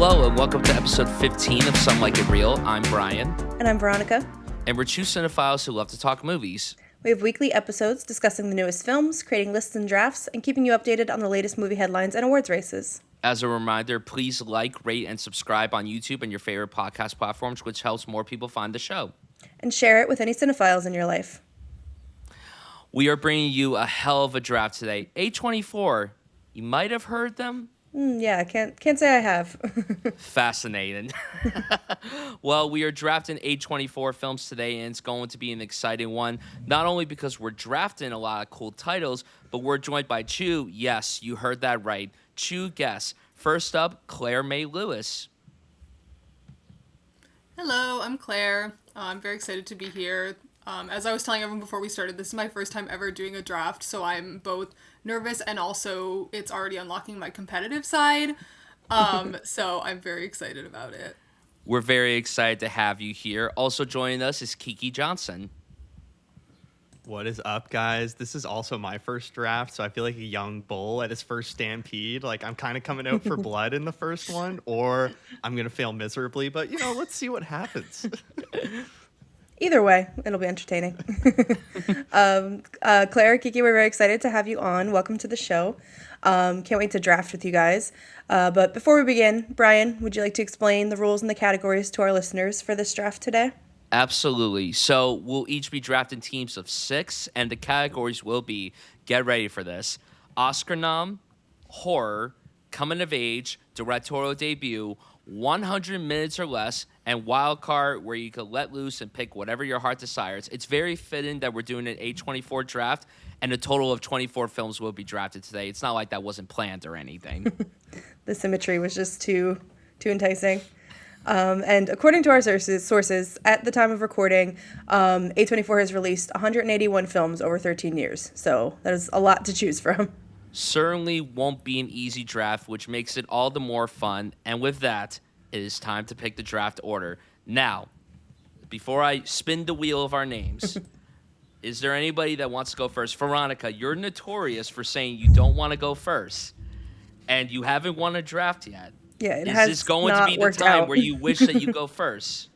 Hello and welcome to episode 15 of Some Like It Real. I'm Bryan. And I'm Veronica. And we're two cinephiles who love to talk movies. We have weekly episodes discussing the newest films, creating lists and drafts, and keeping you updated on the latest movie headlines and awards races. As a reminder, please like, rate, and subscribe on YouTube and your favorite podcast platforms, which helps more people find the show. And share it with any cinephiles in your life. We are bringing you a hell of a draft today. A24, you might have heard them. Yeah, can't say I have. Fascinating. Well, we are drafting A24 films today, and it's going to be an exciting one. Not only because we're drafting a lot of cool titles, but we're joined by two, yes, you heard that right, two guests. First up, Claire May Lewis. Hello, I'm Claire. I'm very excited to be here. As I was telling everyone before we started, this is my first time ever doing a draft, so I'm both nervous and also it's already unlocking my competitive side. So I'm very excited about it. We're very excited to have you here. Also joining us is Kiki Johnson. What is up, guys? This is also my first draft, so I feel like a young bull at his first stampede. Like, I'm kind of coming out for blood in the first one, or I'm going to fail miserably, but, let's see what happens. Either way, it'll be entertaining. Claire, Kiki, we're very excited to have you on. Welcome to the show. Can't wait to draft with you guys. But before we begin, Bryan, would you like to explain the rules and the categories to our listeners for this draft today? Absolutely. So we'll each be drafting teams of 6, and the categories will be, get ready for this, Oscar nom, horror, coming of age, directorial debut, 100 minutes or less, and wild card where you could let loose and pick whatever your heart desires. It's very fitting that we're doing an A24 draft, and a total of 24 films will be drafted today. It's not like that wasn't planned or anything. The symmetry was just too enticing. And according to our sources, at the time of recording, A24 has released 181 films over 13 years. So that is a lot to choose from. Certainly won't be an easy draft, which makes it all the more fun. And with that, it is time to pick the draft order. Now, before I spin the wheel of our names, is there anybody that wants to go first? Veronica, you're notorious for saying you don't want to go first, and you haven't won a draft yet. Yeah, it is has this going not to be the worked time out. where you wish that you go first?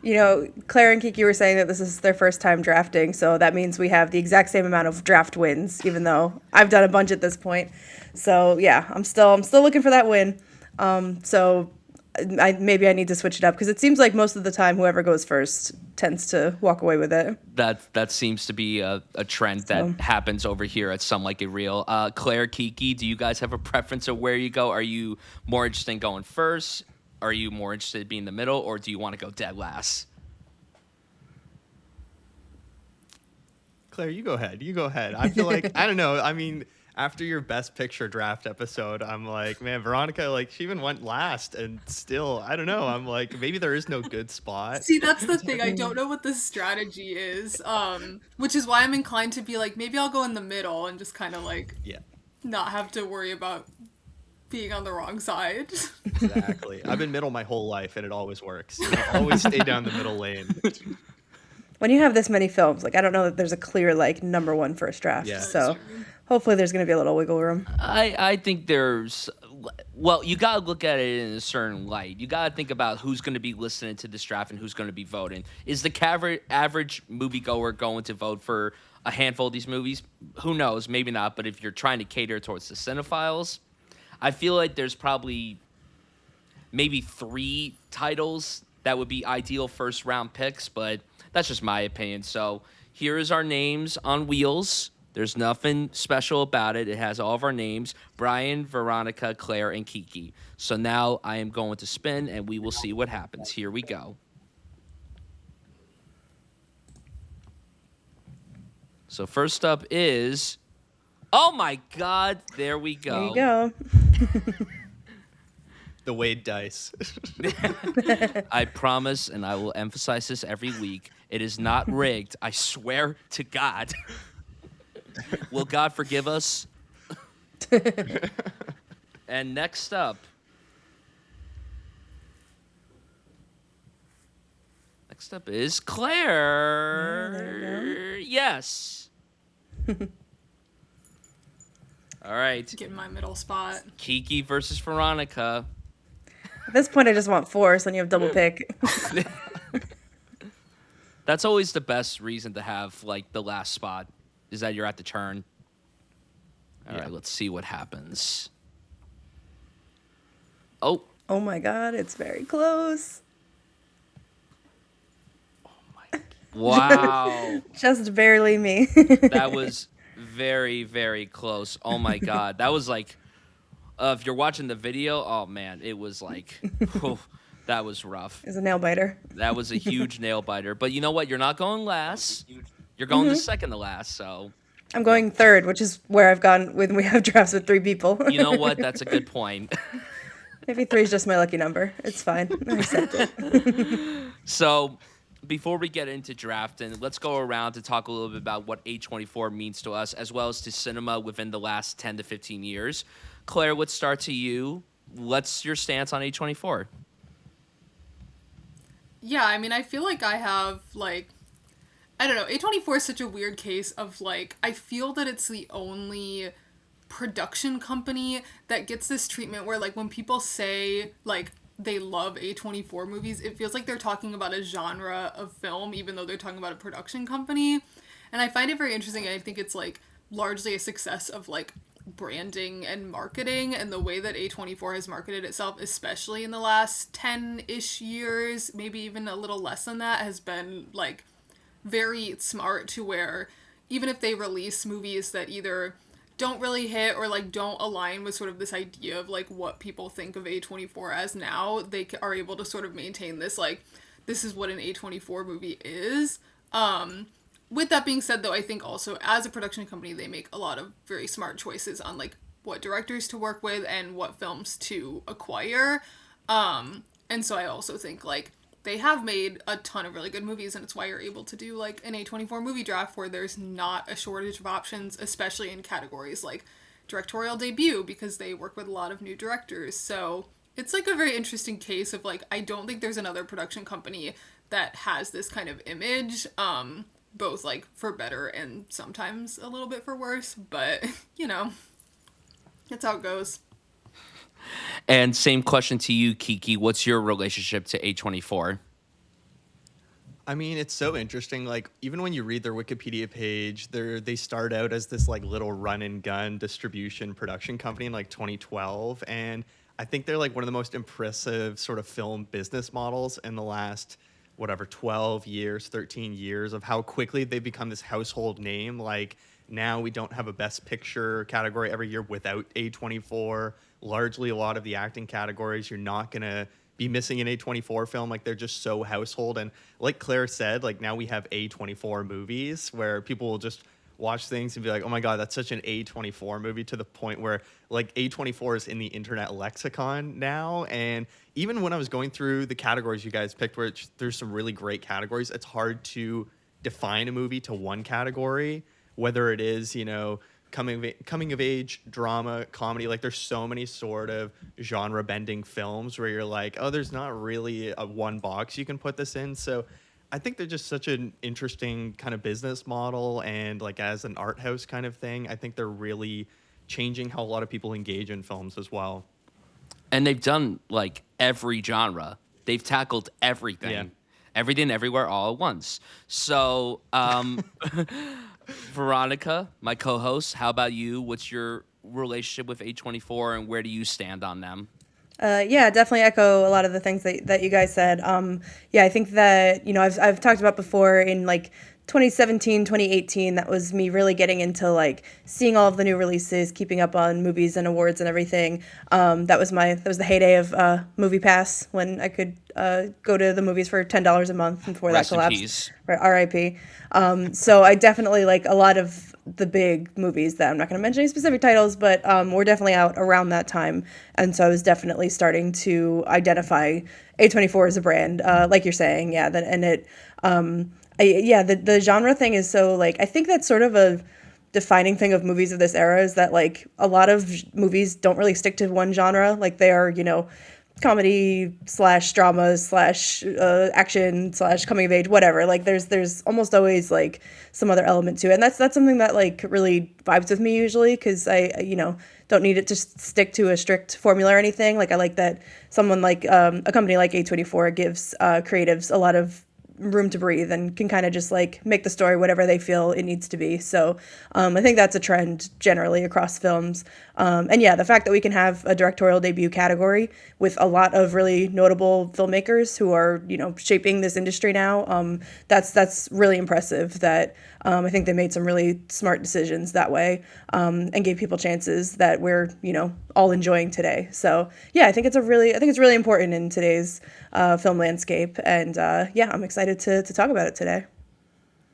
Claire and Kiki were saying that this is their first time drafting, so that means we have the exact same amount of draft wins, even though I've done a bunch at this point. So yeah, I'm still looking for that win. So maybe I need to switch it up because it seems like most of the time whoever goes first tends to walk away with it. That seems to be a trend that happens over here at Some Like It Real. Claire, Kiki, do you guys have a preference of where you go? Are you more interested in going first? Are you more interested in being in the middle, or do you want to go dead last? Claire, you go ahead. I feel like, I don't know. I mean, after your Best Picture draft episode, I'm like, man, Veronica, she even went last, and still, I don't know. I'm like, maybe there is no good spot. See, that's the thing. I don't know what the strategy is, which is why I'm inclined to be like, maybe I'll go in the middle and just kind of not have to worry about being on the wrong side. Exactly. I've been middle my whole life, and it always works. Always stay down the middle lane. When you have this many films, I don't know that there's a clear number one first draft. Yeah. So hopefully there's going to be a little wiggle room. I think there's, you got to look at it in a certain light. You got to think about who's going to be listening to this draft and who's going to be voting. Is the average moviegoer going to vote for a handful of these movies? Who knows? Maybe not. But if you're trying to cater towards the cinephiles, I feel like there's probably maybe 3 titles that would be ideal first round picks, but that's just my opinion. So here is our names on wheels. There's nothing special about it. It has all of our names: Bryan, Veronica, Claire, and Kiki. So now I am going to spin, and we will see what happens. Here we go. So first up is, oh my God, there we go. There you go. The Wade dice. I promise, and I will emphasize this every week, it is not rigged. I swear to God. Will God forgive us? And next up. Next up is Claire. Yes. All right. Get in my middle spot. Kiki versus Veronica. At this point, I just want 4, so then you have double pick. That's always the best reason to have like the last spot is that you're at the turn. All right, let's see what happens. Oh, Oh my god, it's very close. wow. Just barely me. That was very, very close. Oh my god. That was like if you're watching the video, oh man, it was like whew, that was rough. It's a nail biter. That was a huge nail biter. But you know what? You're not going last. You're going to second to last, so I'm going third, which is where I've gone when we have drafts with 3 people. you know what? That's a good point. Maybe 3 is just my lucky number. It's fine. I accept it. So, before we get into drafting, let's go around to talk a little bit about what A24 means to us, as well as to cinema within the last 10 to 15 years. Claire, let's start to you. What's your stance on A24? Yeah, I mean, I feel like I have, like, I don't know, A24 is such a weird case of, like, I feel that it's the only production company that gets this treatment where, like, when people say, like, they love A24 movies, it feels like they're talking about a genre of film, even though they're talking about a production company. And I find it very interesting, and I think it's, like, largely a success of, like, branding and marketing, and the way that A24 has marketed itself, especially in the last 10-ish years, maybe even a little less than that, has been, like, very smart, to where even if they release movies that either don't really hit or like don't align with sort of this idea of like what people think of A24 as now, they are able to sort of maintain this, like, this is what an A24 movie is. With that being said, though, I think also as a production company, they make a lot of very smart choices on like what directors to work with and what films to acquire. And so I also think like they have made a ton of really good movies, and it's why you're able to do like an A24 movie draft where there's not a shortage of options, especially in categories like directorial debut, because they work with a lot of new directors. So it's like a very interesting case of like, I don't think there's another production company that has this kind of image, both like for better and sometimes a little bit for worse, but you know, that's how it goes. And same question to you, Kiki. What's your relationship to A24? I mean, it's so interesting. Like, even when you read their Wikipedia page, they start out as this like little run and gun distribution production company in like 2012, and I think they're like one of the most impressive sort of film business models in the last 12 years, 13 years, of how quickly they've become this household name. Like, now we don't have a Best Picture category every year without A24. Largely, a lot of the acting categories, you're not going to be missing an A24 film. Like, they're just so household. And like Claire said, like, now we have A24 movies where people will just watch things and be like, oh my God, that's such an A24 movie, to the point where like A24 is in the internet lexicon now. And even when I was going through the categories you guys picked, which there's some really great categories, it's hard to define a movie to one category, whether it is, you know, coming of age, drama, comedy. Like, there's so many sort of genre bending films where you're like, oh, there's not really a one box you can put this in. So I think they're just such an interesting kind of business model, and like as an art house kind of thing, I think they're really changing how a lot of people engage in films as well. And they've done like every genre. They've tackled everything. Yeah. Everything, everywhere, all at once. So, Veronica, my co-host, how about you? What's your relationship with A24, and where do you stand on them? Yeah, definitely echo a lot of the things that you guys said. Yeah, I think that, you know, I've talked about before in like 2017, 2018, that was me really getting into like seeing all of the new releases, keeping up on movies and awards and everything. That was the heyday of Movie Pass, when I could go to the movies for $10 a month before Rest that in collapsed. peace. Right, R.I.P. So I definitely like a lot of the big movies that I'm not going to mention any specific titles, but were definitely out around that time. And so I was definitely starting to identify A24 as a brand, like you're saying. Yeah, the genre thing is so, like, I think that's sort of a defining thing of movies of this era, is that like a lot of movies don't really stick to one genre. Like, they are, you know, comedy slash drama slash action slash coming of age, whatever. Like there's almost always like some other element to it, and that's something that like really vibes with me usually, because I don't need it to stick to a strict formula or anything. Like I like that someone like a company like A24 gives creatives a lot of room to breathe and can kind of just like make the story whatever they feel it needs to be. So I think that's a trend generally across films. And yeah, the fact that we can have a directorial debut category with a lot of really notable filmmakers who are, shaping this industry now, that's really impressive. That I think they made some really smart decisions that way, and gave people chances that we're, all enjoying today. So yeah, I think it's really important in today's film landscape. And yeah, I'm excited to talk about it today.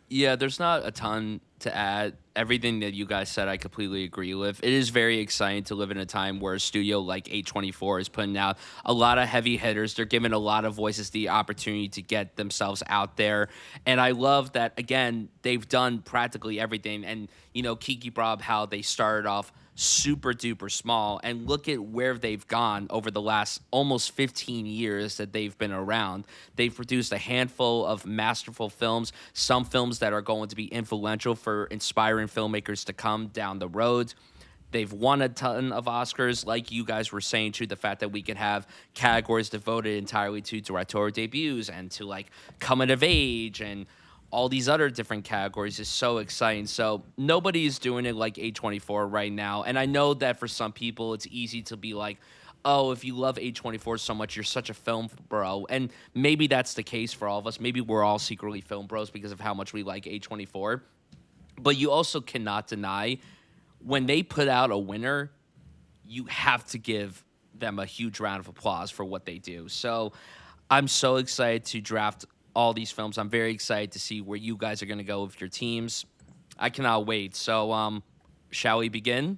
Yeah, there's not a ton to add. Everything that you guys said, I completely agree with. It is very exciting to live in a time where a studio like A24 is putting out a lot of heavy hitters. They're giving a lot of voices the opportunity to get themselves out there. And I love that, again, they've done practically everything. And, Kiki brought up how they started off super duper small, and look at where they've gone over the last almost 15 years that they've been around. They've produced a handful of masterful films, some films that are going to be influential for inspiring filmmakers to come down the road. They've won a ton of Oscars, like you guys were saying, too. The fact that we could have categories devoted entirely to directorial debuts and to like coming of age and all these other different categories is so exciting. So nobody's doing it like A24 right now. And I know that for some people, it's easy to be like, oh, if you love A24 so much, you're such a film bro. And maybe that's the case for all of us. Maybe we're all secretly film bros because of how much we like A24. But you also cannot deny when they put out a winner, you have to give them a huge round of applause for what they do. So I'm so excited to draft all these films. I'm very excited to see where you guys are going to go with your teams. I cannot wait. So, shall we begin?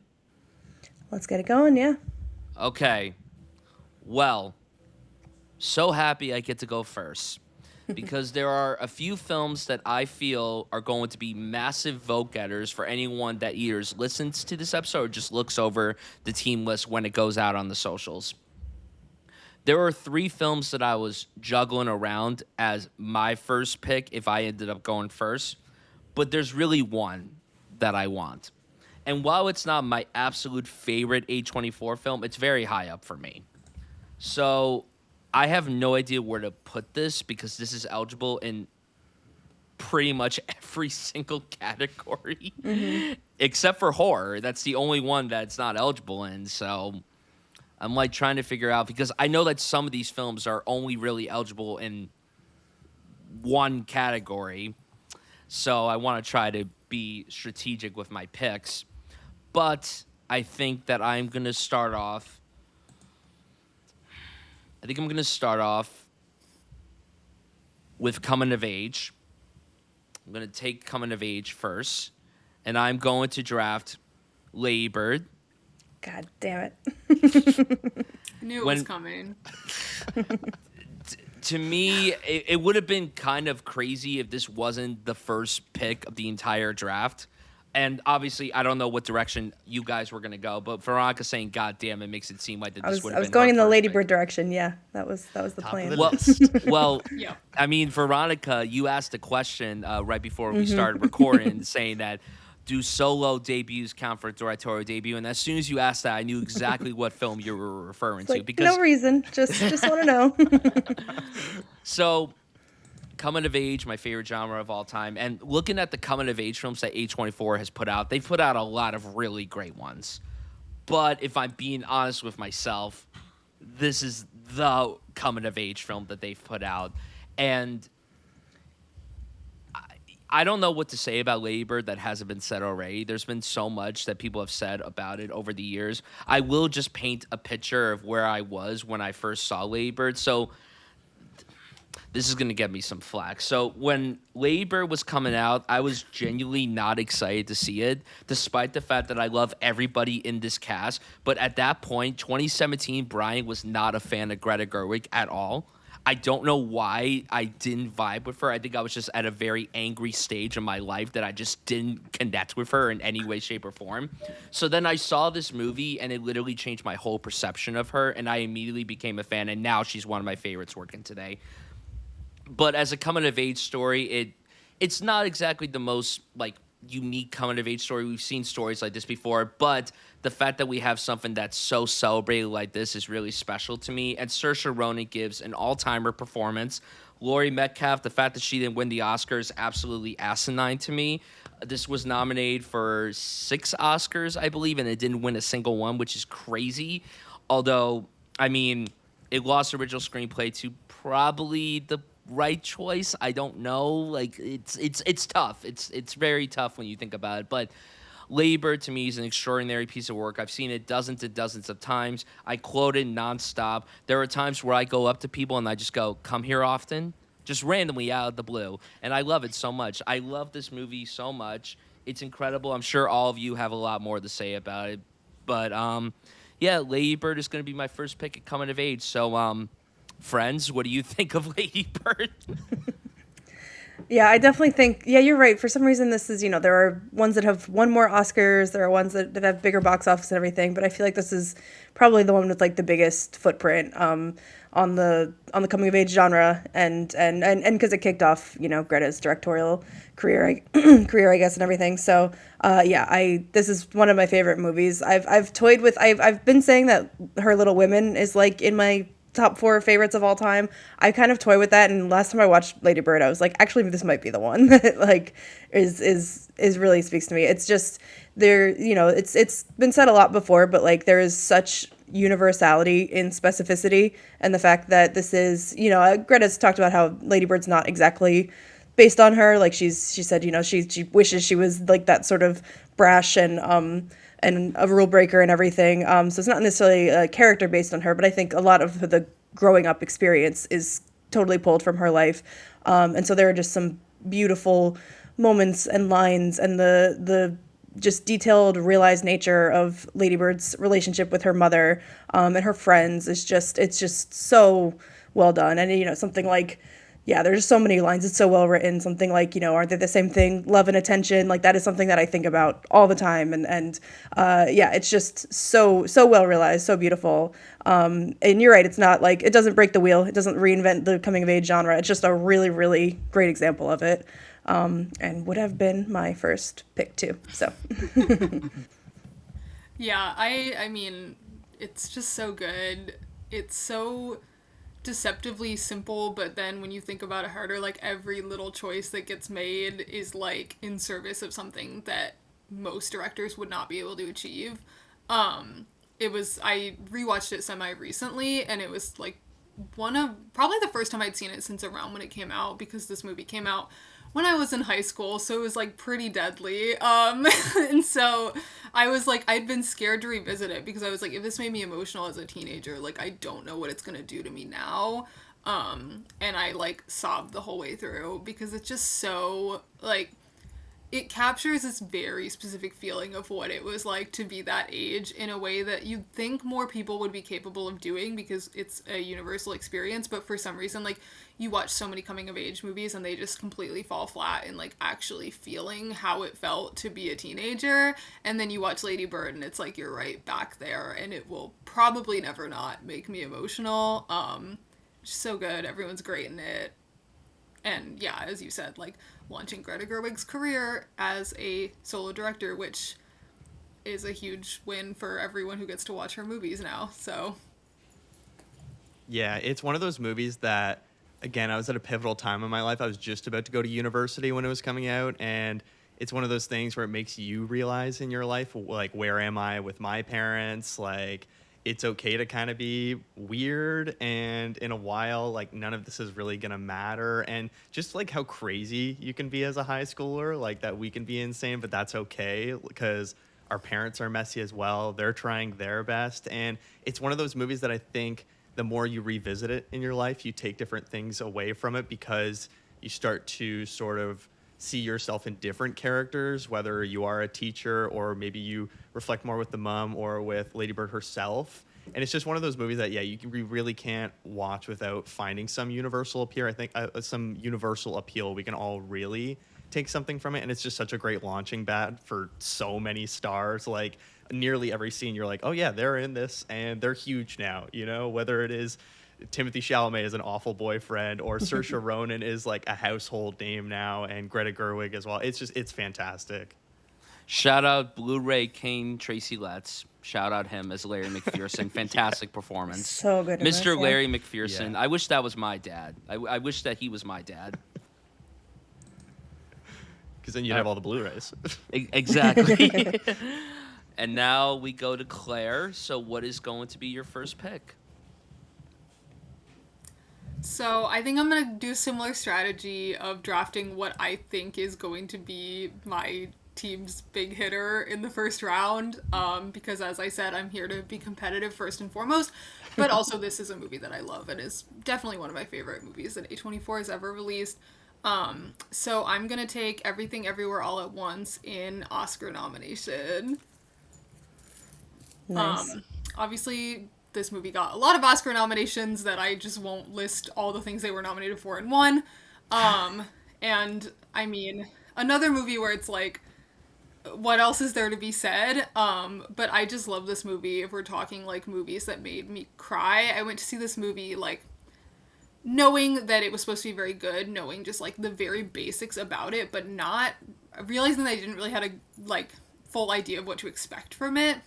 Let's get it going, yeah. Okay. Well, so happy I get to go first because there are a few films that I feel are going to be massive vote getters for anyone that either listens to this episode or just looks over the team list when it goes out on the socials. There were 3 films that I was juggling around as my first pick if I ended up going first, but there's really one that I want. And while it's not my absolute favorite A24 film, it's very high up for me. So I have no idea where to put this because this is eligible in pretty much every single category, except for horror. That's the only one that's not eligible in, so I'm like trying to figure out, because I know that some of these films are only really eligible in one category. So I want to try to be strategic with my picks. But I think that I'm going to start off. I'm going to start off with Coming of Age. I'm going to take Coming of Age first. And I'm going to draft Lady Bird. God damn it. I knew it was coming. To me, it would have been kind of crazy if this wasn't the first pick of the entire draft. And obviously, I don't know what direction you guys were going to go, but Veronica saying "God damn" it makes it seem like that this would have been. I was going in the her Lady first Bird pick. direction. Yeah, that was the plan. Well, Yeah. I mean, Veronica, you asked a question right before we started recording, saying that do solo debuts count for a directorial debut? And as soon as you asked that, I knew exactly what film you were referring to. Like, Because no reason, just want to know. So, coming of age, my favorite genre of all time. And looking at the coming of age films that A24 has put out, they've put out a lot of really great ones. But if I'm being honest with myself, this is the coming of age film that they've put out. And I don't know what to say about Lady Bird that hasn't been said already. There's been so much that people have said about it over the years. I will just paint a picture of where I was when I first saw Lady Bird. So this is going to get me some flack. So when Lady Bird was coming out, I was genuinely not excited to see it, despite the fact that I love everybody in this cast. But at that point, 2017, Bryan was not a fan of Greta Gerwig at all. I don't know why I didn't vibe with her. I think I was just at a very angry stage in my life that I just didn't connect with her in any way, shape, or form. So then I saw this movie, and it literally changed my whole perception of her, and I immediately became a fan, and now she's one of my favorites working today. But as a coming of age story, it's not exactly the most like unique coming of age story. We've seen stories like this before, but the fact that we have something that's so celebrated like this is really special to me. And Saoirse Ronan gives an all-timer performance. Laurie Metcalf, the fact that she didn't win the Oscar is absolutely asinine to me. This was nominated for 6 Oscars, I believe, and it didn't win a single one, which is crazy. Although, I mean, it lost original screenplay to probably the right choice. I don't know. Like it's tough. It's very tough when you think about it. But Lady Bird to me is an extraordinary piece of work. I've seen it dozens and dozens of times. I quote it nonstop. There are times where I go up to people and I just go, "Come here often," just randomly out of the blue, and I love it so much. I love this movie so much. It's incredible. I'm sure all of you have a lot more to say about it, but yeah, Lady Bird is going to be my first pick at coming of age. So friends, what do you think of Lady Bird? Yeah, I definitely think, yeah, you're right. For some reason, this is, there are ones that have won more Oscars. There are ones that have bigger box office and everything. But I feel like this is probably the one with like the biggest footprint on the coming of age genre, and because it kicked off, Greta's directorial career, career, I guess, and everything. So yeah, this is one of my favorite movies. I've toyed with, I've been saying that Her Little Women is like in my top 4 favorites of all time. I kind of toy with that, and last time I watched Lady Bird, I was like, actually, this might be the one that like is really speaks to me. It's just there, it's been said a lot before, but like there is such universality in specificity, and the fact that this is, Greta's talked about how Lady Bird's not exactly based on her. Like she said, she wishes she was like that sort of brash and a rule breaker and everything. So it's not necessarily a character based on her, but I think a lot of the growing up experience is totally pulled from her life. And so there are just some beautiful moments and lines, and the just detailed, realized nature of Lady Bird's relationship with her mother and her friends it's just so well done. And, something like, yeah, there's so many lines. It's so well written. Something like, aren't they the same thing? Love and attention. Like that is something that I think about all the time. And yeah, it's just so well realized, so beautiful. And you're right. It's not like, it doesn't break the wheel. It doesn't reinvent the coming of age genre. It's just a really, really great example of it. And would have been my first pick too. So. Yeah, I mean, it's just so good. It's so deceptively simple, but then when you think about it harder, like every little choice that gets made is like in service of something that most directors would not be able to achieve. I rewatched it semi recently, and it was like probably the first time I'd seen it since around when it came out, because this movie came out when I was in high school, so it was like pretty deadly. And so I was like, I'd been scared to revisit it because I was like, if this made me emotional as a teenager, like I don't know what it's gonna do to me now. And I like sobbed the whole way through because it's just so like it captures this very specific feeling of what it was like to be that age in a way that you'd think more people would be capable of doing because it's a universal experience, but for some reason, like, you watch so many coming of age movies and they just completely fall flat in like actually feeling how it felt to be a teenager, and then you watch Lady Bird and it's like you're right back there, and it will probably never not make me emotional. Just so good. Everyone's great in it. And yeah, as you said, like launching Greta Gerwig's career as a solo director, which is a huge win for everyone who gets to watch her movies now. So yeah, it's one of those movies that, again, I was at a pivotal time in my life. I was just about to go to university when it was coming out, and it's one of those things where it makes you realize in your life, like, where am I with my parents? Like, it's okay to kind of be weird, and in a while, like, none of this is really gonna matter. And just like how crazy you can be as a high schooler, like that we can be insane, but that's okay because our parents are messy as well. They're trying their best. And it's one of those movies that I think the more you revisit it in your life, you take different things away from it because you start to sort of see yourself in different characters, whether you are a teacher or maybe you reflect more with the mom or with Lady Bird herself. And it's just one of those movies that, yeah, we really can't watch without finding some universal appeal. I think some universal appeal. We can all really take something from it. And it's just such a great launching pad for so many stars. Like nearly every scene, you're like, oh yeah, they're in this and they're huge now, you know, whether it is Timothy Chalamet is an awful boyfriend, or Saoirse Ronan is like a household name now, and Greta Gerwig as well. It's fantastic. Shout out Blu-ray King Tracy Letts. Shout out him as Larry McPherson. Fantastic performance. So good in Mr. this, yeah. Larry McPherson. Yeah. I wish that was my dad. I wish that he was my dad. Because then you'd have all the Blu-rays. Exactly. And now we go to Claire. So what is going to be your first pick? So I think I'm going to do a similar strategy of drafting what I think is going to be my team's big hitter in the first round, because as I said, I'm here to be competitive first and foremost, but also this is a movie that I love and is definitely one of my favorite movies that A24 has ever released. So I'm going to take Everything Everywhere All at Once in Oscar nomination. Nice. Obviously, this movie got a lot of Oscar nominations that I just won't list all the things they were nominated for in one. And I mean, another movie where it's like, what else is there to be said? But I just love this movie. If we're talking like movies that made me cry, I went to see this movie like knowing that it was supposed to be very good, knowing just like the very basics about it, but not realizing that I didn't really have a like full idea of what to expect from it.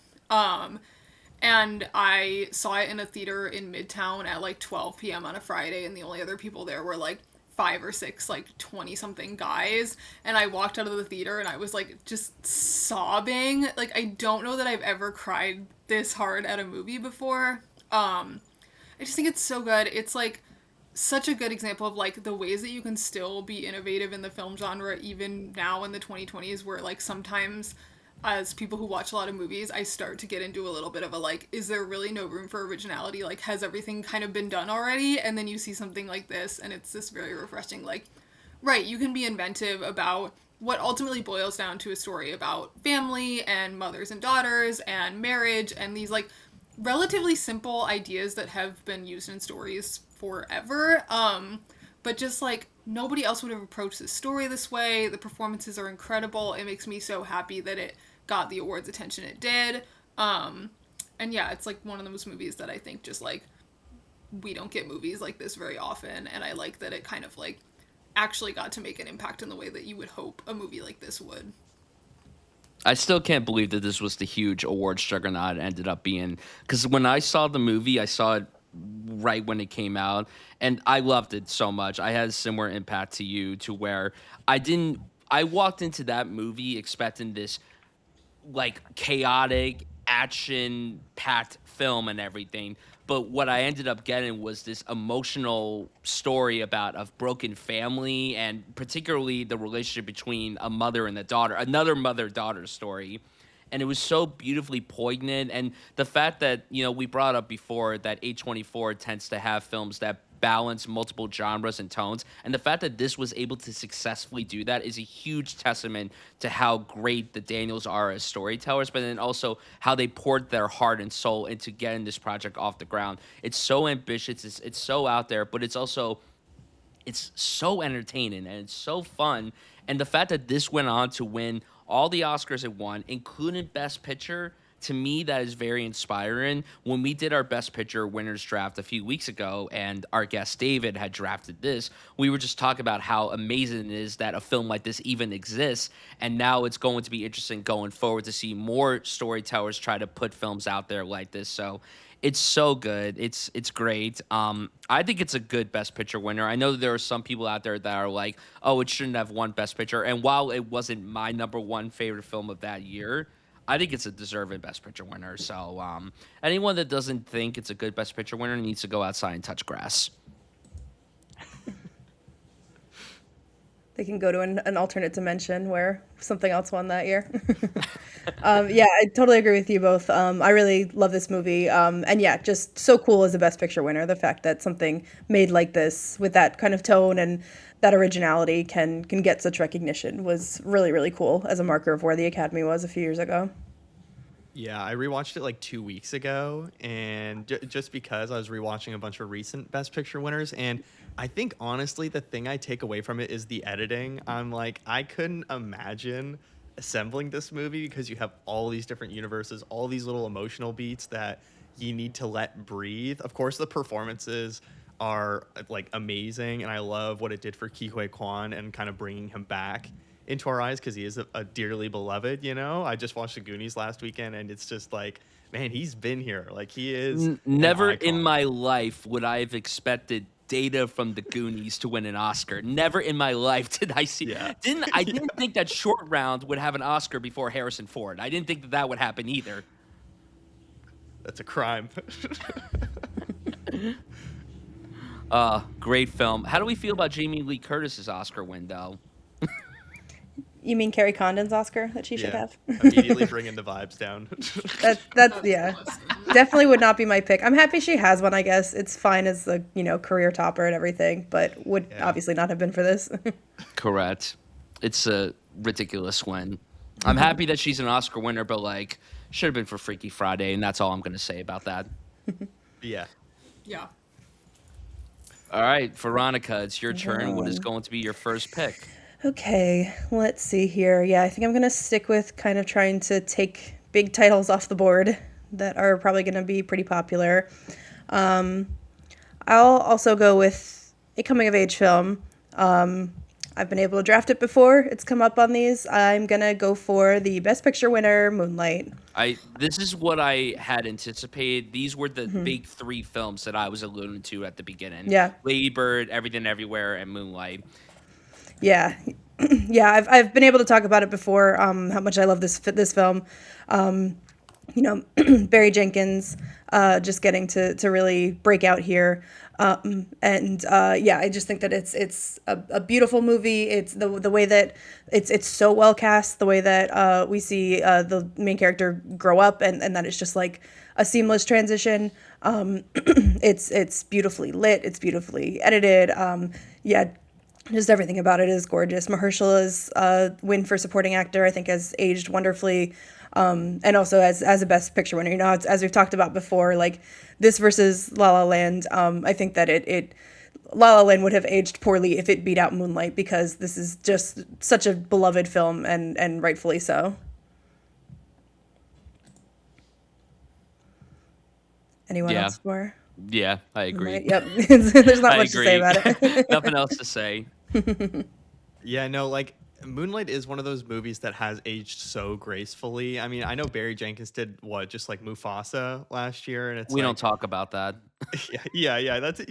And I saw it in a theater in Midtown at like 12 p.m. on a Friday, and the only other people there were like 5 or 6 like 20-something guys, and I walked out of the theater and I was like just sobbing. Like I don't know that I've ever cried this hard at a movie before. I just think it's so good. It's like such a good example of like the ways that you can still be innovative in the film genre even now in the 2020s, where like sometimes as people who watch a lot of movies, I start to get into a little bit of a like, is there really no room for originality? Like, has everything kind of been done already? And then you see something like this, and it's this very refreshing, like, right, you can be inventive about what ultimately boils down to a story about family and mothers and daughters and marriage and these like relatively simple ideas that have been used in stories forever. But just like nobody else would have approached this story this way. The performances are incredible. It makes me so happy that it got the awards attention it did. And yeah, it's like one of those movies that I think just like we don't get movies like this very often, and I like that it kind of like actually got to make an impact in the way that you would hope a movie like this would. I still can't believe that this was the huge awards juggernaut it ended up being, because when I saw the movie, I saw it right when it came out, and I loved it so much. I had a similar impact to you, to where I walked into that movie expecting this like chaotic action packed film and everything, but what I ended up getting was this emotional story about a broken family, and particularly the relationship between a mother and a daughter, another mother-daughter story. And it was so beautifully poignant. And the fact that, you know, we brought up before that A24 tends to have films that balance multiple genres and tones. And the fact that this was able to successfully do that is a huge testament to how great the Daniels are as storytellers, but then also how they poured their heart and soul into getting this project off the ground. It's so ambitious, it's so out there, but it's so entertaining and it's so fun. And the fact that this went on to win all the Oscars it won, including Best Picture, to me, that is very inspiring. When we did our Best Picture winners draft a few weeks ago, and our guest David had drafted this, we were just talking about how amazing it is that a film like this even exists. And now it's going to be interesting going forward to see more storytellers try to put films out there like this. So it's so good. It's great. I think it's a good Best Picture winner. I know there are some people out there that are like, oh, it shouldn't have won Best Picture. And while it wasn't my number one favorite film of that year, I think it's a deserving Best Picture winner. So anyone that doesn't think it's a good Best Picture winner needs to go outside and touch grass. They can go to an alternate dimension where something else won that year. Yeah, I totally agree with you both. I really love this movie. And yeah, just so cool as a Best Picture winner. The fact that something made like this with that kind of tone and that originality can get such recognition was really, really cool as a marker of where the Academy was a few years ago. Yeah, I rewatched it like 2 weeks ago, and just because I was rewatching a bunch of recent Best Picture winners, and I think honestly the thing I take away from it is the editing. I'm like, I couldn't imagine assembling this movie because you have all these different universes, all these little emotional beats that you need to let breathe. Of course, the performances are like amazing, and I love what it did for Ke Huy Quan and kind of bringing him back into our eyes because he is a dearly beloved. I just watched the Goonies last weekend, and it's just like, man, he's been here. Like he is an Never in icon. my life would I have expected Data from the Goonies to win an Oscar. Never in my life did I see. Yeah, Didn't I didn't think that Short Round would have an Oscar before Harrison Ford. I didn't think that that would happen either. that's a crime. Great film. How do we feel about Jamie Lee Curtis's Oscar win, though? You mean Carrie Condon's Oscar that she should Yeah, have? immediately bringing the vibes down. That's That's yeah. awesome. Definitely would not be my pick. I'm happy she has one, I guess. It's fine as a, career topper and everything, but would Yeah. obviously not have been for this. Correct. It's a ridiculous win. I'm happy that she's an Oscar winner, but like, should have been for Freaky Friday, and that's all I'm going to say about that. Yeah. Yeah. All right, Veronica, it's your turn. What is going to be your first pick? Okay, let's see here. Yeah, I think I'm going to stick with kind of trying to take big titles off the board that are probably going to be pretty popular. I'll also go with a coming of age film. I've been able to draft it before. It's come up on these. I'm going to go for the Best Picture winner, Moonlight. This is what I had anticipated. These were the big three films that I was alluding to at the beginning. Yeah. Lady Bird, Everything Everywhere, and Moonlight. Yeah, yeah. I've been able to talk about it before. How much I love this film. Barry Jenkins, just getting to really break out here. I just think that it's a beautiful movie. It's the way that it's so well cast. The way that we see the main character grow up, and that it's just like a seamless transition. It's beautifully lit. It's beautifully edited. Just everything about it is gorgeous. Mahershala's win for supporting actor, I think, has aged wonderfully, and also as a Best Picture winner. As we've talked about before, like this versus La La Land. I think that La La Land would have aged poorly if it beat out Moonlight because this is just such a beloved film and rightfully so. Anyone Yeah. else for? Yeah, I agree. Right, yep. There's not I much to say agree. about it. Nothing else to say. Yeah, no, like Moonlight is one of those movies that has aged so gracefully. I mean, I know Barry Jenkins did just like Mufasa last year, and it's We like, don't talk about that. yeah. That's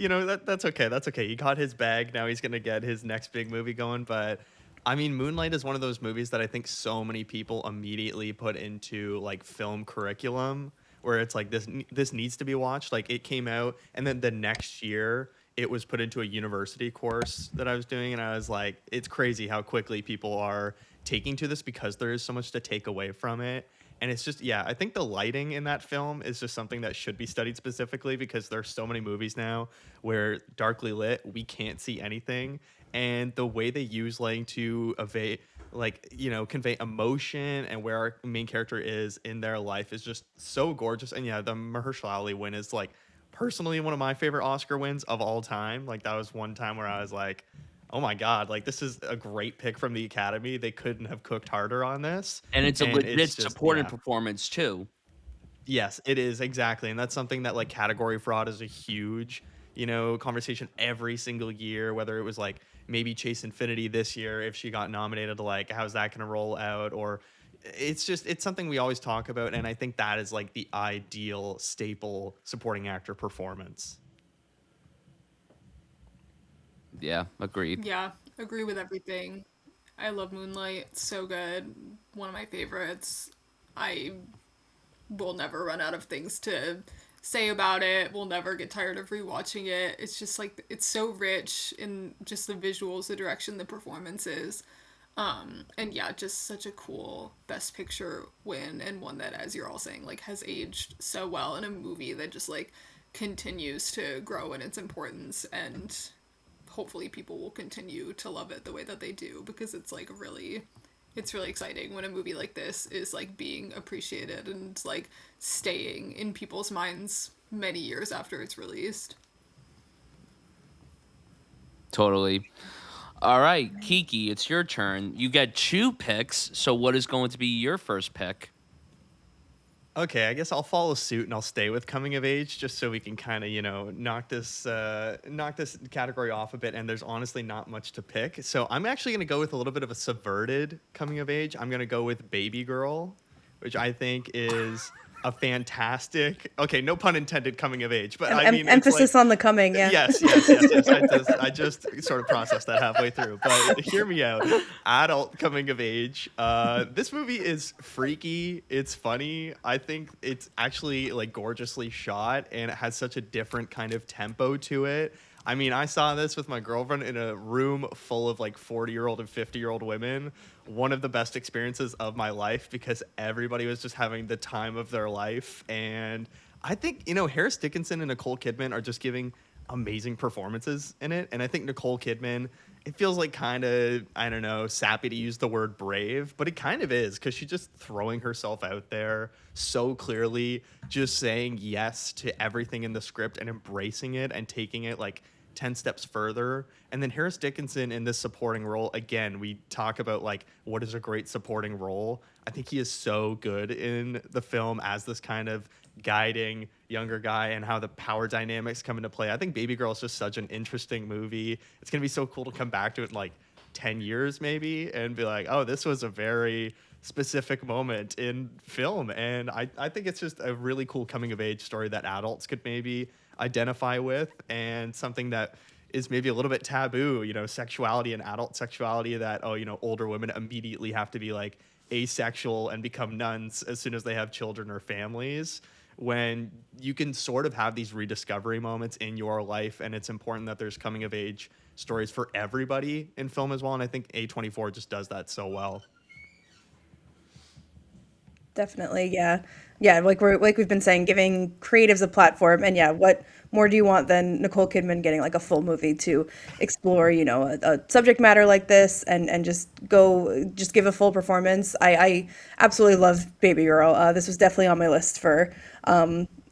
that's okay. That's okay. He got his bag. Now he's gonna get his next big movie going. But I mean, Moonlight is one of those movies that I think so many people immediately put into like film curriculum, where it's like this needs to be watched. Like it came out, and then the next year it was put into a university course that I was doing, and I was like, it's crazy how quickly people are taking to this because there is so much to take away from it. And it's just, yeah, I think the lighting in that film is just something that should be studied specifically because there's so many movies now where darkly lit, we can't see anything. And the way they use lighting to convey emotion and where our main character is in their life is just so gorgeous. And yeah, the Mahershala Ali win is like personally one of my favorite Oscar wins of all time. Like that was one time where I was like, oh my God, like this is a great pick from the Academy. They couldn't have cooked harder on this. And it's a legit it's just, supporting yeah. performance, too. Yes, it is exactly. And that's something that like category fraud is a huge, conversation every single year, whether it was like maybe Chase Infinity this year, if she got nominated, like how's that going to roll out? Or it's something we always talk about. And I think that is like the ideal staple supporting actor performance. Yeah, agreed. Yeah, agree with everything. I love Moonlight. It's so good. One of my favorites. I will never run out of things to say about it. We'll never get tired of rewatching it. It's just like it's so rich in just the visuals, the direction, the performances. And yeah, just such a cool Best Picture win, and one that, as you're all saying, like has aged so well in a movie that just like continues to grow in its importance, and hopefully people will continue to love it the way that they do because it's like really it's really exciting when a movie like this is like being appreciated and like staying in people's minds many years after it's released. Totally. All right, Kiki, it's your turn. You get two picks. So, what is going to be your first pick? Okay, I guess I'll follow suit and I'll stay with coming of age just so we can kind of, knock this category off a bit. And there's honestly not much to pick. So I'm actually going to go with a little bit of a subverted coming of age. I'm going to go with Baby Girl, which I think is a fantastic, okay, no pun intended, coming of age, but I mean, emphasis on the coming, yeah. Yes. I just sort of processed that halfway through, but hear me out. Adult coming of age. This movie is freaky. It's funny. I think it's actually like gorgeously shot, and it has such a different kind of tempo to it. I mean, I saw this with my girlfriend in a room full of like 40-year-old and 50-year-old women. One of the best experiences of my life because everybody was just having the time of their life. And I think, Harris Dickinson and Nicole Kidman are just giving amazing performances in it. And I think Nicole Kidman, it feels like kind of, I don't know, sappy to use the word brave, but it kind of is because she's just throwing herself out there so clearly, just saying yes to everything in the script and embracing it and taking it like 10 steps further. And then Harris Dickinson in this supporting role, again, we talk about like what is a great supporting role. I think he is so good in the film as this kind of guiding younger guy and how the power dynamics come into play. I think Baby Girl is just such an interesting movie. It's going to be so cool to come back to it in like 10 years maybe and be like, oh, this was a very specific moment in film. And I think it's just a really cool coming of age story that adults could maybe identify with, and something that is maybe a little bit taboo, sexuality and adult sexuality, that, older women immediately have to be like asexual and become nuns as soon as they have children or families, when you can sort of have these rediscovery moments in your life. And it's important that there's coming of age stories for everybody in film as well. And I think A24 just does that so well. Definitely, yeah. Yeah, like we've been saying, giving creatives a platform, and yeah, what more do you want than Nicole Kidman getting like a full movie to explore, a subject matter like this, and just give a full performance. I absolutely love Baby Girl. This was definitely on my list for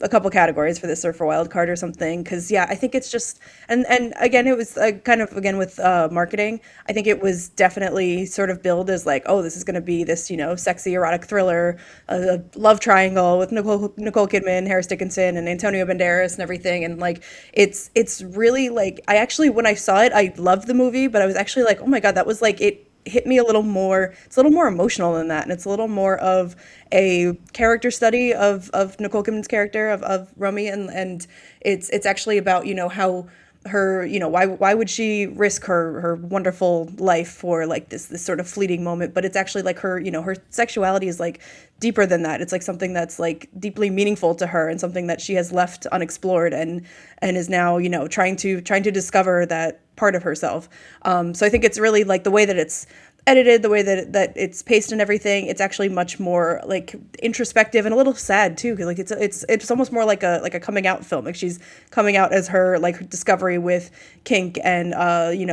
a couple categories for this, or for wild card or something, because yeah, I think it's just, and again, it was kind of, again, with marketing, I think it was definitely sort of billed as like, oh, this is going to be this sexy erotic thriller, a love triangle with Nicole Kidman, Harris Dickinson, and Antonio Banderas and everything. And like it's really like, I actually, when I saw it, I loved the movie, but I was actually like, oh my god, that was like, it hit me a little more. It's a little more emotional than that, and it's a little more of a character study of Nicole Kidman's character of Romy, and it's actually about how her, why would she risk her wonderful life for like this sort of fleeting moment. But it's actually like her, her sexuality is like deeper than that. It's like something that's like deeply meaningful to her, and something that she has left unexplored, and is now trying to discover that part of herself. So I think it's really like the way that it's edited, the way that it's paced and everything. It's actually much more like introspective and a little sad too, because like it's almost more like a coming out film. Like she's coming out as her like discovery with kink and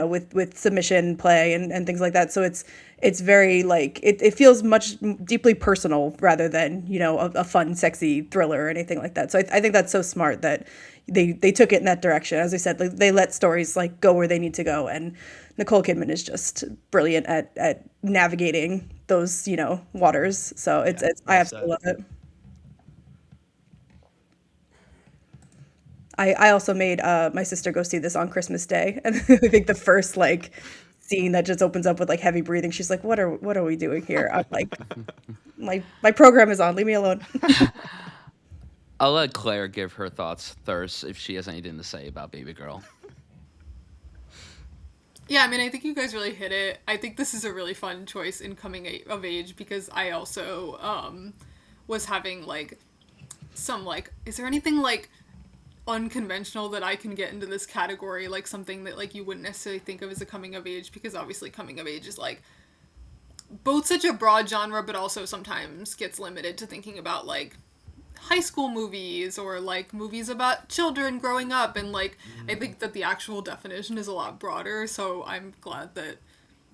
with submission play and things like that. So it's very like it feels much deeply personal rather than a fun sexy thriller or anything like that. So I think that's so smart that they took it in that direction. As I said, like, they let stories like go where they need to go, and Nicole Kidman is just brilliant at navigating those waters. So it's I absolutely love it. I also made my sister go see this on Christmas Day, and I think the first like scene that just opens up with like heavy breathing, she's like, what are we doing here? I'm like, my program is on, leave me alone. I'll let Claire give her thoughts first if she has anything to say about Baby Girl. Yeah, I mean, I think you guys really hit it. I think this is a really fun choice in coming of age, because I also was having like some like, is there anything like unconventional that I can get into this category, like something that like you wouldn't necessarily think of as a coming of age, because obviously coming of age is like both such a broad genre, but also sometimes gets limited to thinking about like high school movies or like movies about children growing up, and like I think that the actual definition is a lot broader. So I'm glad that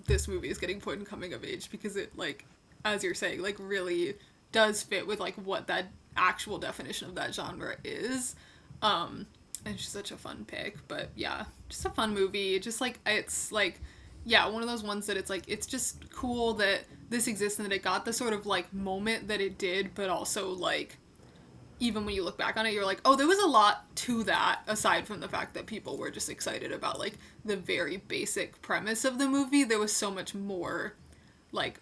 this movie is getting put in coming of age, because it, like, as you're saying, like, really does fit with, like, what that actual definition of that genre is. And it's just such a fun pick. But yeah, just a fun movie. Just like, it's like, yeah, one of those ones that it's like, it's just cool that this exists and that it got the sort of like moment that it did, but also like, even when you look back on it, you're like, oh, there was a lot to that, aside from the fact that people were just excited about like the very basic premise of the movie. There was so much more, like,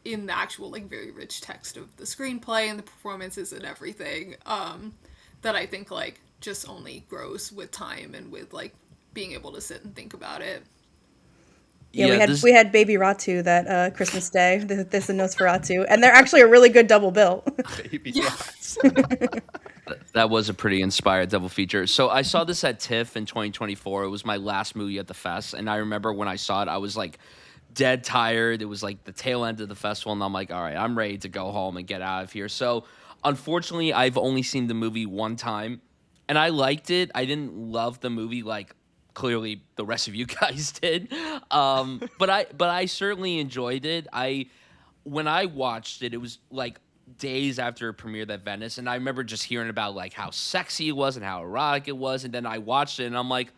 in the actual like very rich text of the screenplay and the performances and everything, that I think like just only grows with time and with like being able to sit and think about it. Yeah, we had Baby Ratu that Christmas Day. This and Nosferatu, and they're actually a really good double bill. Baby Yeah. rats. That was a pretty inspired double feature. So I saw this at TIFF in 2024. It was my last movie at the fest, and I remember when I saw it, I was like dead tired. It was like the tail end of the festival, and I'm like, all right, I'm ready to go home and get out of here. So unfortunately, I've only seen the movie one time, and I liked it. I didn't love the movie like clearly the rest of you guys did, but I certainly enjoyed it. When I watched it, it was like days after it premiered at Venice, and I remember just hearing about like how sexy it was and how erotic it was, and then I watched it, and I'm like,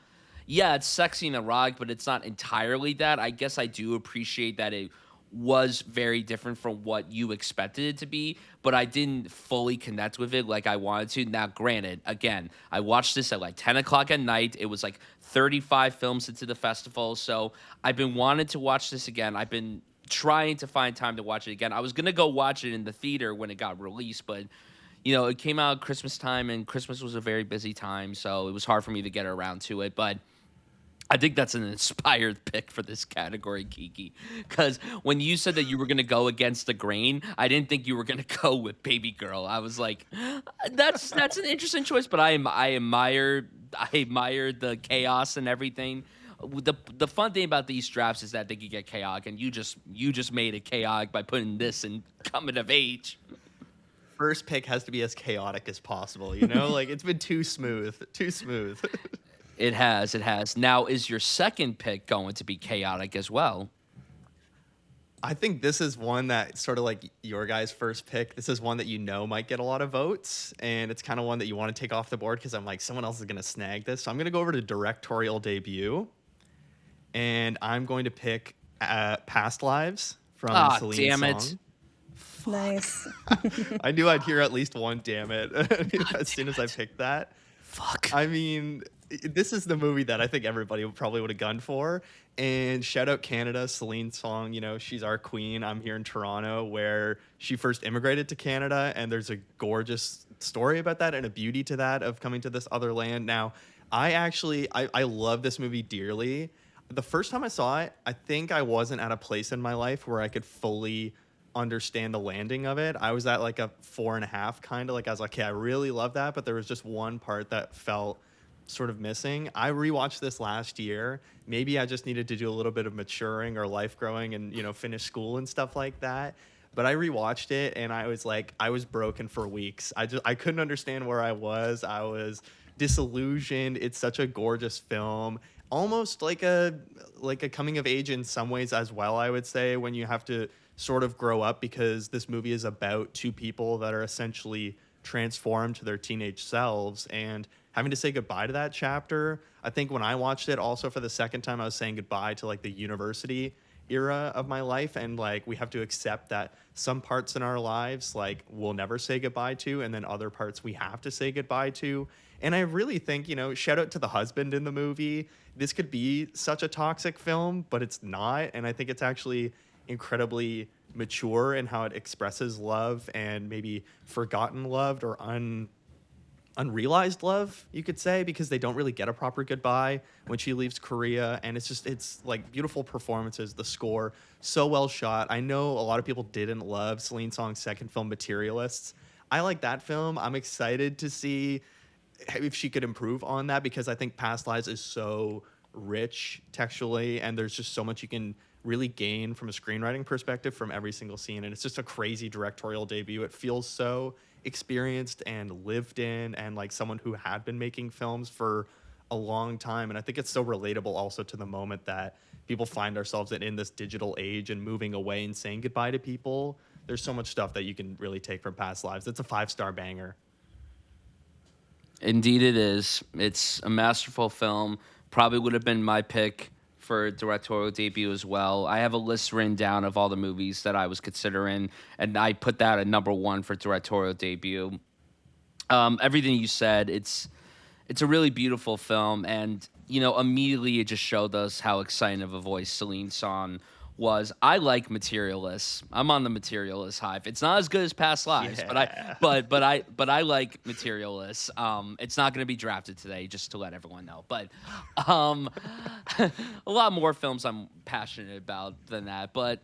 yeah, it's sexy and erotic, but it's not entirely that. I guess I do appreciate that it was very different from what you expected it to be, but I didn't fully connect with it like I wanted to. Now, granted, again, I watched this at like 10 o'clock at night. It was like 35 films into the festival, so I've been wanting to watch this again. I've been trying to find time to watch it again. I was gonna go watch it in the theater when it got released, but it came out at Christmas time, and Christmas was a very busy time, so it was hard for me to get around to it. But I think that's an inspired pick for this category, Kiki. Because when you said that you were gonna go against the grain, I didn't think you were gonna go with Baby Girl. I was like, that's an interesting choice, but I admire the chaos and everything. The fun thing about these drafts is that they could get chaotic, and you just made it chaotic by putting this in coming of age. First pick has to be as chaotic as possible, you know? Like, it's been too smooth. Too smooth. It has. Now, is your second pick going to be chaotic as well? I think this is one that sort of like your guys' first pick. This is one that might get a lot of votes, and it's kind of one that you want to take off the board because I'm like, someone else is going to snag this. So I'm going to go over to directorial debut, and I'm going to pick Past Lives from Celine's damn song. it. Nice. I knew I'd hear at least one damn it as soon as I picked that. Fuck. I mean, this is the movie that I think everybody probably would have gunned for. And shout out Canada, Celine's song, She's Our Queen. I'm here in Toronto, where she first immigrated to Canada. And there's a gorgeous story about that and a beauty to that of coming to this other land. Now, I love this movie dearly. The first time I saw it, I think I wasn't at a place in my life where I could fully understand the landing of it. I was at like a 4.5 kind of like, I was like, okay, I really love that, but there was just one part that felt sort of missing. I rewatched this last year. Maybe I just needed to do a little bit of maturing or life growing and finish school and stuff like that. But I rewatched it and I was broken for weeks. I couldn't understand where I was. I was disillusioned. It's such a gorgeous film. Almost like a coming of age in some ways as well, I would say, when you have to sort of grow up, because this movie is about two people that are essentially transformed to their teenage selves and having to say goodbye to that chapter. I think when I watched it also for the second time, I was saying goodbye to like the university era of my life, and like we have to accept that some parts in our lives like we'll never say goodbye to, and then other parts we have to say goodbye to. And I really think, shout out to the husband in the movie. This could be such a toxic film, but it's not. And I think it's actually incredibly mature in how it expresses love and maybe forgotten love or unrealized love, you could say, because they don't really get a proper goodbye when she leaves Korea. And it's like beautiful performances, the score, so well shot. I know a lot of people didn't love Celine Song's second film, Materialists. I like that film. I'm excited to see if she could improve on that, because I think Past Lives is so rich textually, and there's just so much you can really gain from a screenwriting perspective from every single scene. And it's just a crazy directorial debut. It feels so experienced and lived in, and like someone who had been making films for a long time, and I think it's so relatable also to the moment that people find ourselves in this digital age and moving away and saying goodbye to people. There's so much stuff that you can really take from past lives. It's a 5-star banger. Indeed, it is. It's a masterful film. Probably would have been my pick for directorial debut as well. I have a list written down of all the movies that I was considering, and I put that at number one for directorial debut. Everything you said, it's a really beautiful film, and immediately it just showed us how exciting of a voice Celine Song was. I like Materialists. I'm on the Materialist hive. It's not as good as Past Lives, Yeah. but I like Materialists. It's not going to be drafted today, just to let everyone know. But a lot more films I'm passionate about than that. But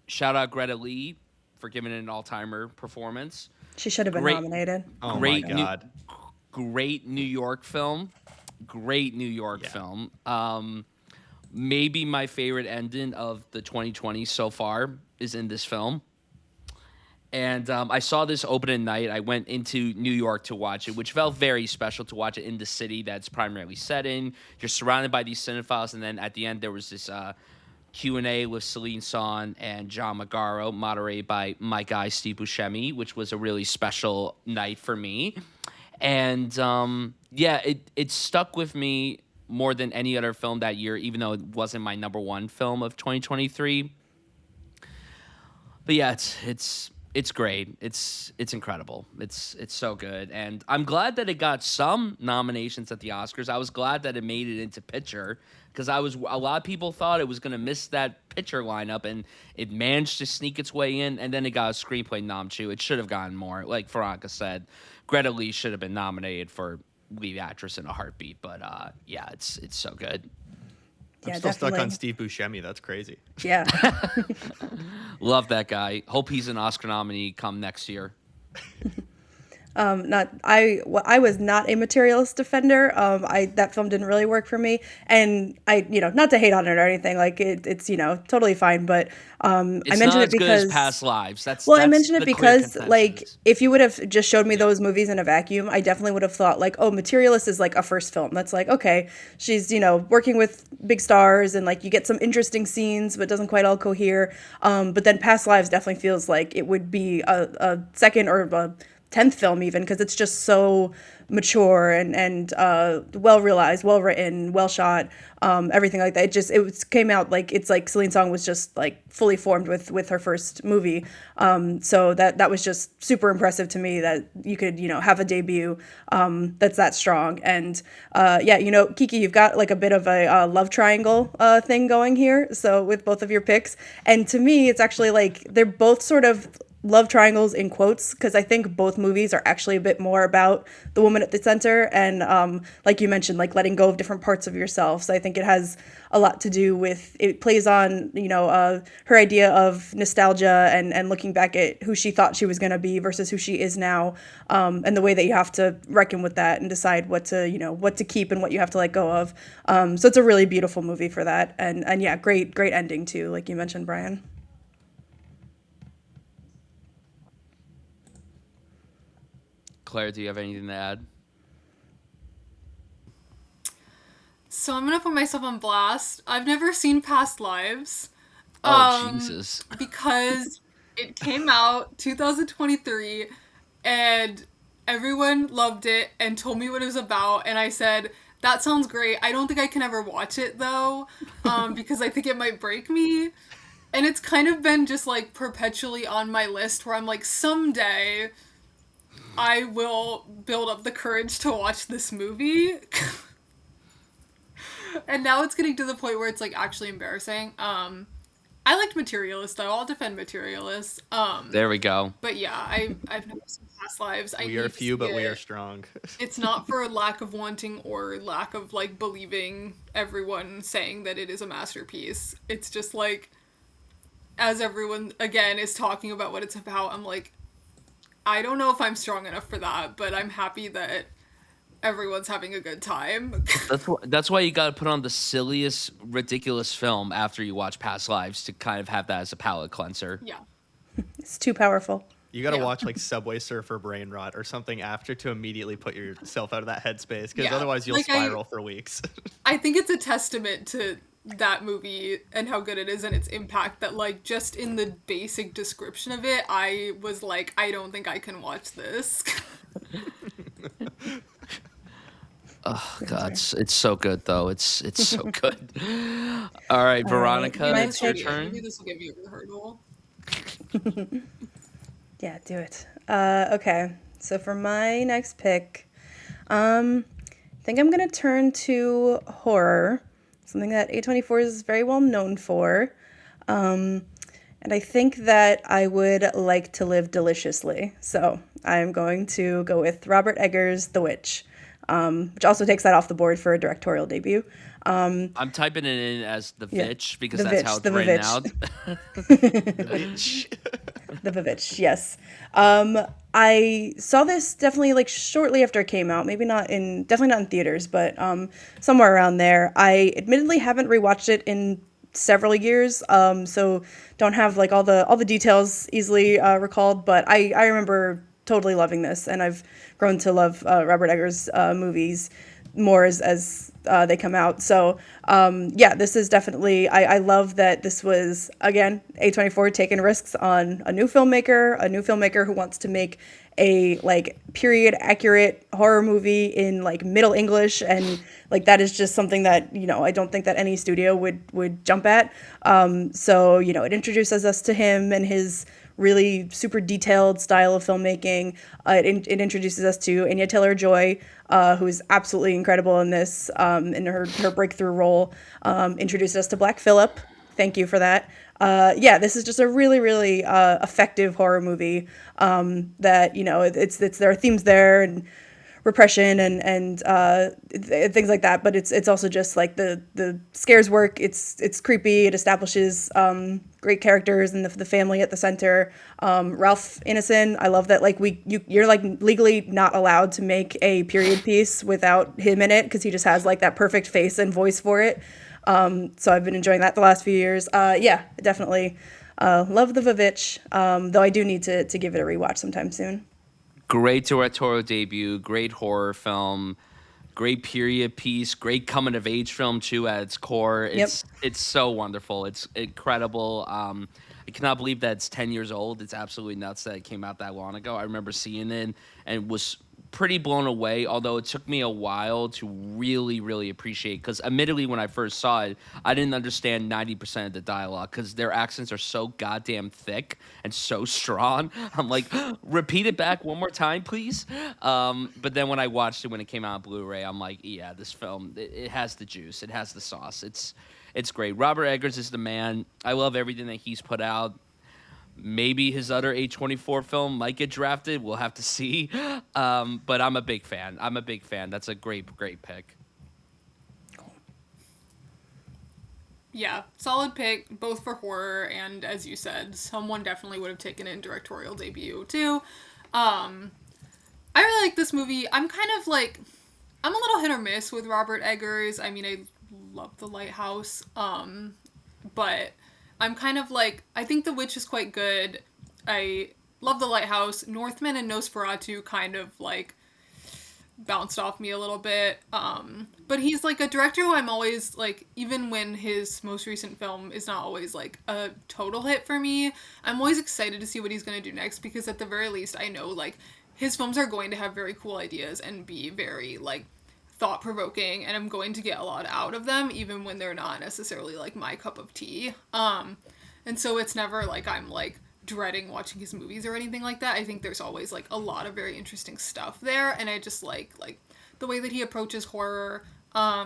shout out Greta Lee for giving it an all-timer performance. She should have been Great. nominated. Oh Great my God. Great New York film. Great New York film. Maybe my favorite ending of the 2020 so far is in this film. And I saw this opening night. I went into New York to watch it, which felt very special to watch it in the city that's primarily set in. You're surrounded by these cinephiles, and then at the end there was this Q&A with Celine Song and John Magaro, moderated by my guy Steve Buscemi, which was a really special night for me. And it stuck with me more than any other film that year, even though it wasn't my number one film of 2023. But yeah, it's great. It's incredible. It's so good, and I'm glad that it got some nominations at the Oscars. I was glad that it made it into picture, because a lot of people thought it was going to miss that picture lineup, and it managed to sneak its way in, and then it got a screenplay nom too. It should have gotten more. Like Veronica said, Greta Lee should have been nominated for lead actress in a heartbeat. But it's so good. I'm still stuck on Steve Buscemi. That's crazy. Yeah. Love that guy. Hope he's an Oscar nominee come next year. I was not a materialist defender. That film didn't really work for me, and not to hate on it or anything, like it's totally fine. But I mentioned it because Past Lives. I mentioned it because like if you would have just showed me those movies in a vacuum, I definitely would have thought like, oh, Materialist is like a first film. That's like, okay, she's working with big stars and like you get some interesting scenes, but doesn't quite all cohere. But then Past Lives definitely feels like it would be a second or a 10th film even, because it's just so mature and well realized, well written, well shot, everything like that. It came out like it's like Celine Song was just like fully formed with her first movie. So that was just super impressive to me that you could have a debut that's that strong. And Kiki, you've got like a bit of a love triangle thing going here. So with both of your picks, and to me it's actually like they're both sort of love triangles in quotes, because I think both movies are actually a bit more about the woman at the center and like you mentioned, like letting go of different parts of yourself. So I think it has a lot to do with, it plays on her idea of nostalgia and looking back at who she thought she was going to be versus who she is now, and the way that you have to reckon with that and decide what to keep and what you have to let go of. So it's a really beautiful movie for that, and yeah, great ending too, like you mentioned, Bryan. Claire, do you have anything to add? So I'm gonna put myself on blast. I've never seen Past Lives. Jesus. Because it came out 2023 and everyone loved it and told me what it was about, and I said, that sounds great. I don't think I can ever watch it though, because I think it might break me. And it's kind of been just like perpetually on my list where I'm like, someday I will build up the courage to watch this movie. And now it's getting to the point where it's like actually embarrassing. I liked Materialist though. I'll defend Materialist. There we go. But yeah, I've never seen Past Lives. We are few, but we are strong. It's not for lack of wanting or lack of like believing everyone saying that it is a masterpiece. It's just like, as everyone again is talking about what it's about, I'm like, I don't know if I'm strong enough for that, but I'm happy that everyone's having a good time. That's why you got to put on the silliest, ridiculous film after you watch Past Lives to kind of have that as a palate cleanser. Yeah. It's too powerful. You got to Yeah. watch like Subway Surfer Brain Rot or something after to immediately put yourself out of that headspace, because Yeah. otherwise you'll Like, spiral for weeks. I think it's a testament to that movie and how good it is and its impact that, like, just in the basic description of it, I was like, I don't think I can watch this. Oh God, it's so good though. It's so good. All right, Veronica, my it's your pick- turn. Maybe this will give me a hurdle. Yeah, do it. Okay, so for my next pick, I think I'm gonna turn to horror, something that A24 is very well known for. And I think that I would like to live deliciously. So I'm going to go with Robert Eggers' The Witch, which also takes that off the board for a directorial debut. I'm typing it in as the Yeah, Vitch because the that's Vitch, how it's the written Vivitch. out. The Vivitch, yes. I saw this definitely like shortly after it came out. Definitely not in theaters, but somewhere around there. I admittedly haven't rewatched it in several years, so don't have like all the details easily recalled. But I remember totally loving this, and I've grown to love Robert Eggers' movies more as they come out. So yeah, this is definitely, I love that this was, again, A24 taking risks on a new filmmaker who wants to make a like period accurate horror movie in like Middle English, and like that is just something that, you know, I don't think that any studio would jump at. So, you know, it introduces us to him and his really super detailed style of filmmaking. It introduces us to Anya Taylor-Joy, who is absolutely incredible in this, in her breakthrough role. Introduced us to Black Phillip. Thank you for that. Yeah, this is just a really, really effective horror movie. That, you know, it's there are themes there and repression and things like that, but it's also just like the scares work. It's creepy. It establishes great characters and the family at the center. Ralph Ineson, I love that. Like you're like legally not allowed to make a period piece without him in it, because he just has like that perfect face and voice for it. So I've been enjoying that the last few years. Yeah, definitely love the Vivitch, though I do need to give it a rewatch sometime soon. Great directorial debut, great horror film, great period piece, great coming of age film too at its core. Yep. It's so wonderful. It's incredible. I cannot believe that it's 10 years old. It's absolutely nuts that it came out that long ago. I remember seeing it and was pretty blown away, although it took me a while to really, really appreciate, because admittedly when I first saw it, I didn't understand 90% of the dialogue because their accents are so goddamn thick and so strong. I'm like, repeat it back one more time, please. But then when I watched it when it came out on Blu-ray, I'm like, yeah, this film, it has the juice. It has the sauce. It's great. Robert Eggers is the man. I love everything that he's put out. Maybe his other A24 film might get drafted. We'll have to see. But I'm a big fan. That's a great, great pick. Yeah, solid pick, both for horror and, as you said, someone definitely would have taken it in directorial debut too. I really like this movie. I'm a little hit or miss with Robert Eggers. I mean, I love The Lighthouse, but I'm kind of like, I think The Witch is quite good. I love The Lighthouse. Northman and Nosferatu kind of like bounced off me a little bit. But he's like a director who I'm always like, even when his most recent film is not always like a total hit for me, I'm always excited to see what he's going to do next, because at the very least I know like his films are going to have very cool ideas and be very like thought-provoking, and I'm going to get a lot out of them even when they're not necessarily like my cup of tea. And so it's never like I'm like dreading watching his movies or anything like that. I think there's always like a lot of very interesting stuff there, and I just like the way that he approaches horror. I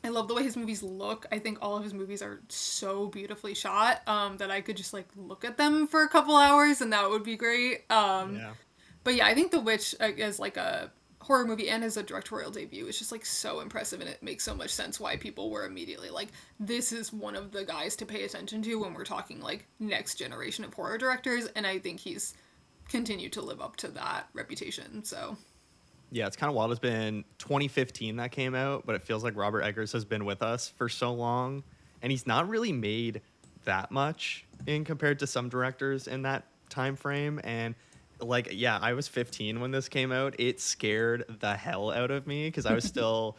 love the way his movies look. I think all of his movies are so beautifully shot that I could just like look at them for a couple hours and that would be great. Yeah. But yeah, I think The Witch is like a horror movie and as a directorial debut is just like so impressive, and it makes so much sense why people were immediately like, this is one of the guys to pay attention to when we're talking like next generation of horror directors, and I think he's continued to live up to that reputation. So Yeah, it's kind of wild. It's been 2015 that came out, but it feels like Robert Eggers has been with us for so long, and he's not really made that much in compared to some directors in that time frame. And like, yeah, I was 15 when this came out. It scared the hell out of me because I was still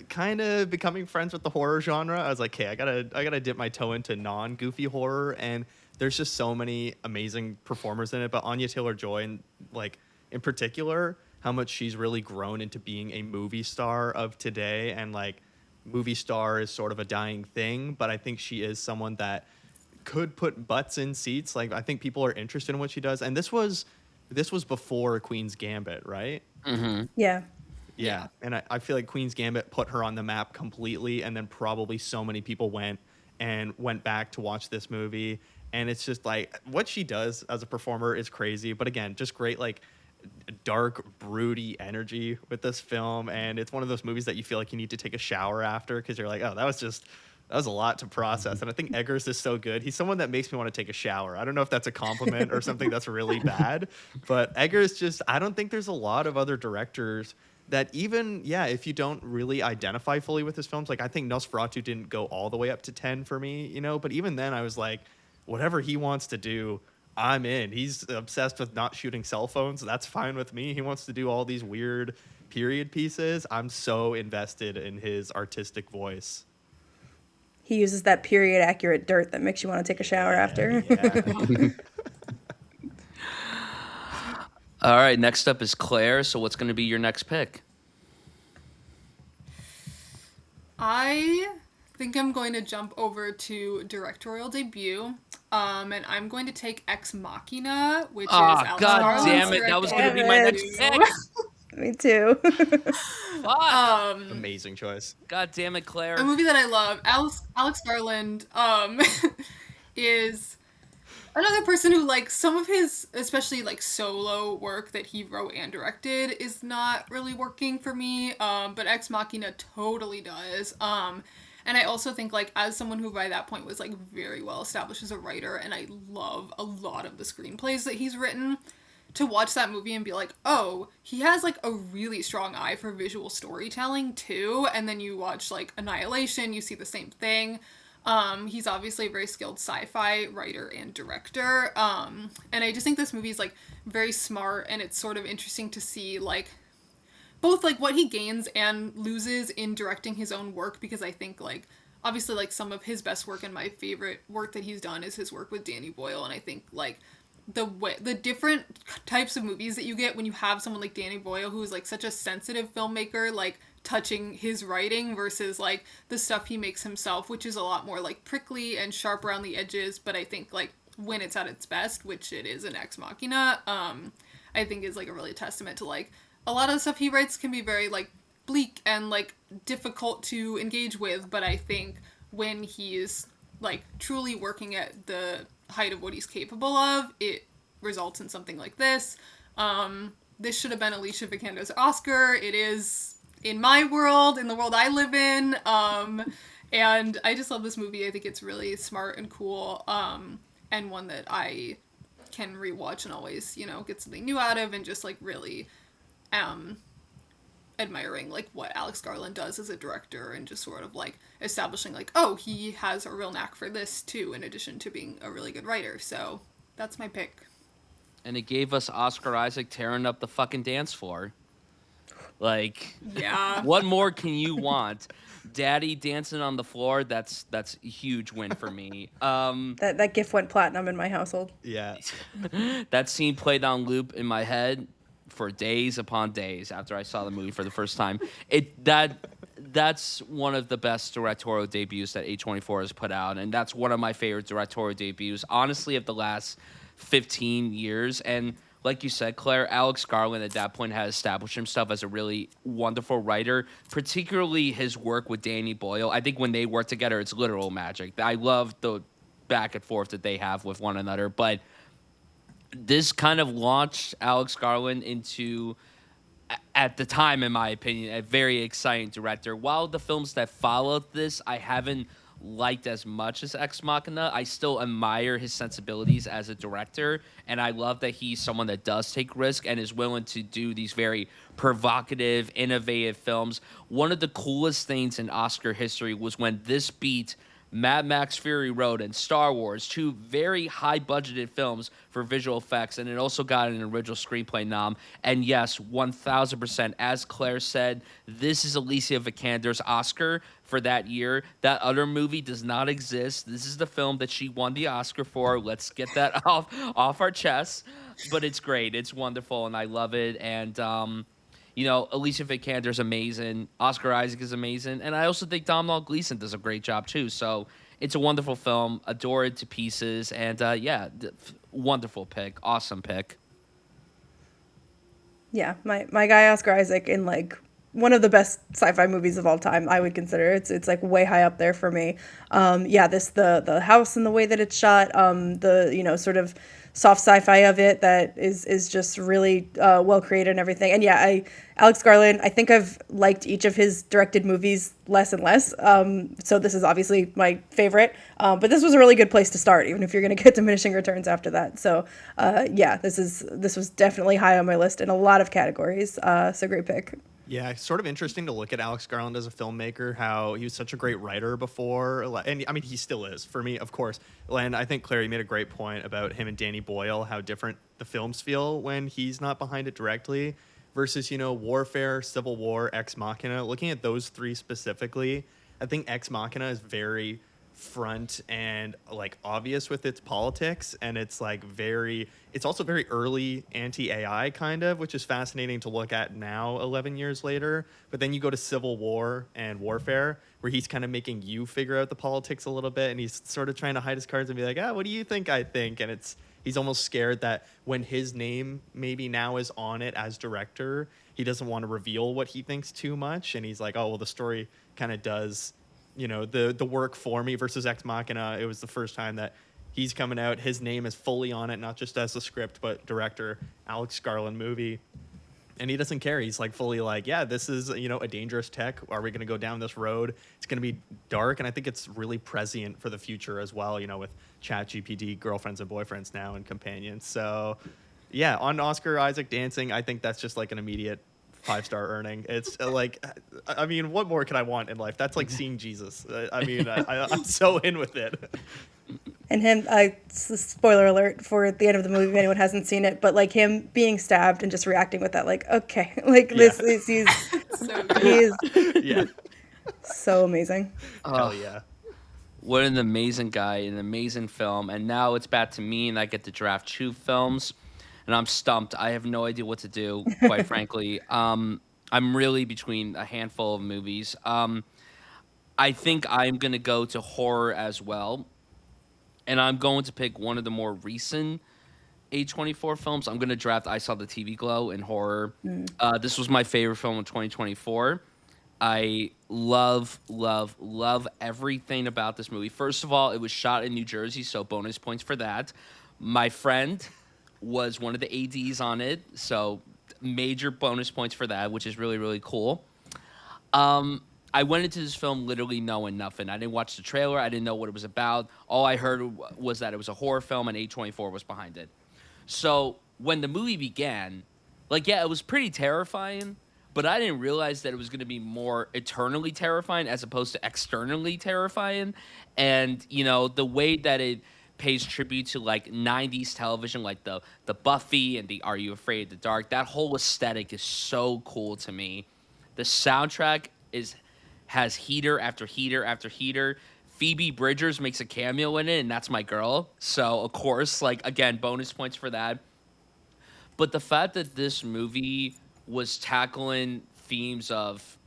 kind of becoming friends with the horror genre. I was like, okay, I gotta dip my toe into non-goofy horror, and there's just so many amazing performers in it. But Anya Taylor-Joy, and like in particular, how much she's really grown into being a movie star of today. And like, movie star is sort of a dying thing, but I think she is someone that could put butts in seats. Like, I think people are interested in what she does, and this was before Queen's Gambit, right? Yeah. Yeah. And I feel like Queen's Gambit put her on the map completely, and then probably so many people went back to watch this movie. And it's just like, what she does as a performer is crazy. But again, just great, like, dark, broody energy with this film. And it's one of those movies that you feel like you need to take a shower after, because you're like, oh, that was a lot to process. And I think Eggers is so good. He's someone that makes me want to take a shower. I don't know if that's a compliment or something that's really bad, but Eggers just, I don't think there's a lot of other directors that even, yeah, if you don't really identify fully with his films, like I think Nosferatu didn't go all the way up to 10 for me, you know, but even then I was like, whatever he wants to do, I'm in. He's obsessed with not shooting cell phones. That's fine with me. He wants to do all these weird period pieces. I'm so invested in his artistic voice. He uses that period accurate dirt that makes you want to take a shower after. Yeah. All right, next up is Claire. So what's going to be your next pick? I think I'm going to jump over to directorial debut. And I'm going to take Ex Machina, which is Alex God Garland's damn it. That was going to be my next pick. Me too. Fuck. Amazing choice. God damn it, Claire. A movie that I love. Alex Garland is another person who, like, some of his, especially like solo work that he wrote and directed, is not really working for me. But Ex Machina totally does. And I also think, like, as someone who by that point was like very well established as a writer, and I love a lot of the screenplays that he's written, to watch that movie and be like, oh, he has like a really strong eye for visual storytelling too. And then you watch like Annihilation, you see the same thing. He's obviously a very skilled sci-fi writer and director. And I just think this movie is like very smart, and it's sort of interesting to see like both like what he gains and loses in directing his own work, because I think like obviously like some of his best work and my favorite work that he's done is his work with Danny Boyle. And I think like the different types of movies that you get when you have someone like Danny Boyle, who is like such a sensitive filmmaker, like touching his writing, versus like the stuff he makes himself, which is a lot more like prickly and sharp around the edges. But I think like when it's at its best, which it is in Ex Machina, I think is like a really testament to like a lot of the stuff he writes can be very like bleak and like difficult to engage with. But I think when he's like truly working at the height of what he's capable of, it results in something like this. This should have been Alicia Vikander's Oscar. It is in my world, in the world I live in. And I just love this movie. I think it's really smart and cool. And one that I can rewatch and always, you know, get something new out of, and just like really admiring like what Alex Garland does as a director, and just sort of like establishing like, oh, he has a real knack for this too, in addition to being a really good writer. So that's my pick. And it gave us Oscar Isaac tearing up the fucking dance floor. Like, yeah. What more can you want? Daddy dancing on the floor, that's a huge win for me. That GIF went platinum in my household. Yeah. That scene played on loop in my head for days upon days after I saw the movie for the first time. That's one of the best directorial debuts that A24 has put out, and that's one of my favorite directorial debuts, honestly, of the last 15 years. And like you said, Claire, Alex Garland at that point had established himself as a really wonderful writer, particularly his work with Danny Boyle. I think when they work together, it's literal magic. I love the back and forth that they have with one another, but this kind of launched Alex Garland into, at the time, in my opinion, a very exciting director. While the films that followed this I haven't liked as much as Ex Machina, I still admire his sensibilities as a director, and I love that he's someone that does take risk and is willing to do these very provocative, innovative films. One of the coolest things in Oscar history was when this beat Mad Max Fury Road, and Star Wars, two very high budgeted films for visual effects, and it also got an original screenplay nom. And yes, 1000%, as Claire said, this is Alicia Vikander's Oscar for that year. That other movie does not exist. This is the film that she won the Oscar for. Let's get that off our chests. But it's great. It's wonderful, and I love it. And Alicia Vikander's amazing. Oscar Isaac is amazing. And I also think Domhnall Gleeson does a great job, too. So it's a wonderful film. Adore it to pieces. And, wonderful pick. Awesome pick. Yeah, my guy Oscar Isaac in like one of the best sci-fi movies of all time, I would consider. It's like way high up there for me. The house and the way that it's shot, sort of soft sci-fi of it that is just really well created and everything. And yeah, Alex Garland, I think I've liked each of his directed movies less and less. So this is obviously my favorite. But this was a really good place to start, even if you're going to get diminishing returns after that. So this was definitely high on my list in a lot of categories. So great pick. Yeah, it's sort of interesting to look at Alex Garland as a filmmaker, how he was such a great writer before. And I mean, he still is for me, of course. And I think, Claire, you made a great point about him and Danny Boyle, how different the films feel when he's not behind it directly versus, Warfare, Civil War, Ex Machina. Looking at those three specifically, I think Ex Machina is very front and like obvious with its politics, and it's also very early anti-AI kind of, which is fascinating to look at now 11 years later. But then you go to Civil War and Warfare, where he's kind of making you figure out the politics a little bit, and he's sort of trying to hide his cards and be like, what do you think I think? And he's almost scared that when his name maybe now is on it as director, he doesn't want to reveal what he thinks too much, and he's like, oh well, the story kind of does the work for me. Versus Ex Machina, it was the first time that he's coming out, his name is fully on it, not just as the script but director. Alex Garland movie, and he doesn't care. He's like fully like, yeah, this is a dangerous tech. Are we going to go down this road? It's going to be dark, and I think it's really prescient for the future as well, with ChatGPT girlfriends and boyfriends now and companions. So yeah, on Oscar Isaac dancing, I think that's just like an immediate 5-star earning. It's I mean, what more could I want in life? That's like seeing Jesus. I'm so in with it. And him, spoiler alert for the end of the movie if anyone hasn't seen it, but like him being stabbed and just reacting with that, like, okay, like this is he's yeah, so amazing. Hell yeah. What an amazing guy, an amazing film. And now it's back to me, and I get to draft 2 films. And I'm stumped. I have no idea what to do, quite frankly. I'm really between a handful of movies. I think I'm going to go to horror as well. And I'm going to pick one of the more recent A24 films. I'm going to draft I Saw the TV Glow in horror. This was my favorite film in 2024. I love, love, love everything about this movie. First of all, it was shot in New Jersey, so bonus points for that. My friend was one of the ADs on it, so major bonus points for that, which is really, really cool. I went into this film literally knowing nothing. I didn't watch the trailer. I didn't know what it was about. All I heard was that it was a horror film and A24 was behind it. So when the movie began, it was pretty terrifying, but I didn't realize that it was going to be more eternally terrifying as opposed to externally terrifying. And, the way that it pays tribute to like 90s television, like the Buffy and the Are You Afraid of the Dark, that whole aesthetic is so cool to me. The soundtrack has heater after heater after heater. Phoebe Bridgers makes a cameo in it, and that's my girl. So of course, again, bonus points for that. But the fact that this movie was tackling themes of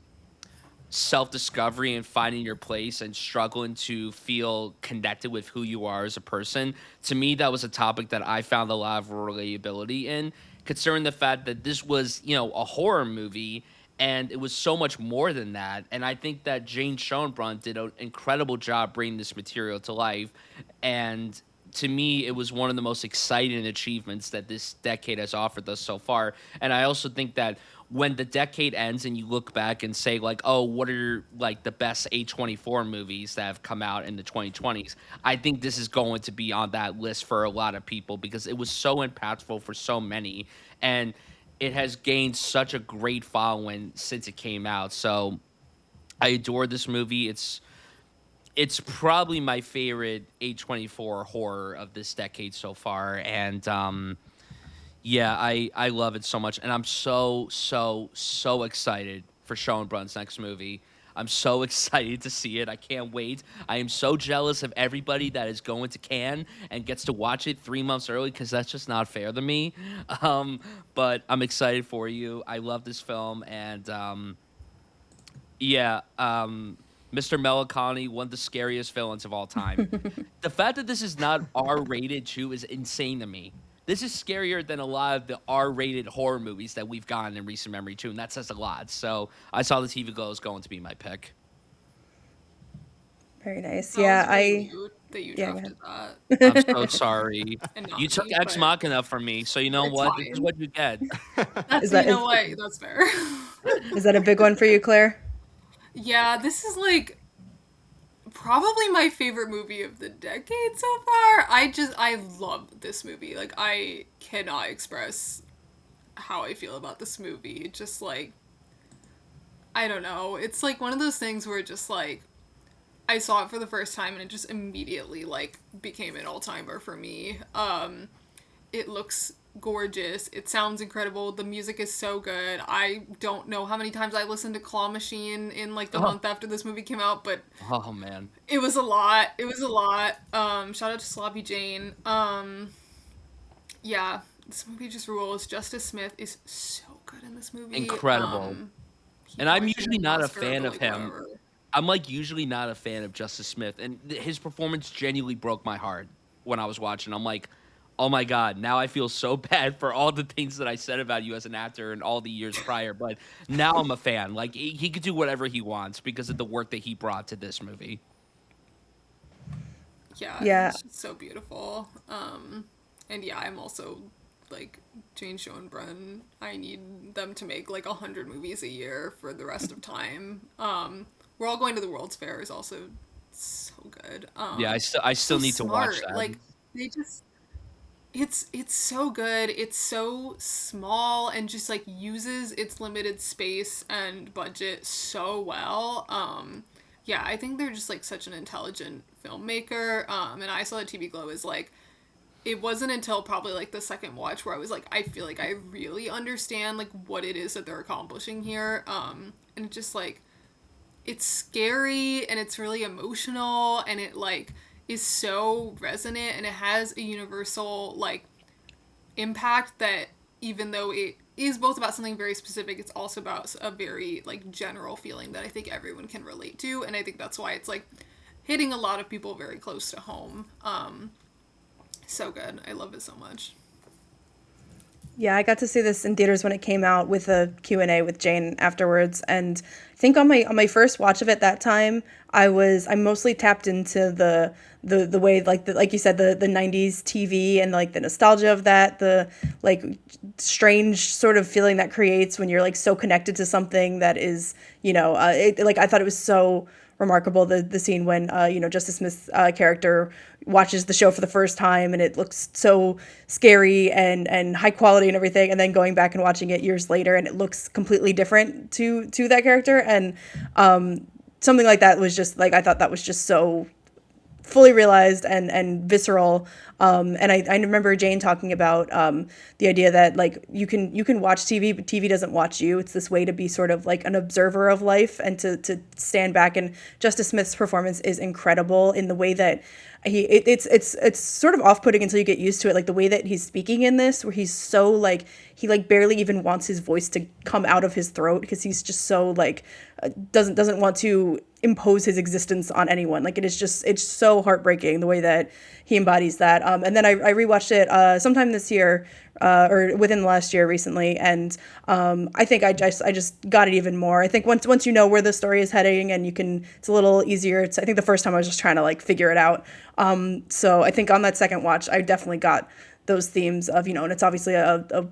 self-discovery and finding your place and struggling to feel connected with who you are as a person, to me that was a topic that I found a lot of relatability in, considering the fact that this was a horror movie and it was so much more than that. And I think that Jane Schoenbrunn did an incredible job bringing this material to life, and to me, it was one of the most exciting achievements that this decade has offered us so far. And I also think that when the decade ends and you look back and say, oh, what are the best A24 movies that have come out in the 2020s, I think this is going to be on that list for a lot of people because it was so impactful for so many. And it has gained such a great following since it came out. So I adore this movie. It's it's probably my favorite A24 horror of this decade so far, and yeah, I love it so much, and I'm so excited for Sean Brun's next movie. I'm so excited to see it. I can't wait. I am so jealous of everybody that is going to Cannes and gets to watch it 3 months early because that's just not fair to me. Um, but I'm excited for you. I love this film, and yeah, Mr. Melancholy, one of the scariest villains of all time. The fact that this is not R-rated too is insane to me. This is scarier than a lot of the R-rated horror movies that we've gotten in recent memory too, and that says a lot. So I saw the TV Glow is going to be my pick. Very nice. That Yeah, was really I rude that you yeah, go drafted I'm that so sorry. and You not took me, Ex but Machina from me, so you know it's what? This is fine. what you get. is That's that you know what? That's fair. is that a big one for you, Claire? Yeah, this is like probably my favorite movie of the decade so far. I love this movie. Like I cannot express how I feel about this movie. Just like I don't know. It's like one of those things where just like I saw it for the first time and it just immediately like became an all-timer for me. It looks gorgeous. It sounds incredible. The music is so good. I don't know how many times I listened to Claw Machine in like the Oh, month after this movie came out, but oh man. it was a lot. It was a lot. Shout out to Sloppy Jane. Yeah, this movie just rules. Justice Smith is so good in this movie. Incredible. He And I'm probably should usually win an not a Oscar, fan but of like him. whatever. I'm like usually not a fan of Justice Smith, and his performance genuinely broke my heart when I was watching. I'm like, oh my god, now I feel so bad for all the things that I said about you as an actor and all the years prior. But now I'm a fan. Like he could do whatever he wants because of the work that he brought to this movie. Yeah, Yeah, it's just so beautiful. And yeah, I'm also like Jane Schoenbrunn. I need them to make like 100 movies a year for the rest of time. We're all going to the World's Fair is also so good. Yeah, I still So need to watch smart. that. Like they just it's so good. It's so small and just like uses its limited space and budget so well. Yeah, I think they're just like such an intelligent filmmaker. And I saw that TV Glow is like it wasn't until probably like the second watch where I was like, I feel like I really understand like what it is that they're accomplishing here. And it just like it's scary and it's really emotional and it like is so resonant and it has a universal like impact that even though it is both about something very specific, it's also about a very like general feeling that I think everyone can relate to, and I think that's why it's like hitting a lot of people very close to home. So good. I love it so much. yeah, I got to see this in theaters when it came out with a Q&A with Jane afterwards, and I think on my first watch of it that time, I mostly tapped into the way like you said the 90s TV and like the nostalgia of that, the like strange sort of feeling that creates when you're like so connected to something that is, like I thought it was so remarkable the scene when Justice Smith's character watches the show for the first time and it looks so scary and high quality and everything, and then going back and watching it years later and it looks completely different to that character, and something like that was just like I thought that was just so fully realized and visceral. And I remember Jane talking about the idea that like you can watch TV, but TV doesn't watch you. It's this way to be sort of like an observer of life and to stand back. And Justice Smith's performance is incredible in the way that it's sort of off-putting until you get used to it, like the way that he's speaking in this, where he's so like he like barely even wants his voice to come out of his throat because he's just so like doesn't want to impose his existence on anyone. Like it's so heartbreaking the way that he embodies that. And then I rewatched it sometime this year or within the last year recently, and I think I just got it even more. I think once you know where the story is heading, and it's a little easier. I think the first time I was just trying to like figure it out. So I think on that second watch, I definitely got those themes of and it's obviously a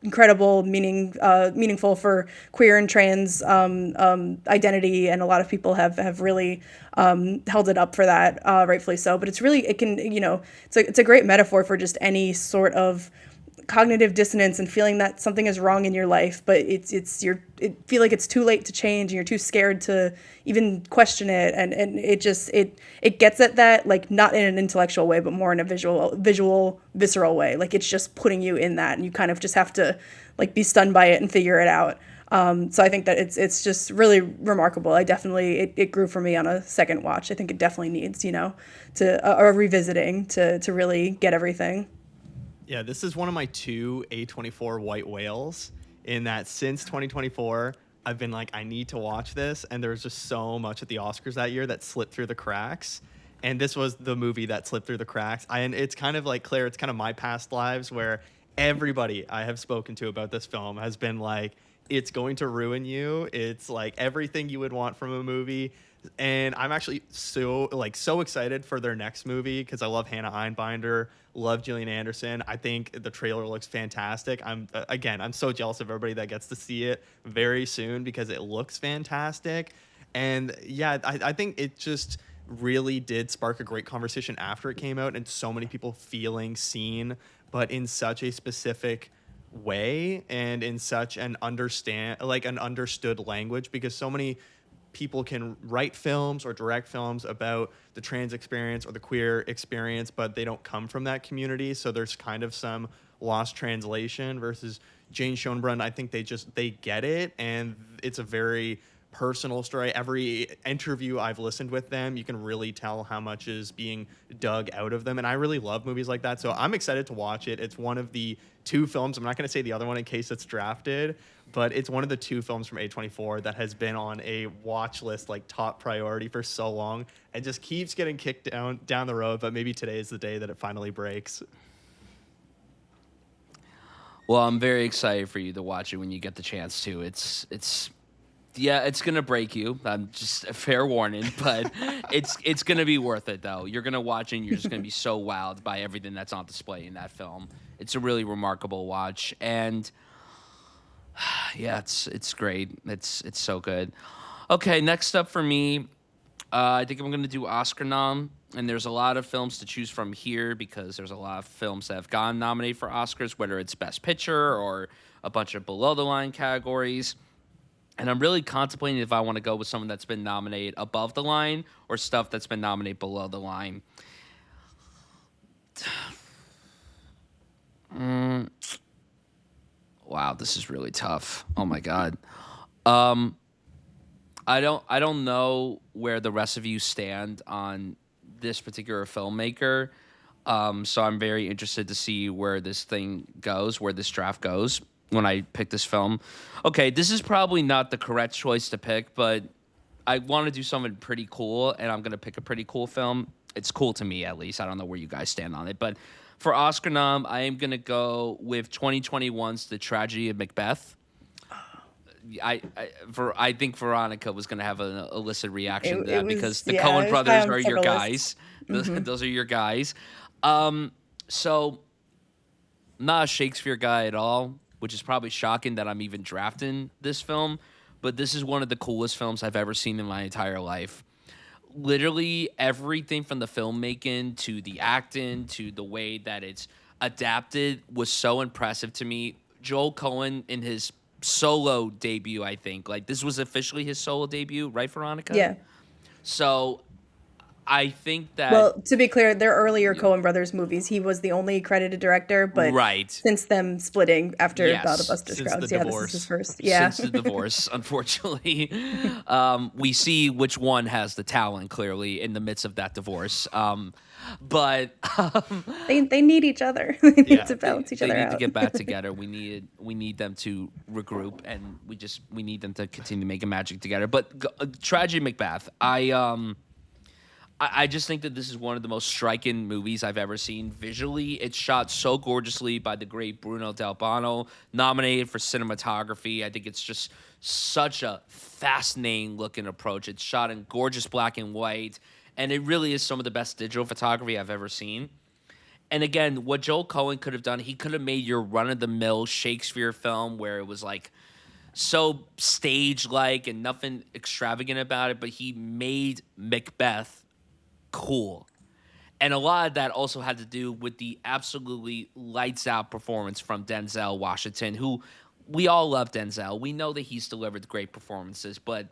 incredible meaningful for queer and trans identity, and a lot of people have really held it up for that, rightfully so. But it's really it's a great metaphor for just any sort of cognitive dissonance and feeling that something is wrong in your life, but it feel like it's too late to change and you're too scared to even question it, and it gets at that, like, not in an intellectual way but more in a visual visceral way. Like, it's just putting you in that, and you kind of just have to, like, be stunned by it and figure it out. So I think that it's just really remarkable. I definitely, it grew for me on a second watch. I think it definitely needs, to a revisiting to really get everything. Yeah, this is one of my two A24 white whales, in that since 2024, I've been like, I need to watch this. And there was just so much at the Oscars that year that slipped through the cracks. And this was the movie that slipped through the cracks. And it's kind of like, Claire, it's kind of my past lives where everybody I have spoken to about this film has been like, it's going to ruin you. It's like everything you would want from a movie. And I'm actually so excited for their next movie because I love Hannah Einbinder, love Gillian Anderson. I think the trailer looks fantastic. I'm so jealous of everybody that gets to see it very soon because it looks fantastic. And yeah, I think it just really did spark a great conversation after it came out, and so many people feeling seen, but in such a specific way and in such an understood language, because so many people can write films or direct films about the trans experience or the queer experience, but they don't come from that community. So there's kind of some lost translation. Versus Jane Schoenbrunn, I think they get it, and it's a very personal story. Every interview I've listened with them, you can really tell how much is being dug out of them. And I really love movies like that. So I'm excited to watch it. It's one of the two films, I'm not going to say the other one in case it's drafted, but it's one of the two films from A24 that has been on a watch list, like top priority for so long, and just keeps getting kicked down the road. But maybe today is the day that it finally breaks. Well, I'm very excited for you to watch it when you get the chance to. Yeah, it's gonna break you. I'm just a fair warning, but it's gonna be worth it though. You're gonna watch it and you're just gonna be so wowed by everything that's on display in that film. It's a really remarkable watch, and yeah, it's great. It's so good. Okay, next up for me, I think I'm gonna do Oscar nom, and there's a lot of films to choose from here because there's a lot of films that have gotten nominated for Oscars, whether it's Best Picture or a bunch of below the line categories. And I'm really contemplating if I want to go with someone that's been nominated above the line or stuff that's been nominated below the line. Wow, this is really tough. Oh my God. I don't know where the rest of you stand on this particular filmmaker. So I'm very interested to see where this thing goes, where this draft goes when I pick this film. Okay, this is probably not the correct choice to pick, but I want to do something pretty cool, and I'm going to pick a pretty cool film. It's cool to me, at least. I don't know where you guys stand on it. But for Oscar nom, I am going to go with 2021's The Tragedy of Macbeth. I think Veronica was going to have an illicit reaction to that because the Coen brothers are your guys. Those are your guys. So, I'm not a Shakespeare guy at all, which is probably shocking that I'm even drafting this film. But this is one of the coolest films I've ever seen in my entire life. Literally everything from the filmmaking to the acting to the way that it's adapted was so impressive to me. Joel Coen in his solo debut, I think. Like, this was officially his solo debut, right, Veronica? Yeah. So I think that... Well, to be clear, their earlier Coen Brothers movies, he was the only credited director, but since them splitting after Battle of Buster Scruggs, this is his first. Yeah. Since the divorce, unfortunately. We see which one has the talent, clearly, in the midst of that divorce. But they need each other. They need to balance each other out. They need to get back together. We need them to regroup, and we need them to continue making magic together. But Tragedy Macbeth, I just think that this is one of the most striking movies I've ever seen. Visually, it's shot so gorgeously by the great Bruno Del Bono, nominated for cinematography. I think it's just such a fascinating looking approach. It's shot in gorgeous black and white, and it really is some of the best digital photography I've ever seen. And again, what Joel Coen could have done, he could have made your run-of-the-mill Shakespeare film where it was like so stage-like and nothing extravagant about it, but he made Macbeth cool. And a lot of that also had to do with the absolutely lights out performance from Denzel Washington, who we all love Denzel. We know that he's delivered great performances, but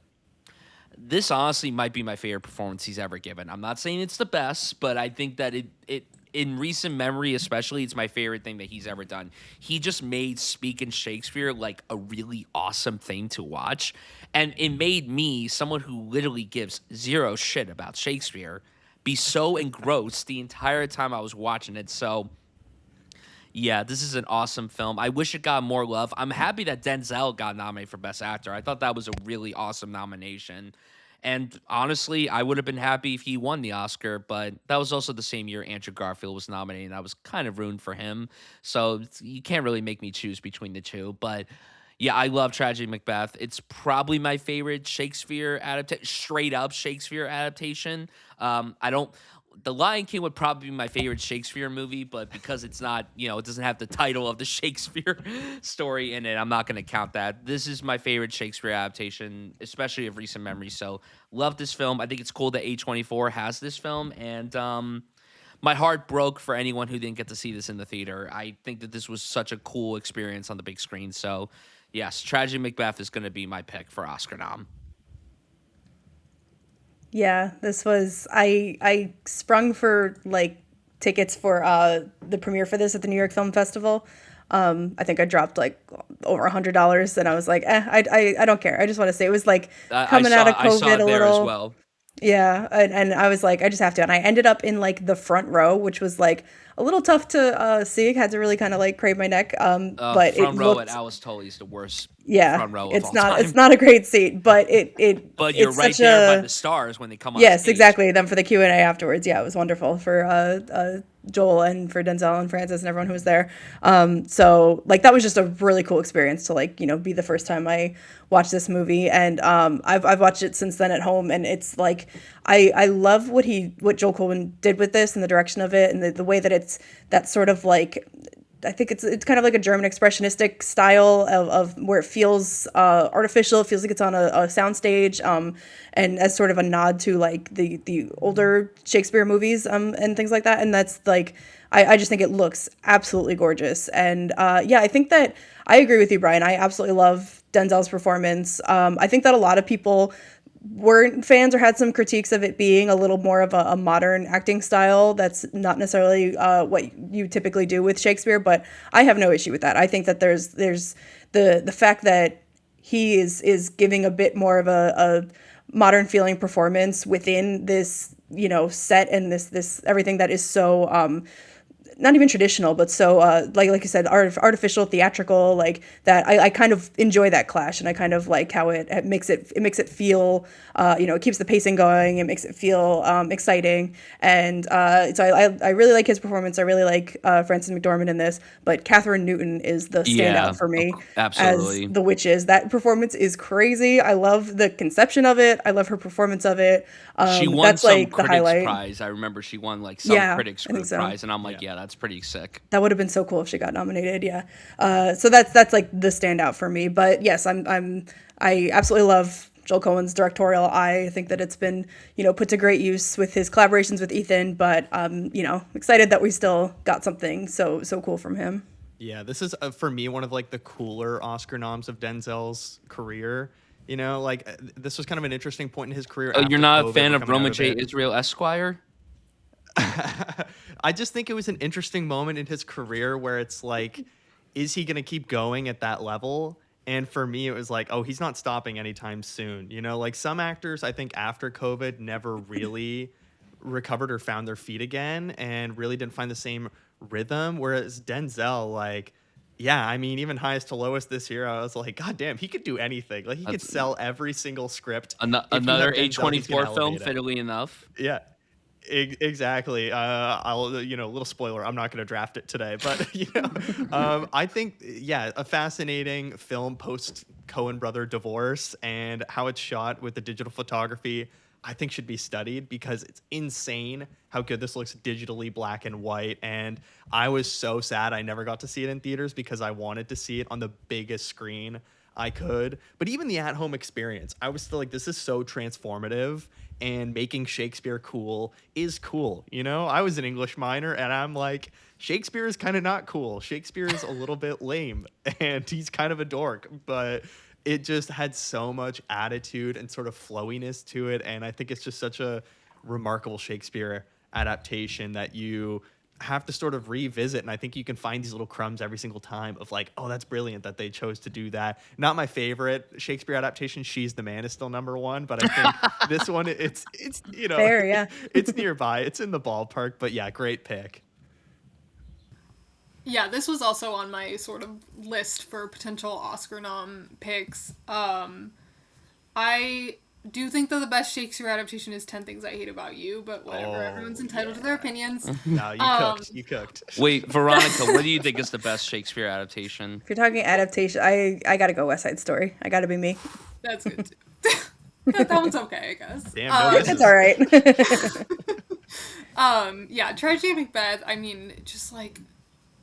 this honestly might be my favorite performance he's ever given. I'm not saying it's the best, but I think that it in recent memory especially, it's my favorite thing that he's ever done. He just made Speaking Shakespeare like a really awesome thing to watch, and it made me, someone who literally gives zero shit about Shakespeare, be so engrossed the entire time I was watching it. So yeah, this is an awesome film. I wish it got more love. I'm happy that Denzel got nominated for Best Actor. I thought that was a really awesome nomination. And honestly, I would have been happy if he won the Oscar, but that was also the same year Andrew Garfield was nominated, and I was kind of ruined for him. So you can't really make me choose between the two. But yeah, I love Tragedy Macbeth. It's probably my favorite Shakespeare adaptation, straight up Shakespeare adaptation. I don't. The Lion King would probably be my favorite Shakespeare movie, but because it's not, it doesn't have the title of the Shakespeare story in it, I'm not going to count that. This is my favorite Shakespeare adaptation, especially of recent memory. So, love this film. I think it's cool that A24 has this film, and my heart broke for anyone who didn't get to see this in the theater. I think that this was such a cool experience on the big screen. So, yes, Tragedy Macbeth is going to be my pick for Oscar nom. Yeah, this was I sprung for like tickets for the premiere for this at the New York Film Festival. I think I dropped like over $100, and I was like, I don't care. I just want to say it was like coming out of I saw COVID it a there as little. well. Yeah, and I was like, I just have to. And I ended up in like the front row, which was like a little tough to see. Had to really kind of like crave my neck. But it Front row at looked, Alice Tully is the worst yeah, front row of it's all not time. it's not a great seat, but But you're it's right such there by a the stars when they come on yes, stage. exactly. Then for the Q&A afterwards, yeah, it was wonderful for Joel and for Denzel and Francis and everyone who was there. So like that was just a really cool experience to like be the first time I watched this movie, and I've watched it since then at home, and it's like I love what Joel Cohen did with this and the direction of it, and the way that it's that sort of like. I think it's kind of like a German expressionistic style of where it feels artificial. It feels like it's on a soundstage, and as sort of a nod to like the older Shakespeare movies and things like that. And that's like I just think it looks absolutely gorgeous. And yeah, I think that I agree with you, Brian. I absolutely love Denzel's performance. I think that a lot of people weren't fans or had some critiques of it being a little more of a modern acting style that's not necessarily what you typically do with Shakespeare, but I have no issue with that. I think that there's the fact that he is giving a bit more of a modern feeling performance within this set and this everything that is so not even traditional, but so like you said, artificial, theatrical, like that. I kind of enjoy that clash, and I kind of like how it makes it feel, it keeps the pacing going. It makes it feel exciting, and so I really like his performance. I really like Frances McDormand in this, but Catherine Newton is the Yeah, standout for me absolutely. as the witches. That performance is crazy. I love the conception of it. I love her performance of it. She won That's some like the critics highlight. prize. I remember she won like some Yeah, critics I think so. prize, and I'm like, Yeah. yeah, that's pretty sick. That would have been so cool if she got nominated. Yeah. So that's like the standout for me. But yes, I absolutely love Joel Cohen's directorial eye. I think that it's been put to great use with his collaborations with Ethan. But excited that we still got something so cool from him. Yeah, this is for me one of like the cooler Oscar noms of Denzel's career. This was kind of an interesting point in his career. Oh, After you're not a COVID, fan we're of coming out Roma of J. it. Israel Esquire? I just think it was an interesting moment in his career where it's like, is he going to keep going at that level? And for me, it was like, oh, he's not stopping anytime soon. Like some actors, I think after COVID never really recovered or found their feet again and really didn't find the same rhythm. Whereas Denzel, like, yeah, I mean, even highest to lowest this year, I was like, God damn, he could do anything. Like, he could sell every single script. If you have Another Denzel, he's gonna A24 film, elevate it. fiddly enough. Yeah. Exactly. I'll, little spoiler. I'm not going to draft it today, but I think, yeah, a fascinating film post Coen brother divorce and how it's shot with the digital photography. I think should be studied because it's insane how good this looks digitally, black and white. And I was so sad I never got to see it in theaters because I wanted to see it on the biggest screen. I could. But even the at-home experience, I was still like, this is so transformative, and making Shakespeare cool is cool. You know, I was an English minor, and I'm like, Shakespeare is kind of not cool. Shakespeare is a little bit lame, and he's kind of a dork, but it just had so much attitude and sort of flowiness to it. And I think it's just such a remarkable Shakespeare adaptation that you have to sort of revisit. And I think you can find these little crumbs every single time of like, oh, that's brilliant that they chose to do that. Not my favorite Shakespeare adaptation. She's the Man is still number one, but I think this one, it's you know, Fair, yeah. it's nearby. It's in the ballpark. But yeah, great pick. Yeah, this was also on my sort of list for potential Oscar nom picks. I do think that the best Shakespeare adaptation is 10 Things I Hate About You, but whatever. Oh, Everyone's entitled to their opinions. No, you cooked. You cooked. Wait, Veronica, what do you think is the best Shakespeare adaptation? If you're talking adaptation, I gotta go West Side Story. I gotta be me. That's good too. that one's okay, I guess. Damn, no misses. It's all right. Yeah, Tragedy of Macbeth, I mean, just like,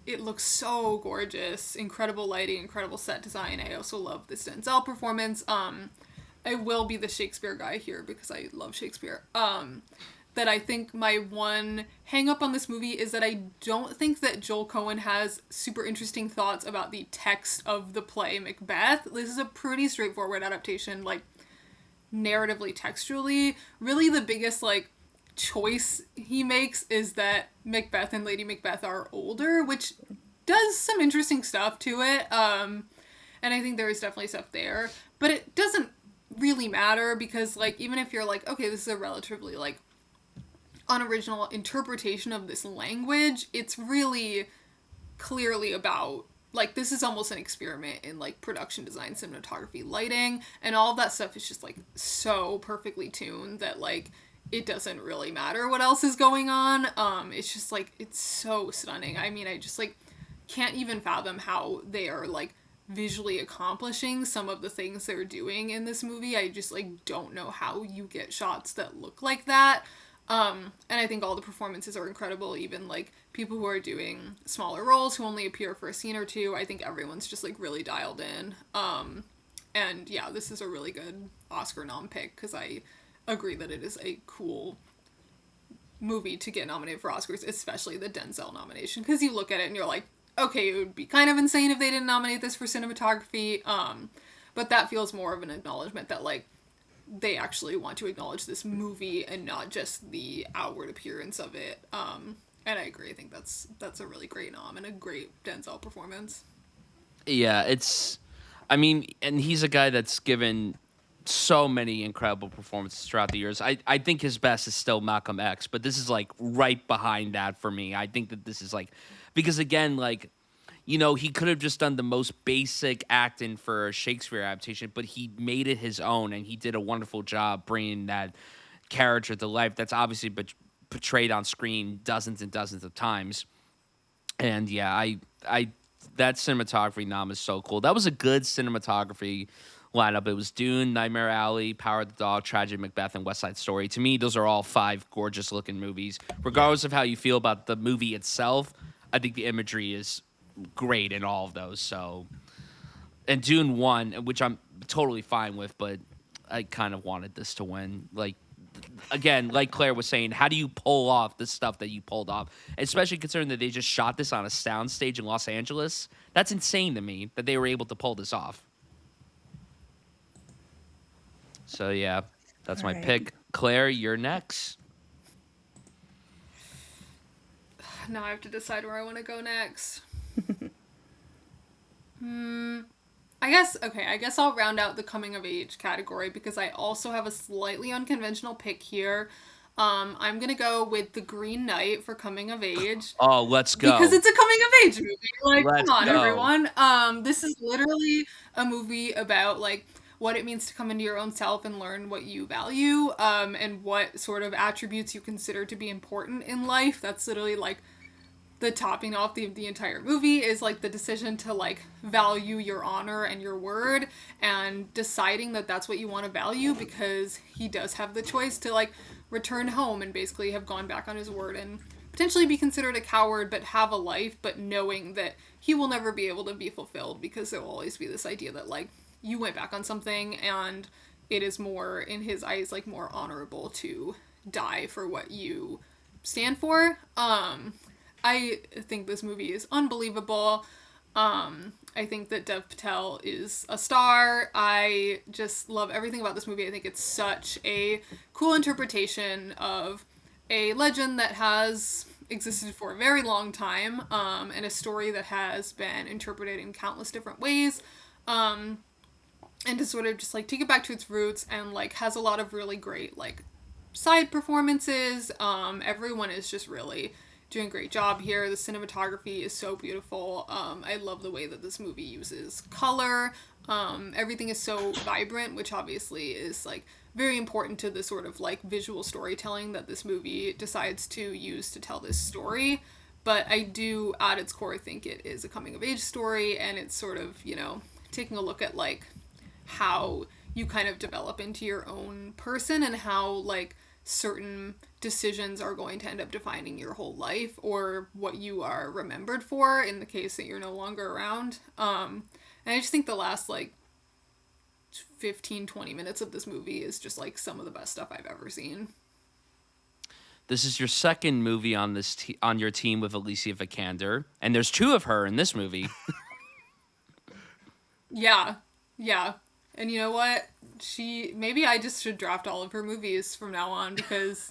it looks so gorgeous. Incredible lighting, incredible set design. I also love the Denzel performance. I will be the Shakespeare guy here because I love Shakespeare. That I think my one hang up on this movie is that I don't think that Joel Cohen has super interesting thoughts about the text of the play Macbeth. This is a pretty straightforward adaptation, like, narratively, textually. Really the biggest, like, choice he makes is that Macbeth and Lady Macbeth are older, which does some interesting stuff to it. And I think there is definitely stuff there. But it doesn't really matter because, like, even if you're like, okay, this is a relatively, like, unoriginal interpretation of this language, it's really clearly about, like, this is almost an experiment in, like, production design, cinematography, lighting, and all of that stuff is just, like, so perfectly tuned that, like, it doesn't really matter what else is going on. It's just, like, it's so stunning. I mean, I just, like, can't even fathom how they are, like, visually accomplishing some of the things they're doing in this movie. I just, like, don't know how you get shots that look like that. And I think all the performances are incredible, even, like, people who are doing smaller roles who only appear for a scene or two. I think everyone's just, like, really dialed in. And yeah, this is a really good Oscar nom pick because I agree that it is a cool movie to get nominated for Oscars, especially the Denzel nomination, because you look at it and you're like, okay, it would be kind of insane if they didn't nominate this for cinematography, but that feels more of an acknowledgement that, like, they actually want to acknowledge this movie and not just the outward appearance of it. And I agree. I think that's a really great nom and a great Denzel performance. Yeah, I mean, and he's a guy that's given so many incredible performances throughout the years. I think his best is still Malcolm X, but this is, like, right behind that for me. I think that this is, like, because again, like, you know, he could have just done the most basic acting for a Shakespeare adaptation, but he made it his own, and he did a wonderful job bringing that character to life that's obviously portrayed on screen dozens and dozens of times. And yeah, I that cinematography nom is so cool. That was a good cinematography lineup. It was Dune, Nightmare Alley, Power of the Dog, Tragedy Macbeth, and West Side Story. To me, those are all 5 gorgeous-looking movies. Regardless of how you feel about the movie itself, I think the imagery is great in all of those. So, and Dune won, which I'm totally fine with, but I kind of wanted this to win. Like, again, like Claire was saying, how do you pull off the stuff that you pulled off? Especially considering that they just shot this on a soundstage in Los Angeles. That's insane to me that they were able to pull this off. So yeah, that's my pick. Claire, you're next. Now I have to decide where I want to go next. I guess I'll round out the coming of age category because I also have a slightly unconventional pick here. I'm gonna go with The Green Knight for coming of age. Oh, let's go. Because it's a coming of age movie. Like, Let's come on, go. everyone. This is literally a movie about, like, what it means to come into your own self and learn what you value, and what sort of attributes you consider to be important in life. That's literally, like, the topping off the entire movie is, like, the decision to, like, value your honor and your word and deciding that that's what you want to value, because he does have the choice to, like, return home and basically have gone back on his word and potentially be considered a coward but have a life, but knowing that he will never be able to be fulfilled because there will always be this idea that, like, you went back on something, and it is more, in his eyes, like, more honorable to die for what you stand for. I think this movie is unbelievable. I think that Dev Patel is a star. I just love everything about this movie. I think it's such a cool interpretation of a legend that has existed for a very long time, and a story that has been interpreted in countless different ways. And to sort of just, like, take it back to its roots, and, like, has a lot of really great, like, side performances. Everyone is just really doing a great job here. The cinematography is so beautiful. I love the way that this movie uses color. Everything is so vibrant, which obviously is, like, very important to the sort of, like, visual storytelling that this movie decides to use to tell this story. But I do, at its core, think it is a coming-of-age story, and it's sort of, you know, taking a look at, like, how you kind of develop into your own person, and how, like, certain decisions are going to end up defining your whole life, or what you are remembered for in the case that you're no longer around. And I just think the last, like, 15-20 minutes of this movie is just, like, some of the best stuff I've ever seen. This is your second movie on this on your team with Alicia Vikander, and there's two of her in this movie. Yeah. And you know what? Maybe I just should draft all of her movies from now on, because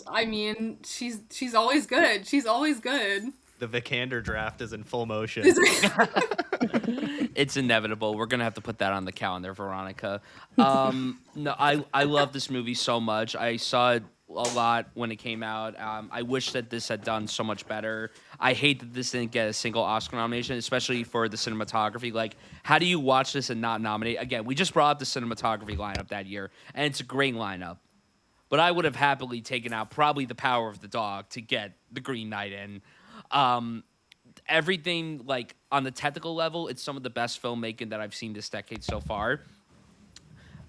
I mean, she's always good. She's always good. The Vikander draft is in full motion. It's inevitable. We're gonna have to put that on the calendar, Veronica. No, I love this movie so much. I saw it a lot when it came out. I wish that this had done so much better. I hate that this didn't get a single Oscar nomination, especially for the cinematography. Like, how do you watch this and not nominate? Again, we just brought up the cinematography lineup that year, and it's a great lineup. But I would have happily taken out probably The Power of the Dog to get The Green Knight in. Everything, like, on the technical level, it's some of the best filmmaking that I've seen this decade so far.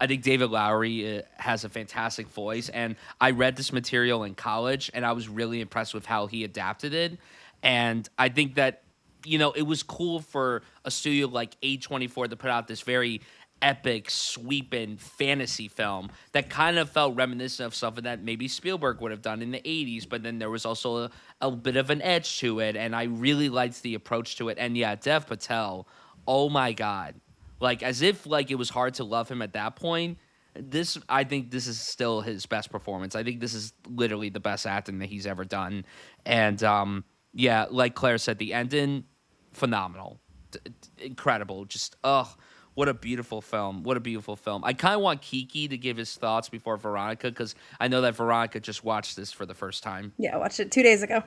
I think David Lowery has a fantastic voice, and I read this material in college, and I was really impressed with how he adapted it. And I think that, you know, it was cool for a studio like A24 to put out this very epic, sweeping fantasy film that kind of felt reminiscent of something that maybe Spielberg would have done in the 80s, but then there was also a bit of an edge to it, and I really liked the approach to it. And yeah, Dev Patel, oh my God. Like, as if, like, it was hard to love him at that point. I think this is still his best performance. I think this is literally the best acting that he's ever done. And, yeah, like Claire said, the ending, phenomenal. Incredible. Just, what a beautiful film. What a beautiful film. I kind of want Kiki to give his thoughts before Veronica, because I know that Veronica just watched this for the first time. Yeah, I watched it 2 days ago.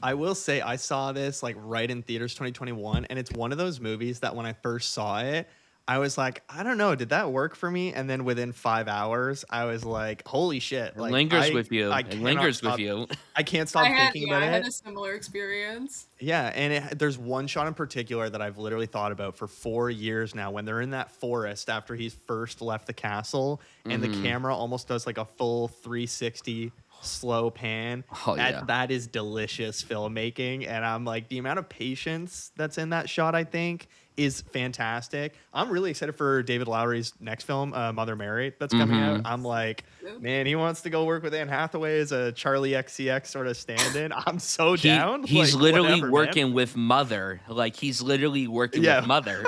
I will say I saw this, like, right in theaters 2021, and it's one of those movies that when I first saw it, I was like, I don't know, did that work for me? And then within 5 hours, I was like, holy shit. It Like, lingers with you. I It cannot lingers stop- with you. I can't stop thinking about I it. had a similar experience. Yeah, and there's one shot in particular that I've literally thought about for 4 years now, when they're in that forest after he's first left the castle, and the camera almost does like a full 360 slow pan. Oh, yeah. That is delicious filmmaking, and I'm like, the amount of patience that's in that shot, I think, is fantastic. I'm really excited for David Lowery's next film, Mother Mary, that's coming out. I'm like, man, he wants to go work with Anne Hathaway as a Charlie XCX sort of stand-in. I'm so down. He's Like, literally whatever, man. working with Mother. Like, he's literally working with Mother.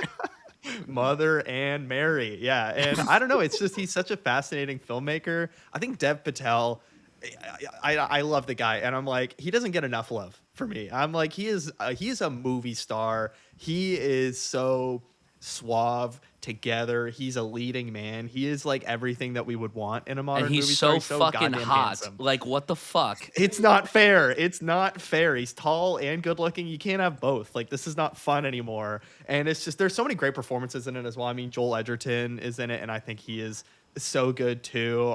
Mother and Mary. Yeah. And I don't know. It's just, he's such a fascinating filmmaker. I think Dev Patel, I love the guy. And I'm like, he doesn't get enough love for me. I'm like, he is a movie star. He is so suave, together. He's a leading man. He is like everything that we would want in a modern And he's movie so star. fucking goddamn hot. handsome. Like, what the fuck? It's not fair. It's not fair. He's tall and good looking. You can't have both. Like, this is not fun anymore. And it's just, there's so many great performances in it as well. I mean, Joel Edgerton is in it, and I think he is so good too.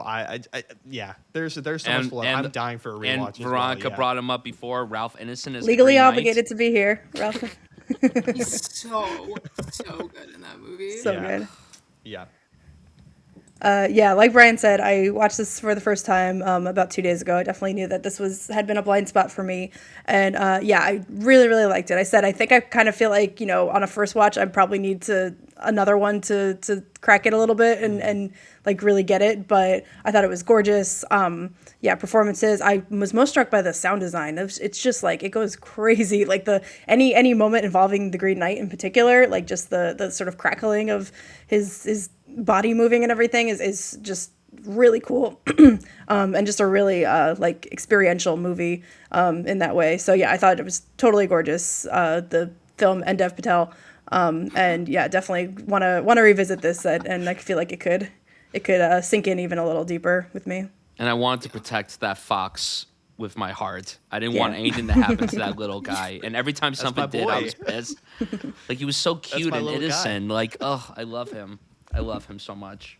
Yeah, there's so much love. I'm dying for a rewatch. And as well, Veronica yeah. brought him up before. Ralph Ineson is Legally Green Knight. obligated to be here, Ralph. He's so good in that movie. So Yeah. good. Yeah. Yeah, like Brian said, I watched this for the first time about 2 days ago. I definitely knew that this had been a blind spot for me, and yeah, I really really liked it. I said I think I kind of feel like on a first watch I probably need another one to crack it a little bit and like really get it. But I thought it was gorgeous. Yeah, performances. I was most struck by the sound design. It's just like it goes crazy. Like any moment involving the Green Knight in particular, like just the sort of crackling of his body moving and everything is just really cool. And just a really like experiential movie in that way. So yeah, I thought it was totally gorgeous. The film and Dev Patel. And yeah, definitely want to revisit this and I feel like it could sink in even a little deeper with me. And I wanted to protect that fox with my heart. I didn't Yeah. want anything to happen to that little guy. And every time something my did, I boy. was pissed. Like he was so cute my and little guy. innocent. Like, oh, I love him. I love him so much.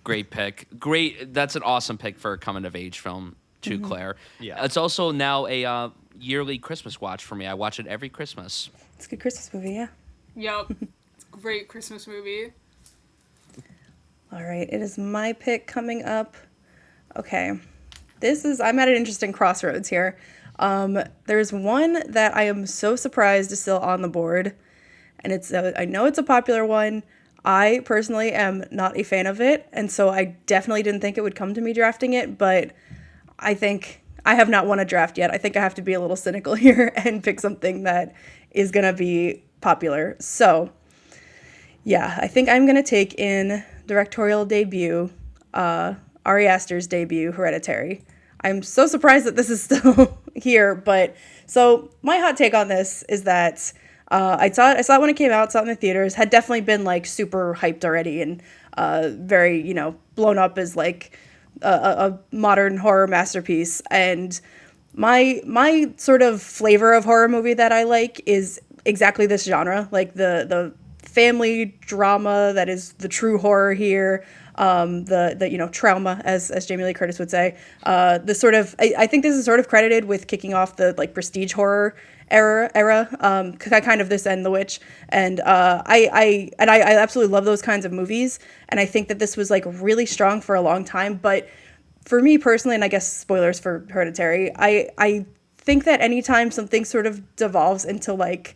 Great pick. Great. That's an awesome pick for a coming of age film too, Claire. Yeah. It's also now a yearly Christmas watch for me. I watch it every Christmas. It's a good Christmas movie, yeah. Yep. It's a great Christmas movie. All right, it is my pick coming up. Okay, I'm at an interesting crossroads here. There's one that I am so surprised is still on the board, and I know it's a popular one. I personally am not a fan of it, and so I definitely didn't think it would come to me drafting it, but I think I have not won a draft yet. I think I have to be a little cynical here and pick something that is going to be popular. So, yeah, I think I'm going to take in directorial debut, Ari Aster's debut, Hereditary. I'm so surprised that this is still here, but so my hot take on this is that I saw it when it came out, saw it in the theaters, had definitely been like super hyped already and very, blown up as like a modern horror masterpiece. And my sort of flavor of horror movie that I like is exactly this genre, like the family drama that is the true horror here. The trauma, as Jamie Lee Curtis would say. The sort of I think this is sort of credited with kicking off the like prestige horror era. Kind of this and The Witch, and I absolutely love those kinds of movies. And I think that this was like really strong for a long time. But for me personally, and I guess spoilers for Hereditary, I think that anytime something sort of devolves into like,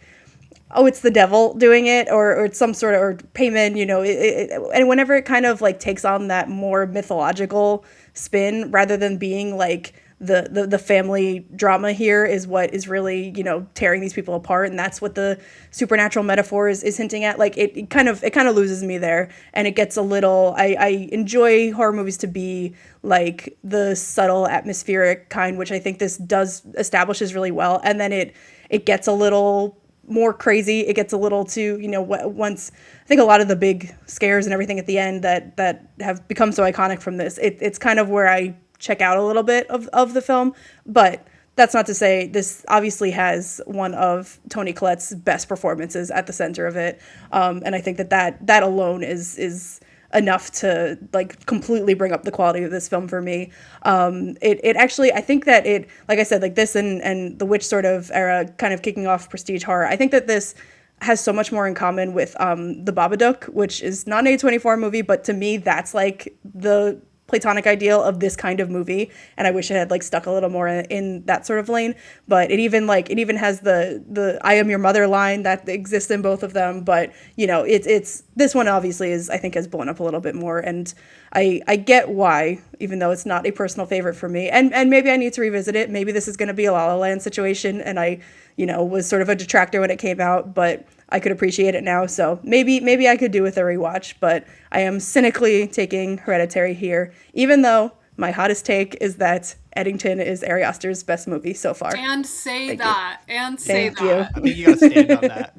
oh, it's the devil doing it, or it's some sort of, or payment, and whenever it kind of like takes on that more mythological spin rather than being like the family drama here is what is really, tearing these people apart. And that's what the supernatural metaphor is hinting at. Like it kind of loses me there, and it gets a little, I enjoy horror movies to be like the subtle atmospheric kind, which I think this does establishes really well. And then it gets a little more crazy. It gets a little too, once I think a lot of the big scares and everything at the end that have become so iconic from this, it's kind of where I check out a little bit of the film. But that's not to say this obviously has one of Toni Collette's best performances at the center of it. And I think that alone is enough to like completely bring up the quality of this film for me. It actually, I think that it, like I said, like this and the Witch sort of era kind of kicking off prestige horror, I think that this has so much more in common with The Babadook, which is not an A24 movie, but to me that's like the platonic ideal of this kind of movie, and I wish it had like stuck a little more in that sort of lane. But it even has the I am your mother line that exists in both of them. But it's this one obviously I think has blown up a little bit more, and I get why, even though it's not a personal favorite for me, and maybe I need to revisit it. Maybe this is going to be a La La Land situation, and I was sort of a detractor when it came out, but I could appreciate it now. So maybe I could do with a rewatch, but I am cynically taking Hereditary here, even though my hottest take is that Eddington is Ari Aster's best movie so far. And say Thank that. you. And say Thank you. that. I think you gotta stand on that,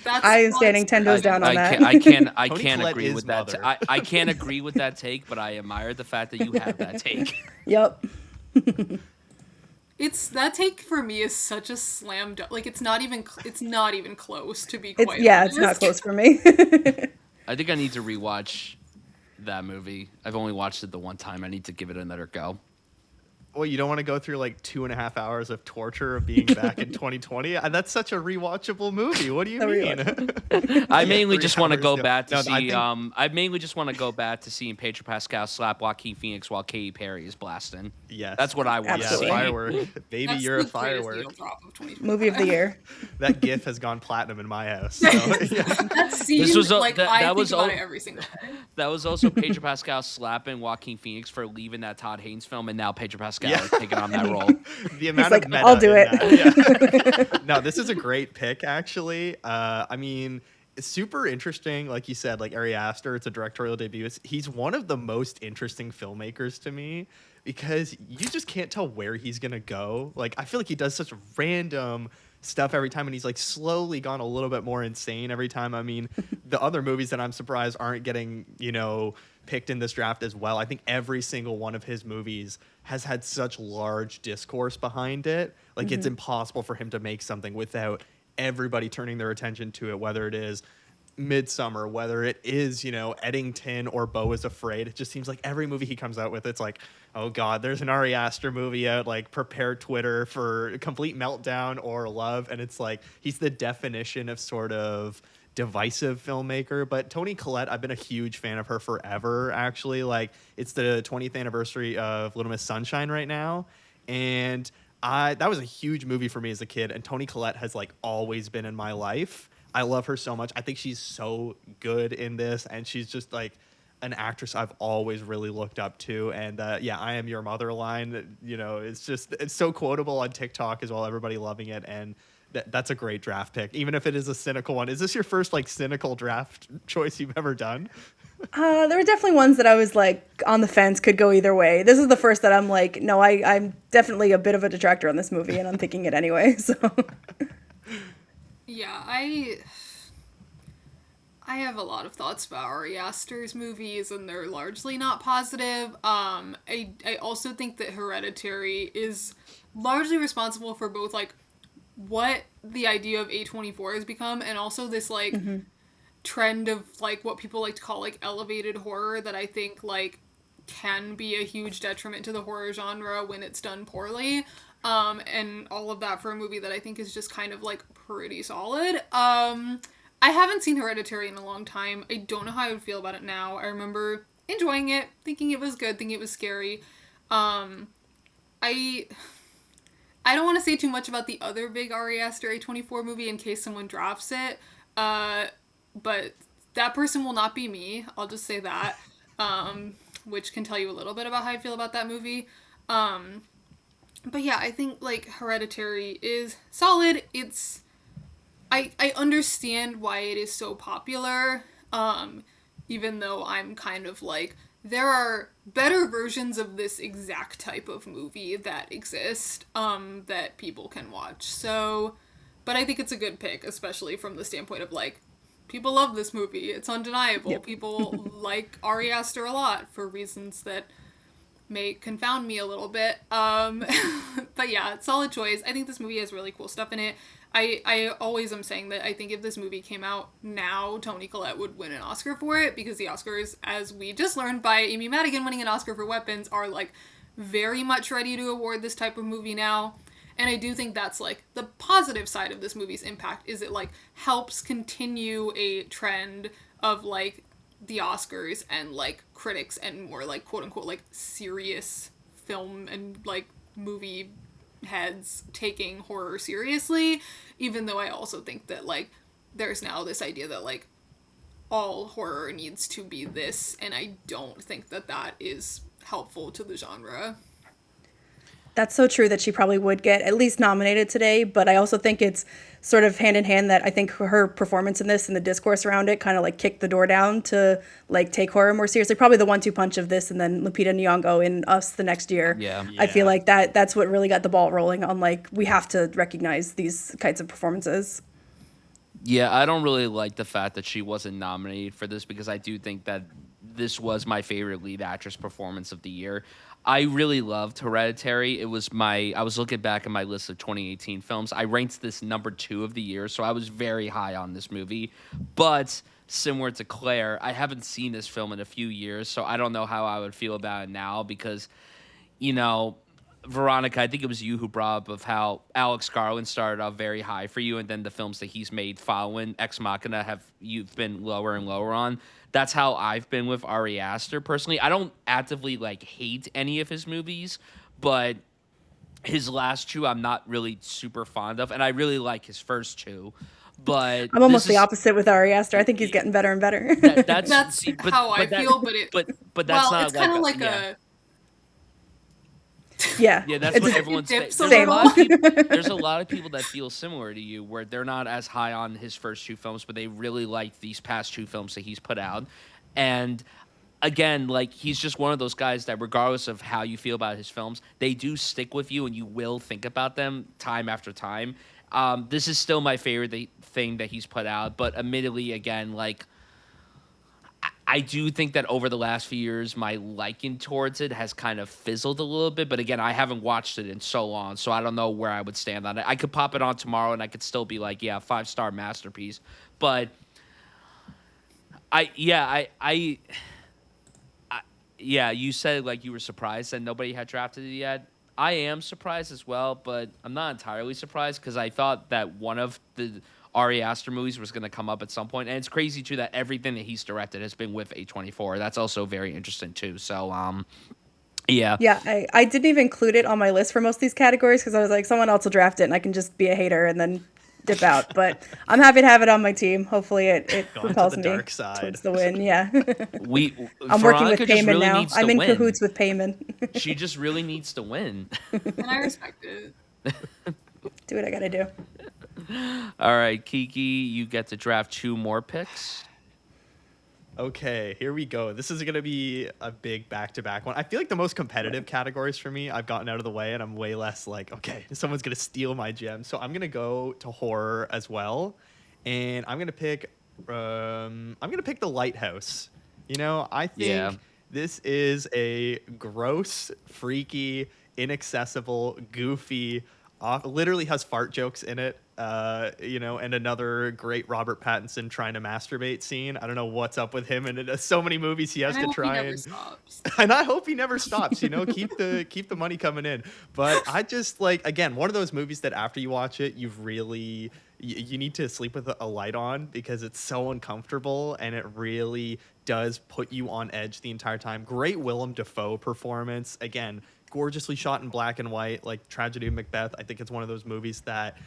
That's I am standing 10 toes down on that. I can't Toni can't Collette agree is with that. mother. I can't agree with that take, but I admire the fact that you have that take. Yep. That take for me is such a slam dunk. Like it's not even close, to be It's quite it's not honest. close for me. I think I need to rewatch that movie. I've only watched it the one time. I need to give it another go. Well, you don't want to go through like 2.5 hours of torture of being back in 2020. That's such a rewatchable movie. What do you mean? I mainly 3 just want to hours, go no. back to No, see. I mainly just want to go back to seeing Pedro Pascal slap Joaquin Phoenix while Katy Perry is blasting. Yes. That's what I want to Absolutely. see. Firework. Baby, That's you're a the greatest firework. needle drop of 2025. Movie of the year. That GIF has gone platinum in my house. So, yeah. That scene, This was like, that I think was about all- it every single day. That was also Pedro Pascal slapping Joaquin Phoenix for leaving that Todd Haynes film, and now Pedro Pascal Yeah. is taking on that role. The amount like, of meta "I'll do in it." that, yeah. No, this is a great pick, actually. I mean, it's super interesting. Like you said, like Ari Aster, it's a directorial debut. He's one of the most interesting filmmakers to me because you just can't tell where he's going to go. Like, I feel like he does such random stuff every time, and he's like slowly gone a little bit more insane every time. I mean, the other movies that I'm surprised aren't getting, picked in this draft as well. I think every single one of his movies has had such large discourse behind it. Like, it's impossible for him to make something without everybody turning their attention to it, whether it is Midsummer, whether it is, Eddington or Beau is Afraid. It just seems like every movie he comes out with, it's like, oh God, there's an Ari Aster movie out, like prepare Twitter for Complete Meltdown or Love. And it's like, he's the definition of sort of divisive filmmaker. But Toni Collette, I've been a huge fan of her forever, actually. Like, it's the 20th anniversary of Little Miss Sunshine right now. And that was a huge movie for me as a kid. And Toni Collette has like always been in my life. I love her so much. I think she's so good in this, and she's just like an actress I've always really looked up to. And I Am Your Mother line, it's so quotable on TikTok as well. Everybody loving it, and that's a great draft pick, even if it is a cynical one. Is this your first like cynical draft choice you've ever done? There were definitely ones that I was like on the fence, could go either way. This is the first that I'm like, no, I'm definitely a bit of a detractor on this movie, and I'm thinking it anyway. So. Yeah, I have a lot of thoughts about Ari Aster's movies, and they're largely not positive. I also think that Hereditary is largely responsible for both, like, what the idea of A24 has become, and also this, like, trend of, like, what people like to call, like, elevated horror that I think, like, can be a huge detriment to the horror genre when it's done poorly. And all of that for a movie that I think is just kind of, like, pretty solid. I haven't seen Hereditary in a long time. I don't know how I would feel about it now. I remember enjoying it, thinking it was good, thinking it was scary. I don't want to say too much about the other big Ari Aster A24 movie in case someone drafts it, but that person will not be me. I'll just say that, which can tell you a little bit about how I feel about that movie. But yeah, I think, like, Hereditary is solid. I understand why it is so popular, even though I'm kind of like, there are better versions of this exact type of movie that exist, that people can watch. So, but I think it's a good pick, especially from the standpoint of, like, people love this movie. It's undeniable. Yep. People like Ari Aster a lot for reasons that may confound me a little bit. But yeah, solid choice. I think this movie has really cool stuff in it. I always am saying that I think if this movie came out now, Toni Collette would win an Oscar for it, because the Oscars, as we just learned by Amy Madigan winning an Oscar for Weapons, are, like, very much ready to award this type of movie now. And I do think that's, like, the positive side of this movie's impact, is it, like, helps continue a trend of, like, the Oscars and, like, critics and more, like, quote-unquote, like, serious film and, like, movie heads taking horror seriously, even though I also think that, like, there's now this idea that, like, all horror needs to be this, and I don't think that that is helpful to the genre. That's so true that she probably would get at least nominated today, but I also think it's sort of hand in hand that I think her performance in this and the discourse around it kind of like kicked the door down to like take horror more seriously. Probably the 1-2 punch of this and then Lupita Nyong'o in Us the next year. Yeah. I feel like that's what really got the ball rolling on, like, we have to recognize these kinds of performances. Yeah, I don't really like the fact that she wasn't nominated for this, because I do think that this was my favorite lead actress performance of the year. I really loved Hereditary. I was looking back at my list of 2018 films. I ranked this number 2 of the year, so I was very high on this movie. But similar to Claire, I haven't seen this film in a few years, so I don't know how I would feel about it now, because, Veronica, I think it was you who brought up of how Alex Garland started off very high for you, and then the films that he's made following Ex Machina have you've been lower and lower on. That's how I've been with Ari Aster personally. I don't actively like hate any of his movies, but his last two I'm not really super fond of, and I really like his first two. But I'm this almost the is opposite with Ari Aster. I think he's getting better and better. that's That's see, how I but that feel, but it but that's well, not it's kind of like yeah. a Yeah. Yeah, that's It's what a- everyone's saying. dips a There's a little. lot of people. There's a lot of people that feel similar to you, where they're not as high on his first two films, but they really like these past two films that he's put out. And again, like he's just one of those guys that, regardless of how you feel about his films, they do stick with you, and you will think about them time after time. This is still my favorite thing that he's put out, but admittedly, again, like I do think that over the last few years, my liking towards it has kind of fizzled a little bit. But again, I haven't watched it in so long, so I don't know where I would stand on it. I could pop it on tomorrow, and I could still be like, yeah, 5-star masterpiece. But yeah, you said like you were surprised that nobody had drafted it yet. I am surprised as well, but I'm not entirely surprised because I thought that one of the Ari Aster movies was going to come up at some point, and it's crazy too that everything that he's directed has been with A24. That's also very interesting too. So, yeah, Yeah, I didn't even include it on my list for most of these categories because I was like, someone else will draft it and I can just be a hater and then dip out. But I'm happy to have it on my team. Hopefully it Gone to propels the me dark side. towards the win. Yeah. we I'm working with Veronica just Payman really now. needs to I'm in win. cahoots with Payman. She just really needs to win. and I respect it. Do what I gotta do. All right, Kiki, you get to draft two more picks. Okay, here we go. This is going to be a big back-to-back one. I feel like the most competitive categories for me, I've gotten out of the way, and I'm way less like, okay, someone's going to steal my gem. So I'm going to go to horror as well, and I'm going to pick The Lighthouse. You know, I think Yeah. this is a gross, freaky, inaccessible, goofy, literally has fart jokes in it. You know, and another great Robert Pattinson trying to masturbate scene. I don't know what's up with him, and in so many movies he has And I to hope he try never and stops. and I hope he never stops. You know, keep the money coming in. But I just like, again, one of those movies that after you watch it, you've really you need to sleep with a light on because it's so uncomfortable and it really does put you on edge the entire time. Great Willem Dafoe performance. Again, gorgeously shot in black and white, like Tragedy of Macbeth. I think it's one of those movies that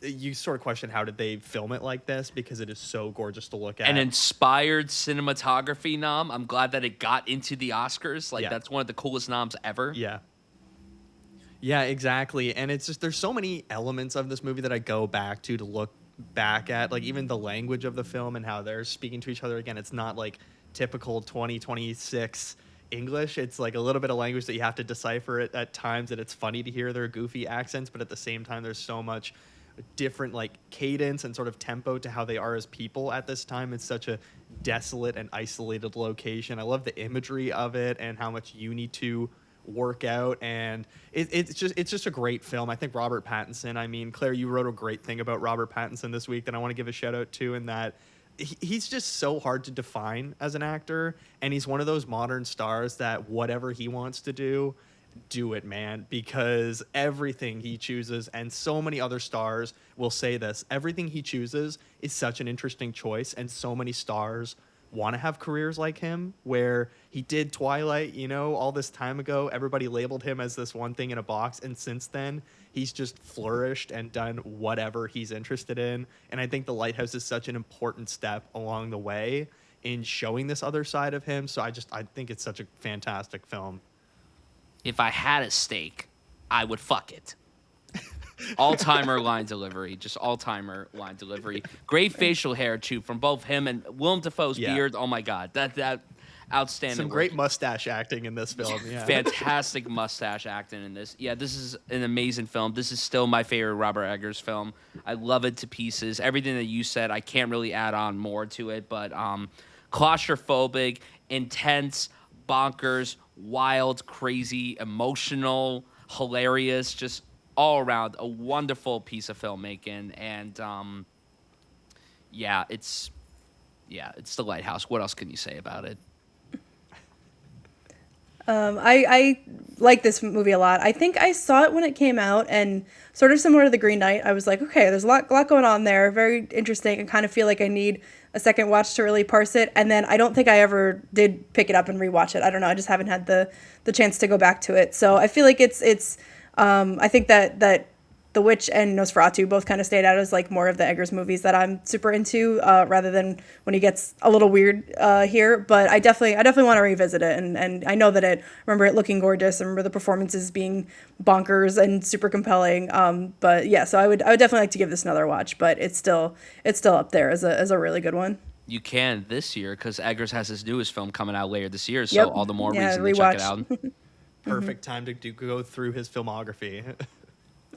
you sort of question how did they film it like this because it is so gorgeous to look at. An inspired cinematography nom. I'm glad that it got into the Oscars. Like Yeah. that's one of the coolest noms ever. Yeah. Yeah, exactly. And it's just there's so many elements of this movie that I go back to look back at, like even the language of the film and how they're speaking to each other. Again, it's not like typical 2026 English. It's like a little bit of language that you have to decipher it at times, and it's funny to hear their goofy accents, but at the same time there's so much different like cadence and sort of tempo to how they are as people at this time. It's such a desolate and isolated location. I love the imagery of it and how much you need to work out, and it's just a great film. I think Robert Pattinson, I mean, Claire, you wrote a great thing about Robert Pattinson this week that I want to give a shout out to, in that he's just so hard to define as an actor, and he's one of those modern stars that whatever he wants to do it, man, because everything he chooses, and so many other stars will say this, everything he chooses is such an interesting choice, and so many stars want to have careers like him, where he did Twilight, you know, all this time ago. Everybody labeled him as this one thing in a box, and since then he's just flourished and done whatever he's interested in. And I think The Lighthouse is such an important step along the way in showing this other side of him. So I think it's such a fantastic film. If I had a steak, I would fuck it. All-timer line delivery, just all-timer line delivery. Great facial hair too from both him and Willem Dafoe's beard. Oh my god, that outstanding. Some great mustache acting in this film. Yeah. Fantastic mustache acting in this. Yeah, this is an amazing film. This is still my favorite Robert Eggers film. I love it to pieces. Everything that you said, I can't really add on more to it, but claustrophobic, intense, bonkers, wild, crazy, emotional, hilarious, just all around a wonderful piece of filmmaking. And it's The Lighthouse. What else can you say about it? I like this movie a lot. I think I saw it when it came out, and sort of similar to The Green Knight, I was like, okay, there's a lot going on there. Very interesting. I kind of feel like I need a second watch to really parse it. And then I don't think I ever did pick it up and rewatch it. I don't know. I just haven't had the chance to go back to it. So I feel like it's I think that The Witch and Nosferatu both kind of stayed out as like more of the Eggers movies that I'm super into, rather than when he gets a little weird here. But I definitely want to revisit it, and I know that remember it looking gorgeous, and remember the performances being bonkers and super compelling. But yeah, so I would definitely like to give this another watch, but it's still up there as a really good one. You can this year because Eggers has his newest film coming out later this year, so Yep. all the more Yeah, reason to check it out. Perfect time to go through his filmography.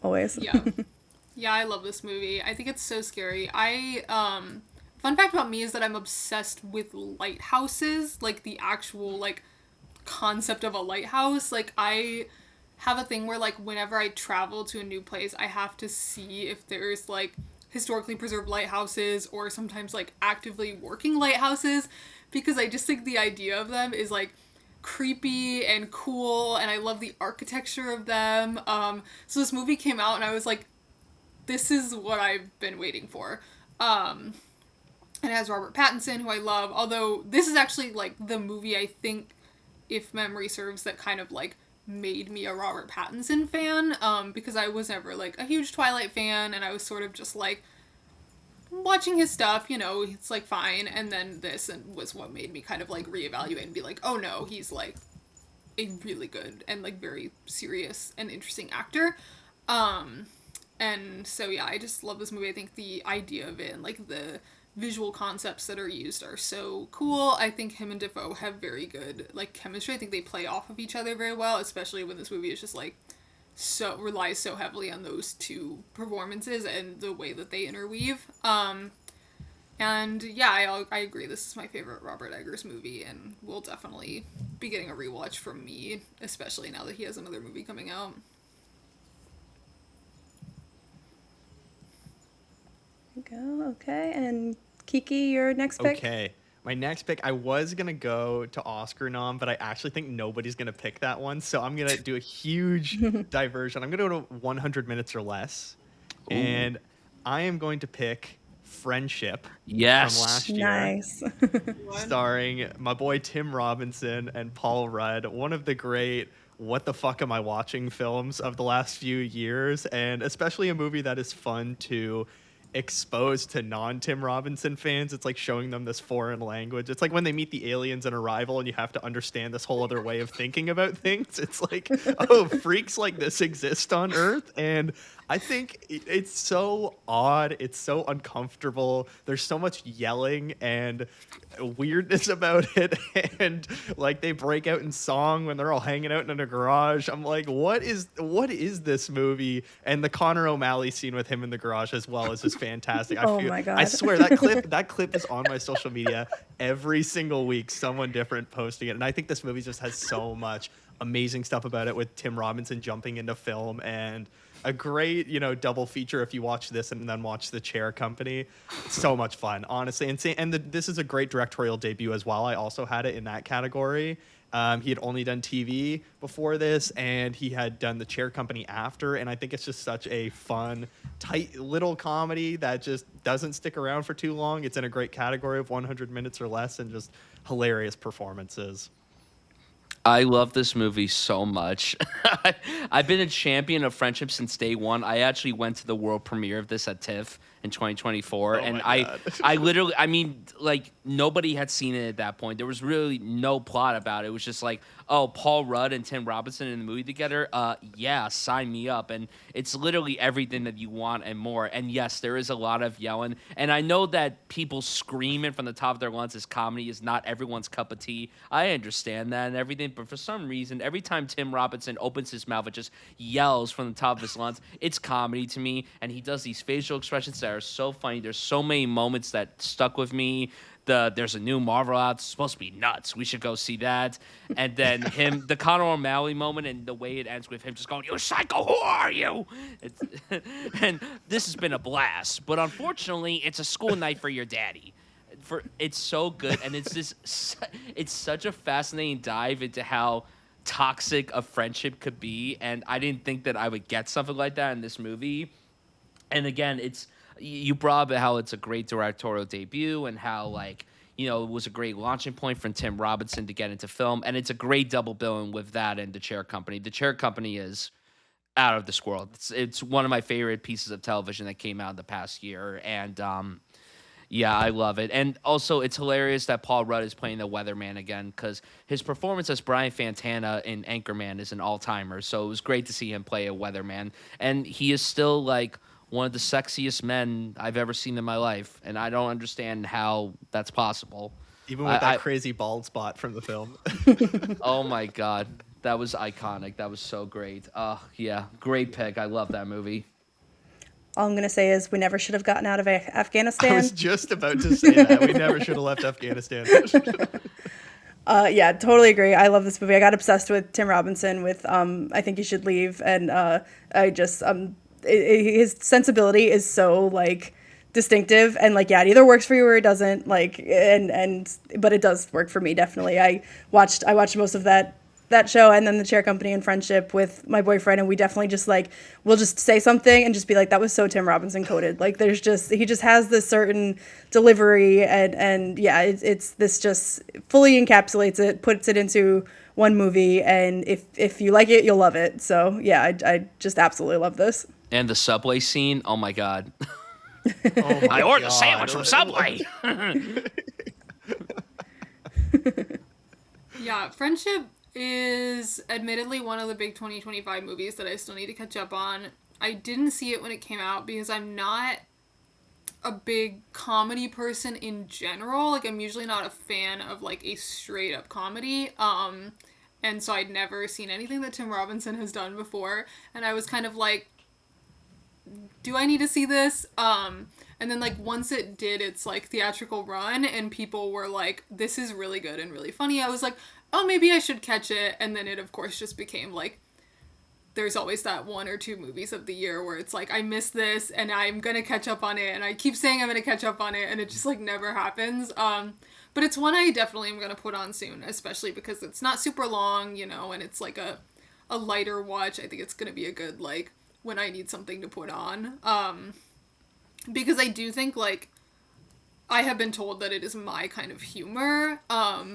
Always. Yeah. Yeah, I love this movie. I think it's so scary. Fun fact about me is that I'm obsessed with lighthouses, like the actual like concept of a lighthouse. Like I have a thing where like whenever I travel to a new place, I have to see if there's like historically preserved lighthouses or sometimes like actively working lighthouses, because I just think the idea of them is like creepy and cool, and I love the architecture of them. So this movie came out and I was like, this is what I've been waiting for. And it has Robert Pattinson, who I love, although this is actually like the movie I think, if memory serves, that kind of like made me a Robert Pattinson fan, because I was never like a huge Twilight fan, and I was sort of just like watching his stuff, you know, it's like fine, and then this was what made me kind of like reevaluate and be like, oh no, he's like a really good and like very serious and interesting actor. And so yeah, I just love this movie. I think the idea of it and like the visual concepts that are used are so cool. I think him and Defoe have very good like chemistry. I think they play off of each other very well, especially when this movie is just like so relies so heavily on those two performances and the way that they interweave. And yeah, I agree. This is my favorite Robert Eggers movie, and will definitely be getting a rewatch from me, especially now that he has another movie coming out. Go. Okay, and Kiki, your next pick. Okay. My next pick, I was going to go to Oscar nom, but I actually think nobody's going to pick that one. So I'm going to do a huge diversion. I'm going to go to 100 Minutes or Less. Ooh. And I am going to pick Friendship from last year. Nice. Starring my boy Tim Robinson and Paul Rudd. One of the great what the fuck am I watching films of the last few years. And especially a movie that is fun to exposed to non-Tim Robinson fans. It's like showing them this foreign language. It's like when they meet the aliens in Arrival and you have to understand this whole other way of thinking about things. It's like, oh, freaks like this exist on Earth. And I think it's so odd. It's so uncomfortable. There's so much yelling and weirdness about it. And like they break out in song when they're all hanging out in a garage. I'm like, what is this movie? And the Connor O'Malley scene with him in the garage as well is just fantastic. My God. I swear that clip is on my social media every single week. Someone different posting it. And I think this movie just has so much amazing stuff about it, with Tim Robinson jumping into film, and a great, double feature if you watch this and then watch The Chair Company. So much fun, honestly. And this is a great directorial debut as well. I also had it in that category. He had only done TV before this, and he had done The Chair Company after. And I think it's just such a fun, tight little comedy that just doesn't stick around for too long. It's in a great category of 100 Minutes or Less, and just hilarious performances. I love this movie so much. I've been a champion of Friendship since day one. I actually went to the world premiere of this at TIFF in 2024. And I literally, like, nobody had seen it at that point. There was really no plot about it. It was just like, oh, Paul Rudd and Tim Robinson in the movie together. Yeah, sign me up. And it's literally everything that you want and more. And yes, there is a lot of yelling. And I know that people screaming from the top of their lungs as comedy is not everyone's cup of tea. I understand that and everything. But for some reason, every time Tim Robinson opens his mouth, it just yells from the top of his lungs. It's comedy to me. And he does these facial expressions that are so funny. There's so many moments that stuck with me. There's a new Marvel out. It's supposed to be nuts. We should go see that. And then the Connor O'Malley moment, and the way it ends with him just going, "You psycho, who are you?" And this has been a blast. But unfortunately, it's a school night for your daddy. It's so good, and it's such a fascinating dive into how toxic a friendship could be, and I didn't think that I would get something like that in this movie. And again, it's you brought up how it's a great directorial debut and how like it was a great launching point for Tim Robinson to get into film, and it's a great double billing with that and The Chair Company. The Chair Company is out of this world. It's one of my favorite pieces of television that came out in the past year, and yeah, I love it. And also, it's hilarious that Paul Rudd is playing the weatherman again because his performance as Brian Fantana in Anchorman is an all-timer. So it was great to see him play a weatherman. And he is still, like, one of the sexiest men I've ever seen in my life. And I don't understand how that's possible. Even with that crazy bald spot from the film. Oh, my God. That was iconic. That was so great. Yeah, great pick. I love that movie. All I'm going to say is we never should have gotten out of Afghanistan. I was just about to say that. We never should have left Afghanistan. Yeah, totally agree. I love this movie. I got obsessed with Tim Robinson with I Think You Should Leave. And I just, his sensibility is so, like, distinctive. And, like, yeah, it either works for you or it doesn't. Like, but it does work for me, definitely. I watched most of that show and then The Chair Company and Friendship with my boyfriend, and we definitely just like we'll just say something and just be like, that was so Tim Robinson coded. Like he just has this certain delivery and yeah, it's this just fully encapsulates it, puts it into one movie, and if you like it, you'll love it. So yeah, I just absolutely love this. And the Subway scene, oh my God. Oh my I ordered God. a sandwich from Subway. Yeah, Friendship is admittedly one of the big 2025 movies that I still need to catch up on. I didn't see it when it came out because I'm not a big comedy person in general. Like, I'm usually not a fan of, like, a straight-up comedy. And so I'd never seen anything that Tim Robinson has done before. And I was kind of like, do I need to see this? And then, like, once it did its, like, theatrical run and people were like, this is really good and really funny, I was like, oh, maybe I should catch it. And then it, of course, just became, like, there's always that one or two movies of the year where it's like, I missed this and I'm going to catch up on it. And I keep saying I'm going to catch up on it and it just, like, never happens. But it's one I definitely am going to put on soon, especially because it's not super long, and it's, like, a lighter watch. I think it's going to be a good, like, when I need something to put on. Because I do think, like, I have been told that it is my kind of humor,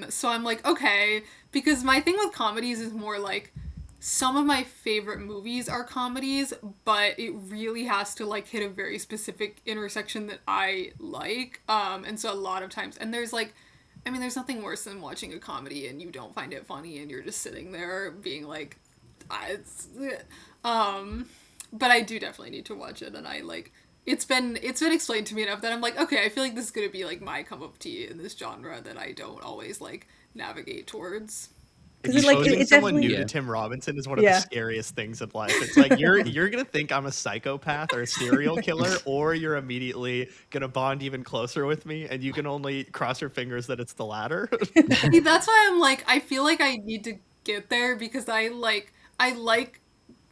so I'm like, okay, because my thing with comedies is more like, some of my favorite movies are comedies, but it really has to, like, hit a very specific intersection that I like, and so a lot of times, and there's, like, I mean, there's nothing worse than watching a comedy and you don't find it funny and you're just sitting there being like, but I do definitely need to watch it, and I, like, it's been explained to me enough that I'm like, okay, I feel like this is gonna be, like, my cup of tea in this genre that I don't always, like, navigate towards. Exposing someone new to Tim Robinson is one of the scariest things in life. It's like you're gonna think I'm a psychopath or a serial killer, or you're immediately gonna bond even closer with me, and you can only cross your fingers that it's the latter. See, that's why I'm like, I feel like I need to get there because I like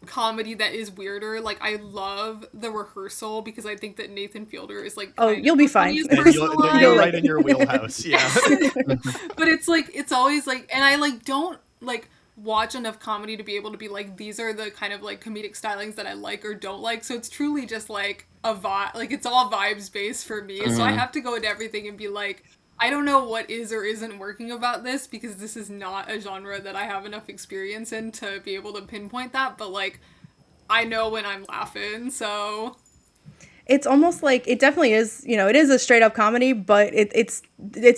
comedy that is weirder. Like, I love The Rehearsal because I think that Nathan Fielder is, like, oh, you'll be fine. You're right in your wheelhouse. Yeah. But it's like, it's always like, and I, like, don't, like, watch enough comedy to be able to be like, these are the kind of, like, comedic stylings that I like or don't like. So it's truly just, like, a vibe. Like, it's all vibes based for me. Mm-hmm. So I have to go into everything and be like, I don't know what is or isn't working about this because this is not a genre that I have enough experience in to be able to pinpoint that, but, like, I know when I'm laughing, so... It's almost like, it definitely is, it is a straight up comedy, but it's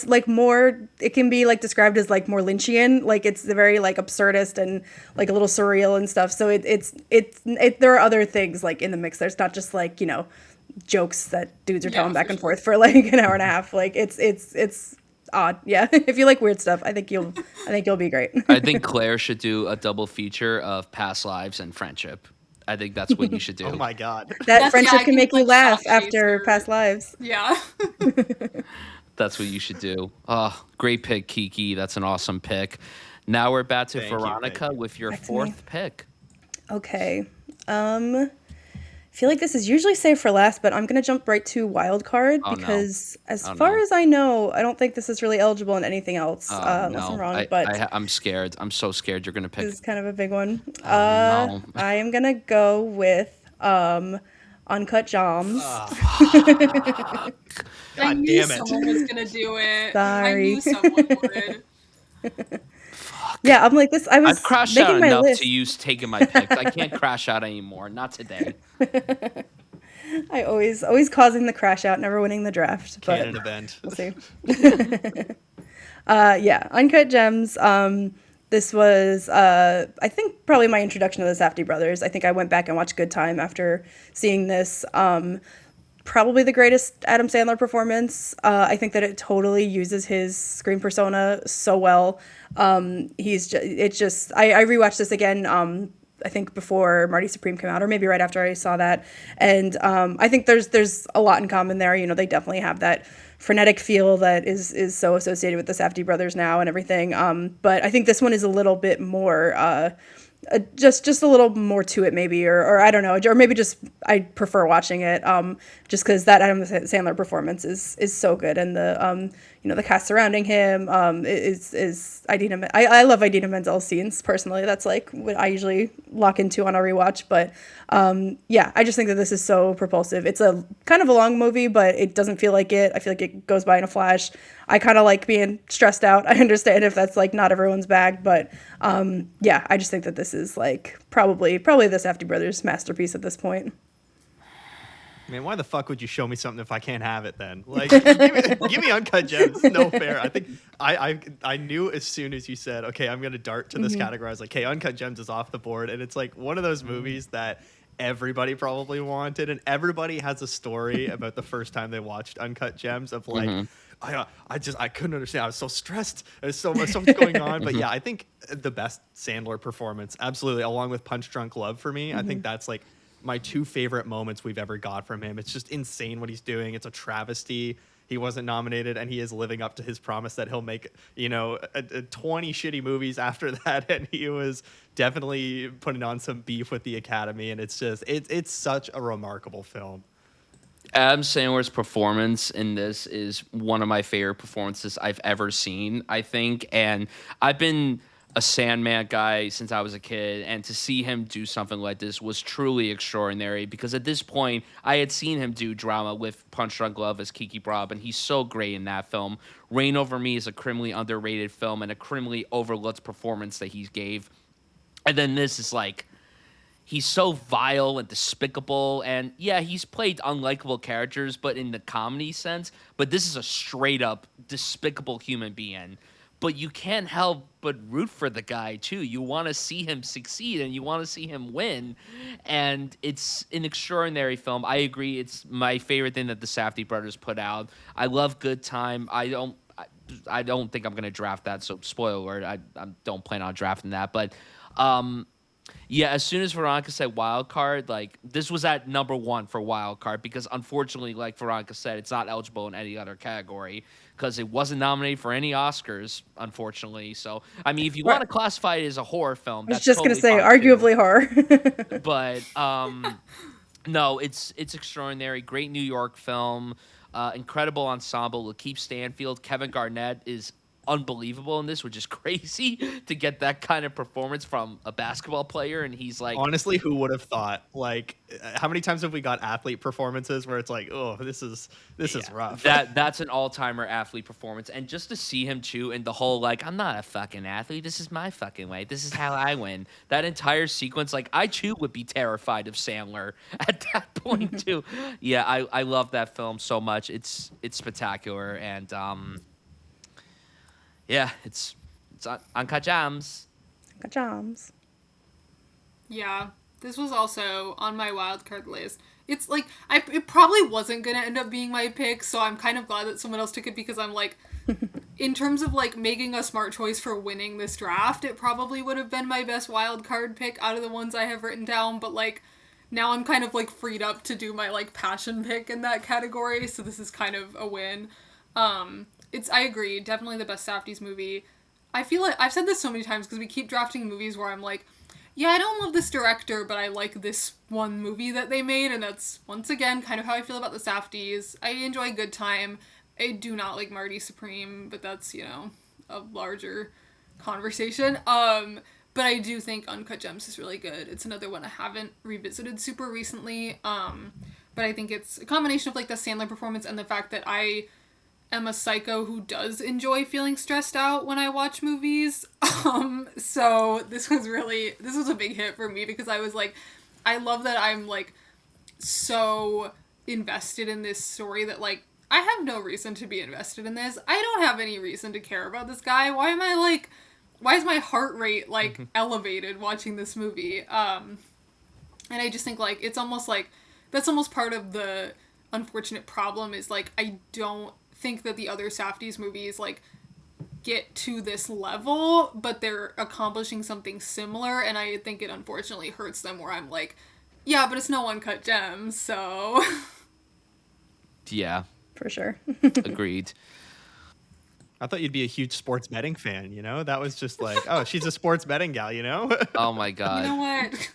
like more, it can be, like, described as, like, more Lynchian, like, it's very, like, absurdist and, like, a little surreal and stuff, so there are other things, like, in the mix. There's not just, like, jokes that dudes are telling back and forth for, like, an hour and a half. Like, it's odd. Yeah. If you like weird stuff, I think you'll be great. I think Claire should do a double feature of Past Lives and Friendship. I think that's what you should do. Oh my God. That Friendship can make you laugh after Past Lives. Yeah. That's what you should do. Oh, great pick, Kiki. That's an awesome pick. Now we're back to Veronica with your fourth pick. Okay. feel like this is usually saved for last, but I'm gonna jump right to wild card Oh no. because, as Oh far no. as I know, I don't think this is really eligible in anything else, Oh unless I'm no. wrong. But I'm scared. I'm so scared you're gonna pick. this is kind of a big one. Oh no. I am gonna go with Uncut Gems. God I knew damn it. someone was gonna do it. I Sorry. knew someone would. Yeah, I'm like this. I I've was crashed out making my enough list. to use taking my picks. I can't crash out anymore. Not today. I always causing the crash out, never winning the draft. But Canon event. we'll see. Yeah, Uncut Gems. This was, I think, probably my introduction to the Safdie brothers. I think I went back and watched Good Time after seeing this. Probably the greatest Adam Sandler performance. I think that it totally uses his screen persona so well. I rewatched this again. I think before Marty Supreme came out, or maybe right after I saw that, and I think there's a lot in common there. You know, they definitely have that frenetic feel that is so associated with the Safdie brothers now and everything. But I think this one is a little bit more. Just a little more to it maybe, or I don't know, or maybe just I prefer watching it just because that Adam Sandler performance is so good, and the the cast surrounding him is Idina. I love Idina Menzel's scenes personally. That's like what I usually lock into on a rewatch. But yeah, I just think that this is so propulsive. It's a kind of a long movie, but it doesn't feel like it. I feel like it goes by in a flash. I kind of like being stressed out. I understand if that's like not everyone's bag, but yeah, I just think that this is like probably the Safdie brothers' masterpiece at this point. Man, why the fuck would you show me something if I can't have it then? Like, give me Uncut Gems. No fair. I think I knew as soon as you said, okay, I'm going to dart to this category. I was like, hey, Uncut Gems is off the board. And it's like one of those movies that everybody probably wanted. And everybody has a story about the first time they watched Uncut Gems of like, I couldn't understand. I was so stressed. There's so much going on. But yeah, I think the best Sandler performance, absolutely, along with Punch Drunk Love for me. I think that's like my two favorite moments we've ever got from him. It's just insane what he's doing. It's a travesty. He wasn't nominated, and he is living up to his promise that he'll make, 20 shitty movies after that. And he was definitely putting on some beef with the Academy. And it's just, it's such a remarkable film. Adam Sandler's performance in this is one of my favorite performances I've ever seen, I think. And I've been a Sandman guy since I was a kid, and to see him do something like this was truly extraordinary because at this point, I had seen him do drama with Punch Drunk Love as Kiki Brab, and he's so great in that film. Reign Over Me is a criminally underrated film and a criminally overlooked performance that he gave. And then this is like, he's so vile and despicable, and yeah, he's played unlikable characters, but in the comedy sense, but this is a straight-up despicable human being. But you can't help but root for the guy, too. You want to see him succeed, and you want to see him win. And it's an extraordinary film. I agree. It's my favorite thing that the Safdie brothers put out. I love Good Time. I don't think I'm going to draft that, so spoiler alert. I don't plan on drafting that. But yeah, as soon as Veronica said wild card, like this was at number one for wild card because unfortunately, like Veronica said, it's not eligible in any other category because it wasn't nominated for any Oscars, unfortunately. So, I mean, if you want to classify it as a horror film, I was that's just totally gonna say, fine, too. arguably horror. But no, it's extraordinary. Great New York film, incredible ensemble. Lakeith Stanfield, Kevin Garnett is unbelievable in this, which is crazy to get that kind of performance from a basketball player. And he's like, Honestly, who would have thought? Like, how many times have we got athlete performances where it's like, oh, this is rough. That's an all-timer athlete performance. And just to see him too, and the whole like, I'm not a fucking athlete. This is my fucking way. This is how I win. That entire sequence, like I too would be terrified of Sandler at that point too. Yeah, I love that film so much. It's spectacular, and yeah, it's Uncut Gems. Uncut Gems. Yeah, this was also on my wildcard list. It's like, it probably wasn't going to end up being my pick, so I'm kind of glad that someone else took it because I'm like, in terms of like making a smart choice for winning this draft, it probably would have been my best wildcard pick out of the ones I have written down, but like, now I'm kind of like freed up to do my like passion pick in that category, so this is kind of a win. I agree, definitely the best Safdie's movie. I feel like I've said this so many times because we keep drafting movies where I'm like, yeah, I don't love this director, but I like this one movie that they made, and that's, once again, kind of how I feel about the Safdies. I enjoy Good Time. I do not like Marty Supreme, but that's, a larger conversation. But I do think Uncut Gems is really good. It's another one I haven't revisited super recently. But I think it's a combination of, like, the Sandler performance and the fact that I am a psycho who does enjoy feeling stressed out when I watch movies. So this was a big hit for me because I was like, I love that I'm, like, so invested in this story that, like, I have no reason to be invested in this. I don't have any reason to care about this guy. Why is my heart rate, like, elevated watching this movie? And I just think, like, it's almost like, that's almost part of the unfortunate problem is, like, I don't think that the other Safdies movies, like, get to this level, but they're accomplishing something similar, and I think it unfortunately hurts them where I'm like, yeah, but it's no Uncut Gems, so... Yeah. For sure. Agreed. I thought you'd be a huge sports betting fan, you know? That was just like, oh, she's a sports betting gal, you know? Oh my God. You know what?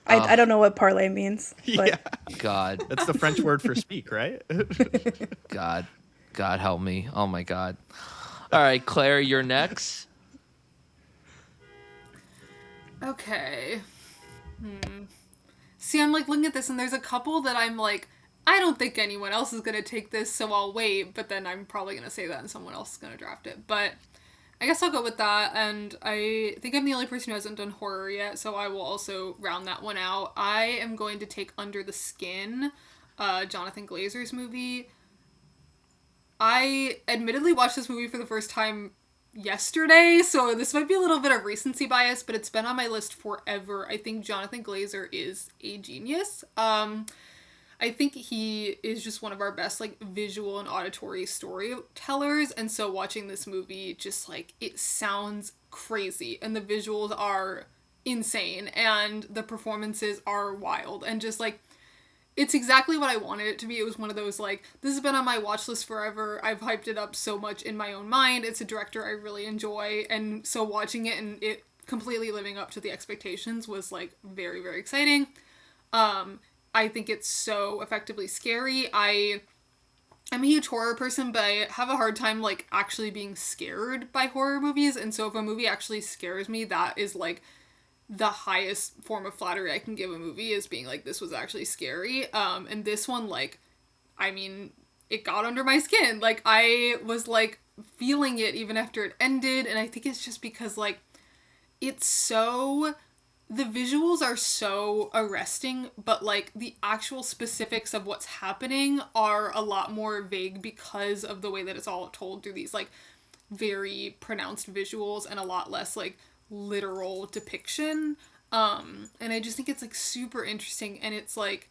I don't know what parlay means. But Yeah. God. That's the French word for speak, right? God. God help me. Oh my God. All right, Claire, you're next. Okay. See, I'm, like, looking at this, and there's a couple that I'm like, I don't think anyone else is gonna take this, so I'll wait, but then I'm probably gonna say that and someone else is gonna draft it. But I guess I'll go with that, and I think I'm the only person who hasn't done horror yet, so I will also round that one out. I am going to take Under the Skin, Jonathan Glazer's movie. I admittedly watched this movie for the first time yesterday, so this might be a little bit of recency bias, but it's been on my list forever. I think Jonathan Glazer is a genius. I think he is just one of our best, like, visual and auditory storytellers, and so watching this movie, just, like, it sounds crazy, and the visuals are insane, and the performances are wild, and just, like, it's exactly what I wanted it to be. It was one of those, like, this has been on my watch list forever, I've hyped it up so much in my own mind, it's a director I really enjoy, and so watching it and it completely living up to the expectations was, like, very, very exciting. I think it's so effectively scary. I'm a huge horror person, but I have a hard time, like, actually being scared by horror movies, and so if a movie actually scares me, that is, like, the highest form of flattery I can give a movie, is being like, this was actually scary. And this one, like, I mean, it got under my skin. Like, I was, like, feeling it even after it ended, and I think it's just because, like, it's so... the visuals are so arresting, but, like, the actual specifics of what's happening are a lot more vague because of the way that it's all told through these, like, very pronounced visuals and a lot less, like, literal depiction. And I just think it's, like, super interesting, and it's, like,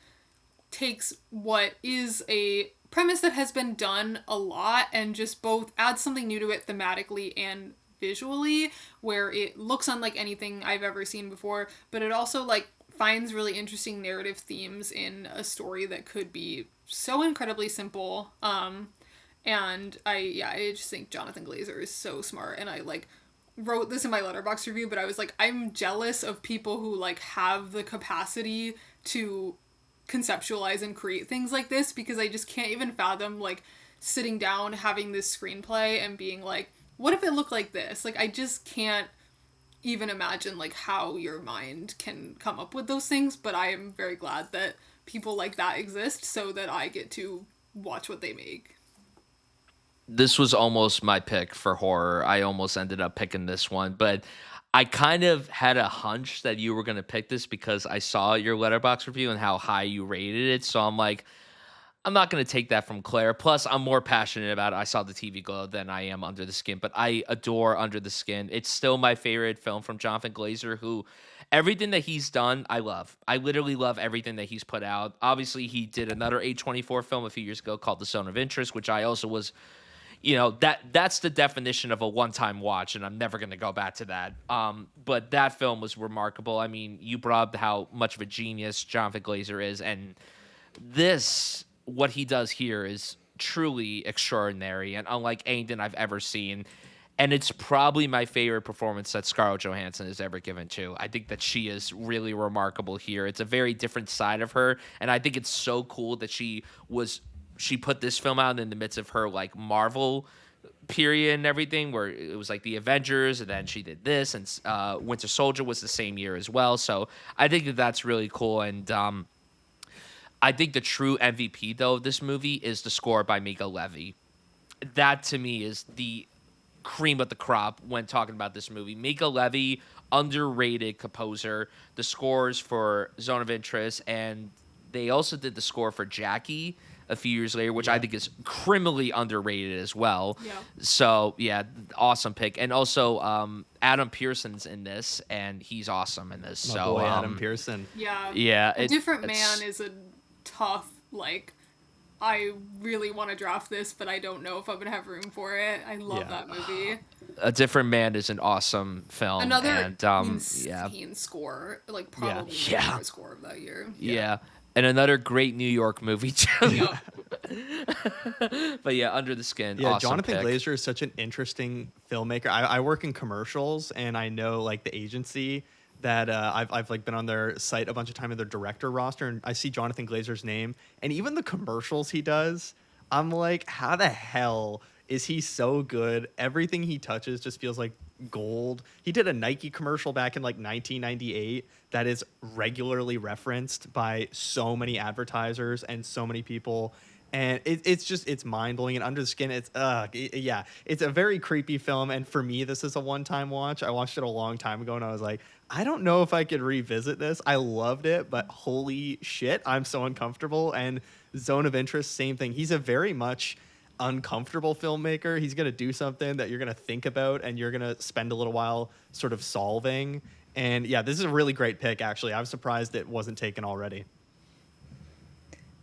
takes what is a premise that has been done a lot and just both adds something new to it thematically and visually, where it looks unlike anything I've ever seen before, but it also, like, finds really interesting narrative themes in a story that could be so incredibly simple. And I just think Jonathan Glazer is so smart, and I, like, wrote this in my Letterboxd review, but I was like, I'm jealous of people who, like, have the capacity to conceptualize and create things like this, because I just can't even fathom, like, sitting down, having this screenplay and being like, what if it looked like this? Like, I just can't even imagine, like, how your mind can come up with those things, but I am very glad that people like that exist so that I get to watch what they make. This was almost my pick for horror. I almost ended up picking this one, but I kind of had a hunch that you were going to pick this because I saw your Letterboxd review and how high you rated it. So I'm like, I'm not going to take that from Claire. Plus, I'm more passionate about it. I saw the TV Glow than I am Under the Skin, but I adore Under the Skin. It's still my favorite film from Jonathan Glazer, who everything that he's done, I love. I literally love everything that he's put out. Obviously, he did another A24 film a few years ago called The Zone of Interest, which I also was, that's the definition of a one-time watch, and I'm never going to go back to that. But that film was remarkable. I mean, you brought up how much of a genius Jonathan Glazer is, and what he does here is truly extraordinary and unlike anything I've ever seen. And it's probably my favorite performance that Scarlett Johansson has ever given too. I think that she is really remarkable here. It's a very different side of her, and I think it's so cool that she put this film out in the midst of her like Marvel period and everything, where it was like the Avengers, and then she did this, and Winter Soldier was the same year as well. So I think that that's really cool, and I think the true MVP though of this movie is the score by Mika Levy. That to me is the cream of the crop when talking about this movie. Mika Levy, underrated composer. The scores for Zone of Interest, and they also did the score for Jackie a few years later, which I think is criminally underrated as well. Yeah. So yeah, awesome pick. And also Adam Pearson's in this, and he's awesome in this. My boy Adam Pearson. Yeah. Yeah, A Different Man is a tough, like, I really want to draft this, but I don't know if I'm going to have room for it. I love that movie. A Different Man is an awesome film. Another and, insane score. Like, probably my Yeah. favorite score of that year. Yeah. And another great New York movie, too. Yeah. But yeah, Under the Skin. Yeah, awesome Jonathan pick. Glazer is such an interesting filmmaker. I work in commercials, and I know like the agency that I've like been on their site a bunch of time in their director roster, and I see Jonathan Glazer's name, and even the commercials he does, I'm like, how the hell is he so good? Everything he touches just feels like gold. He did a Nike commercial back in like 1998 that is regularly referenced by so many advertisers and so many people. And it's mind-blowing. And Under the Skin, it's a very creepy film. And for me, this is a one-time watch. I watched it a long time ago, and I was like, I don't know if I could revisit this. I loved it, but holy shit, I'm so uncomfortable. And Zone of Interest, same thing. He's a very much uncomfortable filmmaker. He's going to do something that you're going to think about, and you're going to spend a little while sort of solving. And yeah, this is a really great pick, actually. I was surprised it wasn't taken already.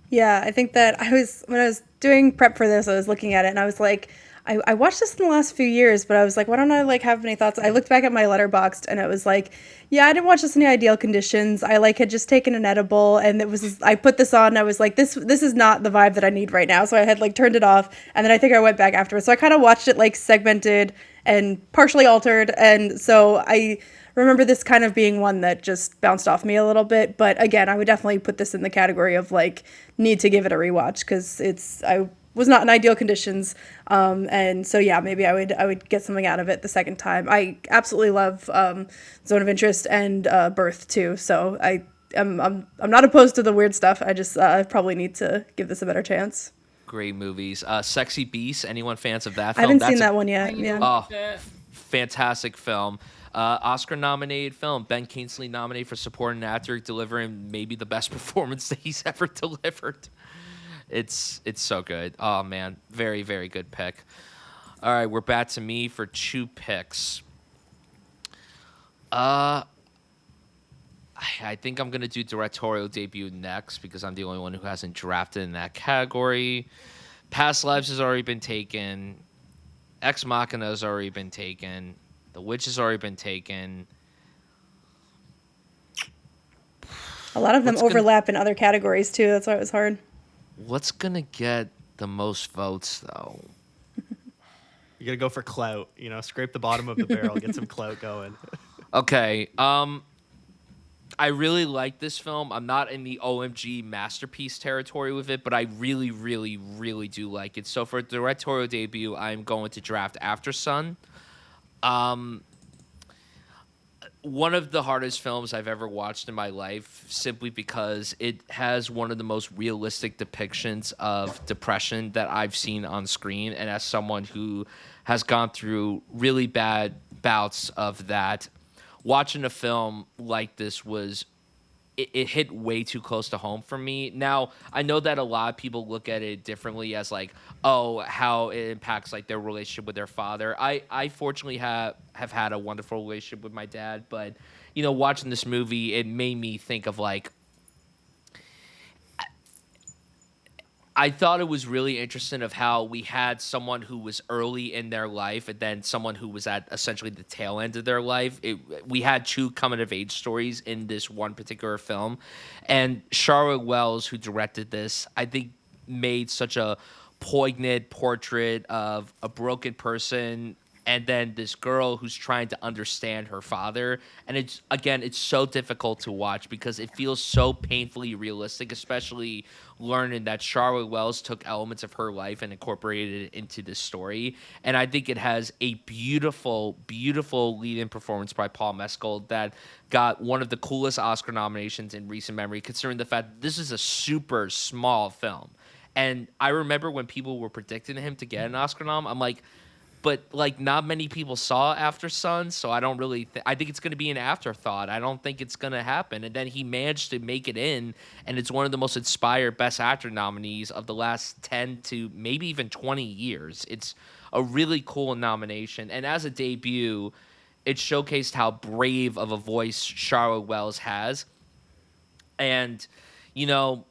Yeah, I think that when I was doing prep for this, I was looking at it and I was like, I watched this in the last few years, but I was like, why don't I like have any thoughts? I looked back at my Letterboxd and it was like, yeah, I didn't watch this in the ideal conditions. I like had just taken an edible, and I put this on and I was like, this is not the vibe that I need right now. So I had like turned it off, and then I think I went back afterwards. So I kind of watched it like segmented and partially altered, and so I remember this kind of being one that just bounced off me a little bit. But again, I would definitely put this in the category of like need to give it a rewatch, because I was not in ideal conditions. And so yeah, maybe I would get something out of it the second time. I absolutely love Zone of Interest and Birth too. So I'm not opposed to the weird stuff. I just probably need to give this a better chance. Great movies. Sexy Beast. Anyone fans of that I film? haven't seen that one yet. I Yeah. love it. Fantastic film. Oscar nominated film. Ben Kingsley nominated for supporting actor, delivering maybe the best performance that he's ever delivered. It's so good. Oh man, very very good pick. All right, we're back to me for 2 picks. I think I'm gonna do directorial debut next, because I'm the only one who hasn't drafted in that category. Past Lives has already been taken. Ex Machina has already been taken. The Witch has already been taken. A lot of them What's gonna- overlap in other categories too. That's why it was hard. What's gonna get the most votes though? You gotta go for clout. Scrape the bottom of the barrel, get some clout going. Okay. I really like this film. I'm not in the OMG masterpiece territory with it, but I really, really, really do like it. So for a directorial debut, I'm going to draft After Sun. One of the hardest films I've ever watched in my life, simply because it has one of the most realistic depictions of depression that I've seen on screen. And as someone who has gone through really bad bouts of that, watching a film like this it hit way too close to home for me. Now, I know that a lot of people look at it differently, as like, oh, how it impacts like their relationship with their father. I fortunately have had a wonderful relationship with my dad, but watching this movie, it made me think of like, I thought it was really interesting of how we had someone who was early in their life and then someone who was at essentially the tail end of their life. We had 2 coming-of-age stories in this one particular film. And Charlotte Wells, who directed this, I think made such a poignant portrait of a broken person and then this girl who's trying to understand her father. And it's so difficult to watch because it feels so painfully realistic, especially learning that Charlotte Wells took elements of her life and incorporated it into this story. And I think it has a beautiful, beautiful lead-in performance by Paul Mescal that got one of the coolest Oscar nominations in recent memory, considering the fact that this is a super small film. And I remember when people were predicting him to get an Oscar nom, I'm like, but like not many people saw After Sun, so I don't really. I think it's going to be an afterthought. I don't think it's going to happen. And then he managed to make it in, and it's one of the most inspired Best Actor nominees of the last 10 to maybe even 20 years. It's a really cool nomination, and as a debut, it showcased how brave of a voice Charlotte Wells has, and you know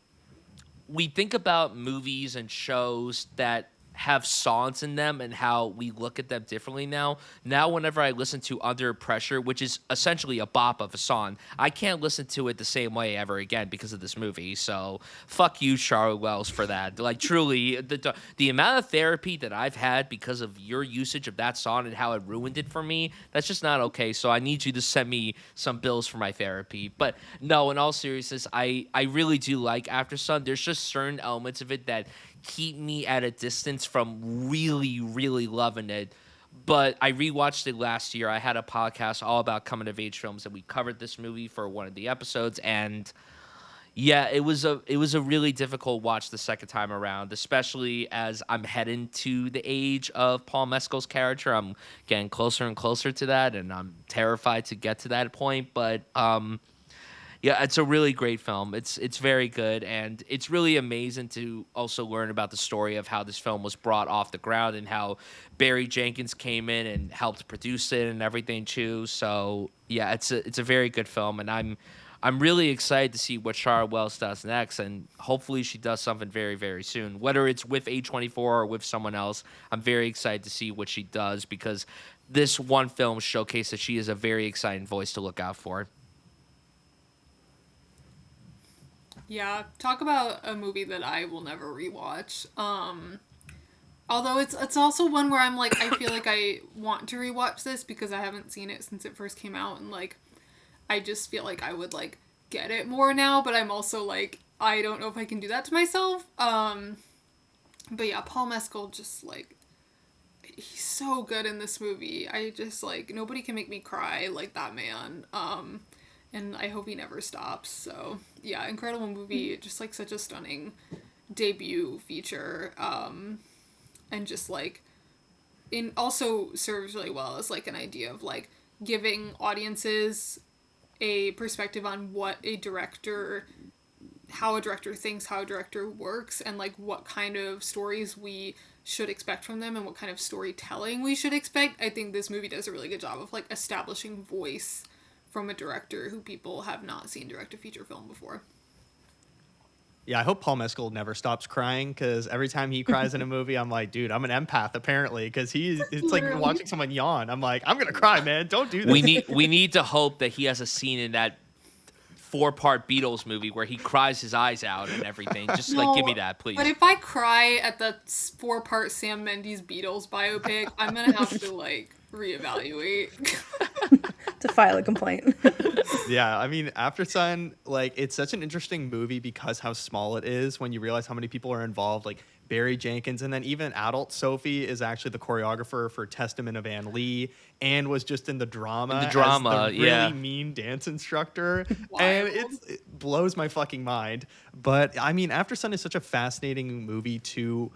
we think about movies and shows that have songs in them and how we look at them differently now. Now, whenever I listen to Under Pressure, which is essentially a bop of a song, I can't listen to it the same way ever again because of this movie. So, fuck you, Charlotte Wells, for that. Like, truly, the amount of therapy that I've had because of your usage of that song and how it ruined it for me, that's just not okay. So, I need you to send me some bills for my therapy. But no, in all seriousness, I really do like After Sun. There's just certain elements of it that keep me at a distance from really, really loving it. But I rewatched it last year. I had a podcast all about coming of age films, and we covered this movie for one of the episodes. And yeah, it was a really difficult watch the second time around, especially as I'm heading to the age of Paul Mescal's character. I'm getting closer and closer to that, and I'm terrified to get to that point. But yeah, it's a really great film. It's very good, and it's really amazing to also learn about the story of how this film was brought off the ground and how Barry Jenkins came in and helped produce it and everything too. So yeah, it's a very good film, and I'm really excited to see what Charlotte Wells does next, and hopefully she does something very, very soon. Whether it's with A24 or with someone else, I'm very excited to see what she does because this one film showcased that she is a very exciting voice to look out for. Yeah, talk about a movie that I will never rewatch. Although it's also one where I'm like, I feel like I want to rewatch this because I haven't seen it since it first came out, and like I just feel like I would like get it more now, but I'm also like I don't know if I can do that to myself. But yeah, Paul Mescal just like he's so good in this movie. I just like nobody can make me cry like that man. And I hope he never stops. So yeah, incredible movie. Just like such a stunning debut feature. And just like in also serves really well as like an idea of like giving audiences a perspective on what a director, how a director thinks, how a director works, and like what kind of stories we should expect from them and what kind of storytelling we should expect. I think this movie does a really good job of like establishing voice from a director who people have not seen direct a feature film before. Yeah, I hope Paul Mescal never stops crying because every time he cries in a movie, I'm like, dude, I'm an empath apparently because it's like watching someone yawn. I'm like, I'm gonna cry, man. Don't do this. We need to hope that he has a scene in that 4-part Beatles movie where he cries his eyes out and everything. Just like give me that, please. But if I cry at the 4-part Sam Mendes Beatles biopic, I'm gonna have to like reevaluate. To file a complaint. Yeah, I mean, After Sun, like, it's such an interesting movie because how small it is when you realize how many people are involved, like Barry Jenkins, and then even adult Sophie is actually the choreographer for Testament of Ann Lee and was just in the drama as the really mean dance instructor. And it blows my fucking mind. But, I mean, After Sun is such a fascinating movie to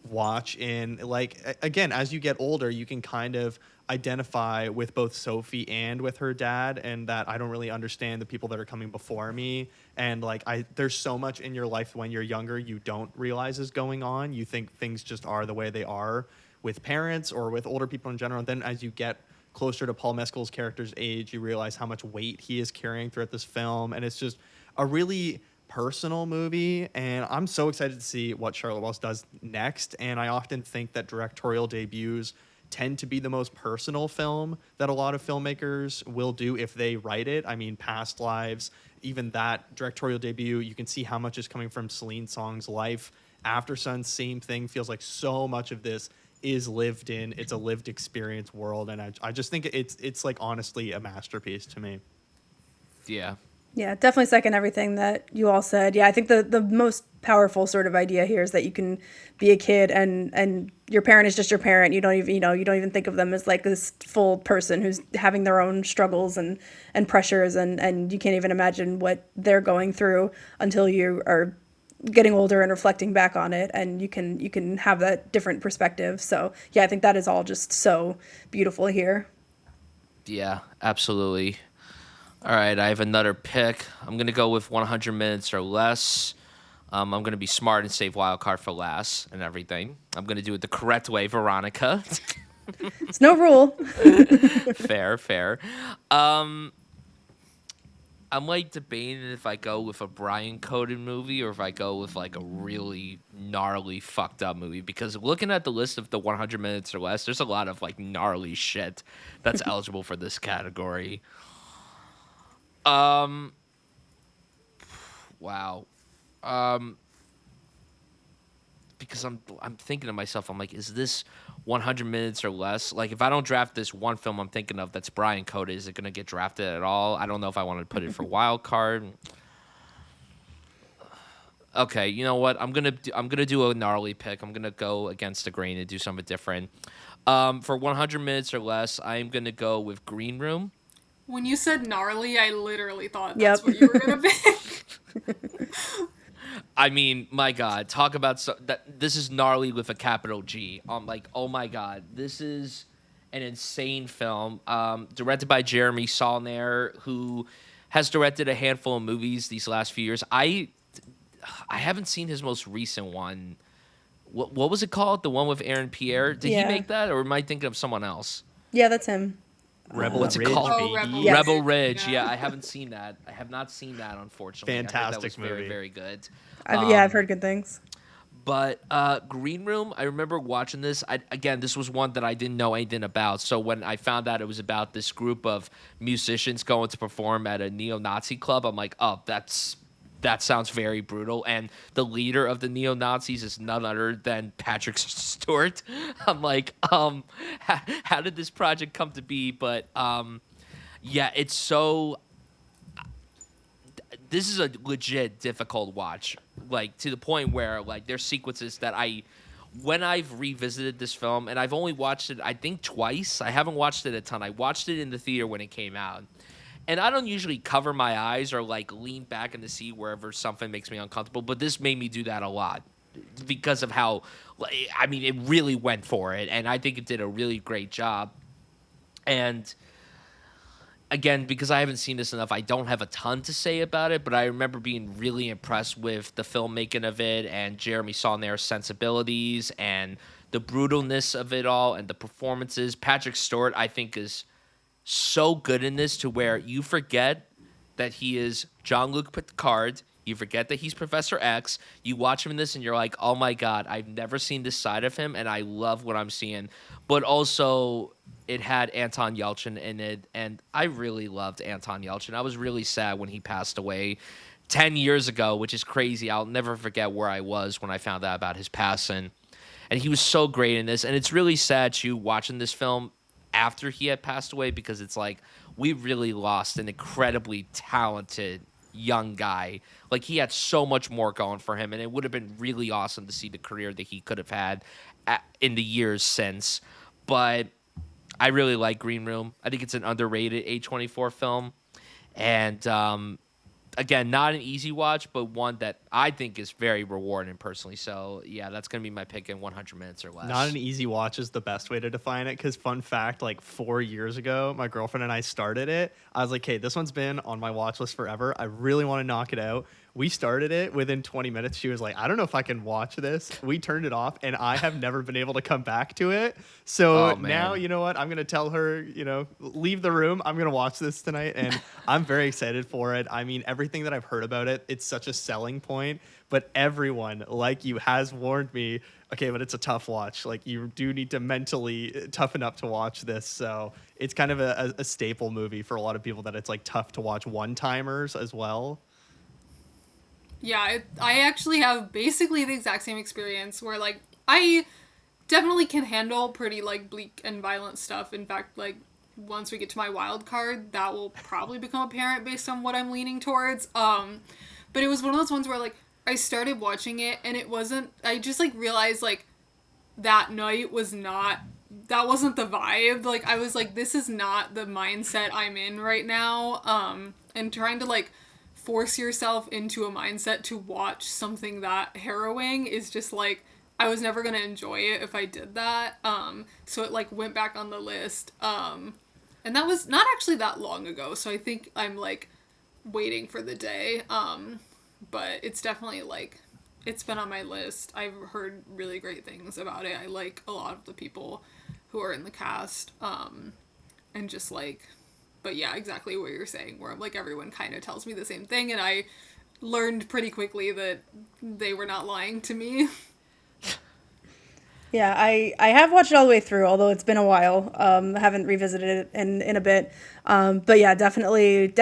watch. And, like, again, as you get older, you can kind of identify with both Sophie and with her dad, and that I don't really understand the people that are coming before me. And like there's so much in your life when you're younger you don't realize is going on. You think things just are the way they are with parents or with older people in general. And then as you get closer to Paul Mescal's character's age, you realize how much weight he is carrying throughout this film. And it's just a really personal movie, and I'm so excited to see what Charlotte Wells does next. And I often think that directorial debuts tend to be the most personal film that a lot of filmmakers will do if they write it. I mean, Past Lives, even that directorial debut, you can see how much is coming from Celine Song's life. After Sun, same thing, feels like so much of this is lived in. It's a lived experience world, and I just think it's like honestly a masterpiece to me. Yeah. Yeah, definitely second everything that you all said. Yeah, I think the most powerful sort of idea here is that you can be a kid and your parent is just your parent. You don't even you don't even think of them as like this full person who's having their own struggles and pressures and you can't even imagine what they're going through until you are getting older and reflecting back on it, and you can have that different perspective. So yeah, I think that is all just so beautiful here. Yeah, absolutely. All right, I have another pick. I'm going to go with 100 minutes or less. I'm going to be smart and save wild card for last and everything. I'm going to do it the correct way, Veronica. It's no rule. Fair, fair. Um, I'm like debating if I go with a Brian coded movie or if I go with like a really gnarly fucked up movie, because looking at the list of the 100 minutes or less, there's a lot of like gnarly shit that's eligible for this category. Um, wow. Um, because I'm thinking to myself, I'm like, is this 100 minutes or less? Like, if I don't draft this one film I'm thinking of that's Brian coded, is it gonna get drafted at all? I don't know if I want to put it for wild card. Okay, you know what? I'm gonna do a gnarly pick. I'm gonna go against the grain and do something different. For 100 minutes or less, I'm gonna go with Green Room. When you said gnarly, I literally thought Yep. that's what you were gonna pick. I mean, my God, talk about that. This is gnarly with a capital G. Like, oh my God, this is an insane film. Directed by Jeremy Saulnier, who has directed a handful of movies these last few years. I haven't seen his most recent one. What was it called? The one with Aaron Pierre? Did he Yeah. make that, or am I thinking of someone else? Yeah, that's him. Rebel What's it Ridge, called? baby. Rebel Yes. Rebel Ridge. Yeah, I haven't seen that. I have not seen that, unfortunately. I heard Fantastic that was very, movie. very good. I've heard good things. But Green Room, I remember watching this. Again, this was one that I didn't know anything about. So when I found out it was about this group of musicians going to perform at a neo-Nazi club, I'm like, oh, that sounds very brutal. And the leader of the neo-Nazis is none other than Patrick Stewart. I'm like, how did this project come to be? But yeah, it's so. This is a legit difficult watch, like to the point where like there's sequences that when I've revisited this film, and I've only watched it I think twice. I haven't watched it a ton. I watched it in the theater when it came out, and I don't usually cover my eyes or like lean back in the seat wherever something makes me uncomfortable, but this made me do that a lot because of how, I mean, it really went for it, and I think it did a really great job. And again, because I haven't seen this enough, I don't have a ton to say about it, but I remember being really impressed with the filmmaking of it and Jeremy Saulnier's sensibilities and the brutalness of it all and the performances. Patrick Stewart, I think, is so good in this to where you forget that he is Jean-Luc Picard. You forget that he's Professor X. You watch him in this and you're like, oh my God, I've never seen this side of him, and I love what I'm seeing. But also, it had Anton Yelchin in it, and I really loved Anton Yelchin. I was really sad when he passed away 10 years ago, which is crazy. I'll never forget where I was when I found out about his passing. And he was so great in this, and it's really sad, too, watching this film after he had passed away, because it's like we really lost an incredibly talented young guy. Like, he had so much more going for him, and it would have been really awesome to see the career that he could have had in the years since. But I really like Green Room. I think it's an underrated A24 film. And again, not an easy watch, but one that I think is very rewarding personally. So, yeah, that's going to be my pick in 100 minutes or less. Not an easy watch is the best way to define it, because fun fact, like 4 years ago, my girlfriend and I started it. I was like, hey, this one's been on my watch list forever. I really want to knock it out. We started it. Within 20 minutes, she was like, I don't know if I can watch this. We turned it off, and I have never been able to come back to it. So now, you know what? I'm going to tell her, leave the room. I'm going to watch this tonight, and I'm very excited for it. I mean, everything that I've heard about it, it's such a selling point. But everyone, like you, has warned me, okay, but it's a tough watch. Like, you do need to mentally toughen up to watch this. So it's kind of a staple movie for a lot of people, that it's like tough to watch one-timers as well. Yeah, I actually have basically the exact same experience where, like, I definitely can handle pretty like bleak and violent stuff. In fact, like once we get to my wild card, that will probably become apparent based on what I'm leaning towards. But it was one of those ones where like I started watching it and it wasn't. I just like realized like that night was not. That wasn't the vibe. Like I was like, this is not the mindset I'm in right now. And trying to like force yourself into a mindset to watch something that harrowing is just like I was never gonna enjoy it if I did that. So it like went back on the list. And that was not actually that long ago. So I think I'm like waiting for the day. But it's definitely like it's been on my list. I've heard really great things about it. I like a lot of the people who are in the cast. And just like, but yeah, exactly what you're saying, where like everyone kind of tells me the same thing, and I learned pretty quickly that they were not lying to me. Yeah, I have watched it all the way through, although it's been a while. I haven't revisited it in a bit. But yeah, definitely,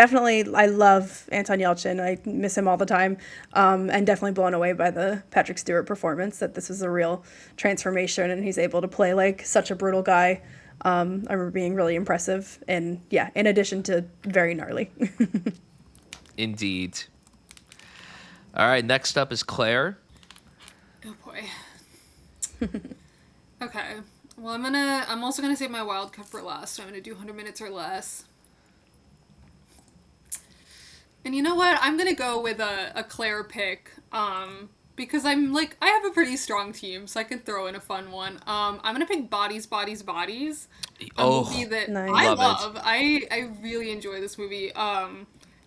I love Anton Yelchin. I miss him all the time. And definitely blown away by the Patrick Stewart performance, that this is a real transformation and he's able to play like such a brutal guy. I remember being really impressive. And yeah, in addition to very gnarly. Indeed. All right, next up is Claire. Oh boy. Okay. Well, I'm also gonna save my wild card for last. So I'm gonna do 100 minutes or less. And you know what? I'm gonna go with a Claire pick. Because I'm like, I have a pretty strong team, so I can throw in a fun one. I'm gonna pick Bodies, Bodies, Bodies. A movie that nice. I Love love. I really enjoy this movie.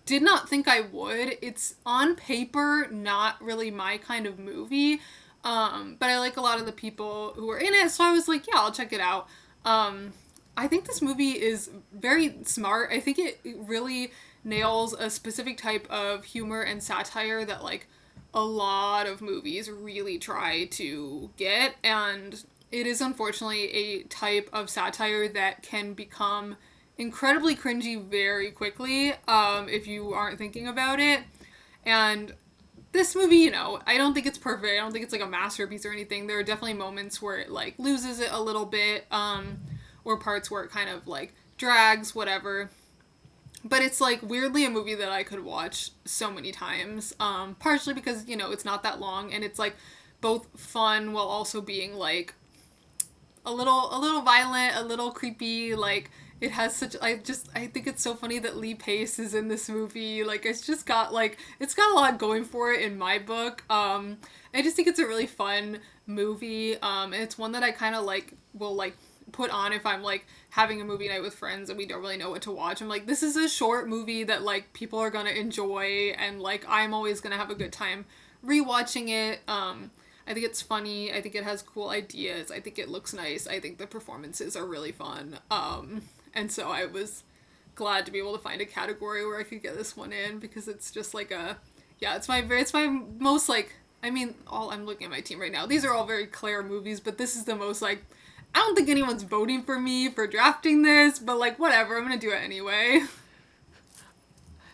Did not think I would. It's on paper not really my kind of movie. But I like a lot of the people who are in it, so I was like, yeah, I'll check it out. I think this movie is very smart. I think it really nails a specific type of humor and satire that, like, a lot of movies really try to get, and it is unfortunately a type of satire that can become incredibly cringy very quickly, if you aren't thinking about it. And this movie, you know, I don't think it's perfect. I don't think it's like a masterpiece or anything. There are definitely moments where it like loses it a little bit, or parts where it kind of like drags, whatever. But it's like weirdly a movie that I could watch so many times. Partially because, you know, it's not that long and it's like both fun while also being like a little violent, a little creepy, like it has such I think it's so funny that Lee Pace is in this movie. Like it's just got like it's got a lot going for it in my book. I just think it's a really fun movie. And it's one that I kind of like will like put on if I'm like having a movie night with friends and we don't really know what to watch. I'm like, this is a short movie that like people are gonna enjoy and like I'm always gonna have a good time rewatching it. I think it's funny. I think it has cool ideas. I think it looks nice. I think the performances are really fun. And so I was glad to be able to find a category where I could get this one in because it's just like it's my most like, I mean, I'm looking at my team right now. These are all very Claire movies, but this is the most like, I don't think anyone's voting for me for drafting this, but like whatever, I'm gonna do it anyway.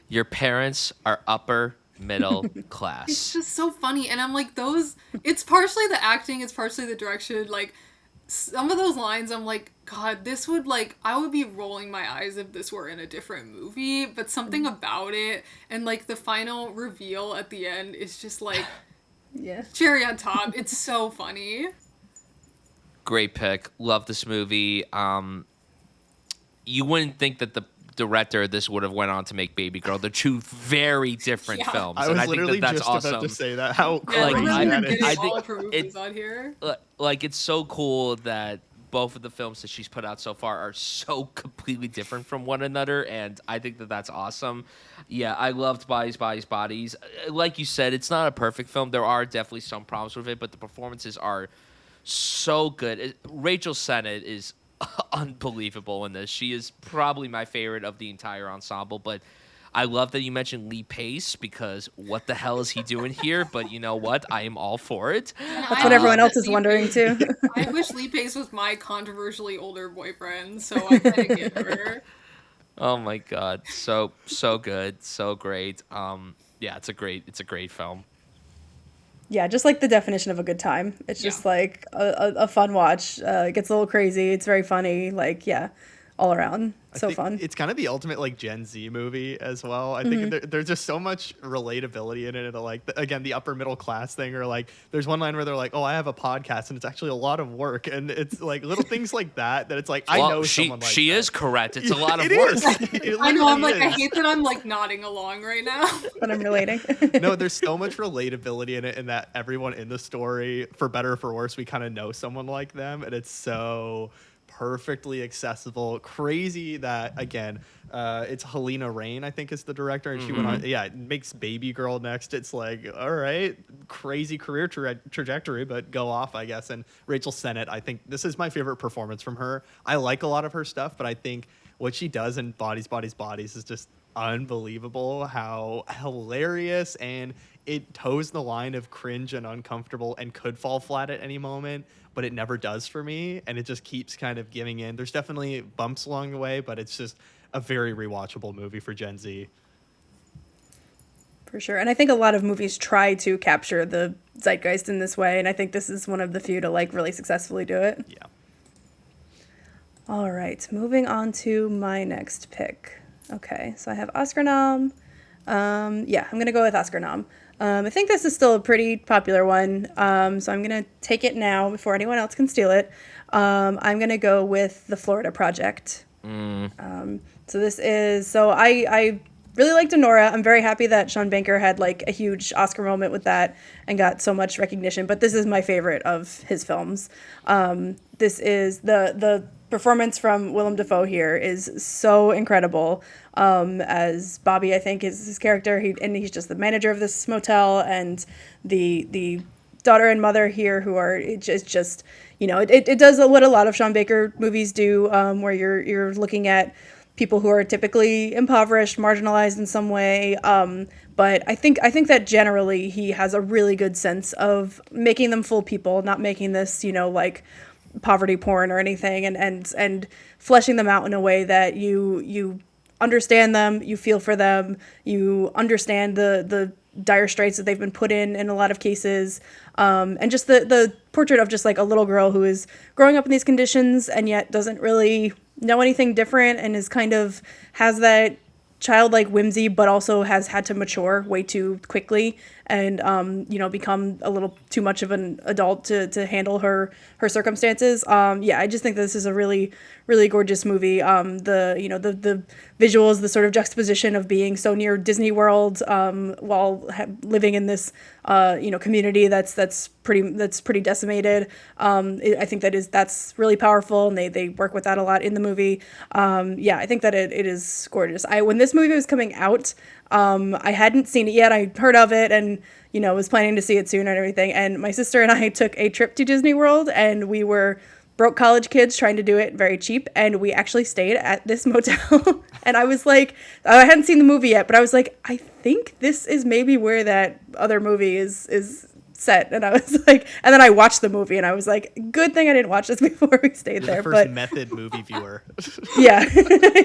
Your parents are upper middle class. It's just so funny, and I'm like it's partially the acting, it's partially the direction, like some of those lines I'm like, God, this would like, I would be rolling my eyes if this were in a different movie, but something about it, and like the final reveal at the end is just like, Yeah. cherry on top. It's so funny. Great pick. Love this movie. You wouldn't think that the director of this would have went on to make Baby Girl. They're two very different films. I and was I think literally that's just awesome. about to say that. How Yeah, crazy like, that is. I I think all of her movies it's- on here. Like, it's so cool that both of the films that she's put out so far are so completely different from one another, and I think that that's awesome. Yeah, I loved Bodies, Bodies, Bodies. Like you said, it's not a perfect film. There are definitely some problems with it, but the performances are so good. Rachel Sennett is unbelievable in this. She is probably my favorite of the entire ensemble, but I love that you mentioned Lee Pace because what the hell is he doing here? But you know what? I am all for it. That's what everyone else is wondering too. I wish Lee Pace was my controversially older boyfriend, so I kind of get her. Oh my god, so good, so great. Yeah, it's a great film. Yeah, just like the definition of a good time. It's just Yeah. like a fun watch. It gets a little crazy. It's very funny. Like, yeah, all around. I So think fun. it's kind of the ultimate like Gen Z movie as well. I think there's just so much relatability in it. Like again, the upper middle class thing, or like there's one line where they're like, "Oh, I have a podcast, and it's actually a lot of work," and it's like little things like that. That it's like I Well, know she someone like she that. is correct. It's a lot of It work. is. It I know. I'm literally like, I is. hate that I'm like nodding along right now. But I'm relating. No, there's so much relatability in it, and that everyone in the story, for better or for worse, we kind of know someone like them, and it's so perfectly accessible. Crazy that again, it's Helena Rain, I think, is the director, and she went on. Yeah, it makes Baby Girl next. It's like, all right, crazy career trajectory, but go off, I guess. And Rachel Sennett, I think this is my favorite performance from her. I like a lot of her stuff, but I think what she does in Bodies, Bodies, Bodies is just unbelievable. How hilarious, and it toes the line of cringe and uncomfortable and could fall flat at any moment, but it never does for me, and it just keeps kind of giving in. There's definitely bumps along the way, but it's just a very rewatchable movie for Gen Z. For sure. And I think a lot of movies try to capture the zeitgeist in this way. And I think this is one of the few to like really successfully do it. Yeah. All right. Moving on to my next pick. Okay. So I have Oscar nom. Yeah, I'm going to go with Oscar nom. I think this is still a pretty popular one. So I'm going to take it now before anyone else can steal it. I'm going to go with The Florida Project. So this is, so I really liked Anora. I'm very happy that Sean Banker had like a huge Oscar moment with that and got so much recognition, but this is my favorite of his films. This is the performance from Willem Dafoe here is so incredible. As Bobby, I think, is his character. He's just the manager of this motel, and the daughter and mother here who are just it does what a lot of Sean Baker movies do, where you're looking at people who are typically impoverished, marginalized in some way. But I think that generally he has a really good sense of making them full people, not making this, like poverty porn or anything, and fleshing them out in a way that you understand them, you feel for them, you understand the dire straits that they've been put in a lot of cases, and just the portrait of just like a little girl who is growing up in these conditions and yet doesn't really know anything different and is kind of has that childlike whimsy, but also has had to mature way too quickly and become a little too much of an adult to handle her circumstances. I just think this is a really, really gorgeous movie. The visuals, the sort of juxtaposition of being so near Disney World while living in this community that's pretty decimated. I think that's really powerful, and they work with that a lot in the movie. I think that it is gorgeous. When this movie was coming out, I hadn't seen it yet. I heard of it and was planning to see it soon and everything. And my sister and I took a trip to Disney World, and we were broke college kids trying to do it very cheap, and we actually stayed at this motel. And I was like, I hadn't seen the movie yet, but I was like, I think this is maybe where that other movie is set. And I was like, and then I watched the movie and I was like, good thing I didn't watch this before we stayed You're there. the first But method movie viewer. yeah.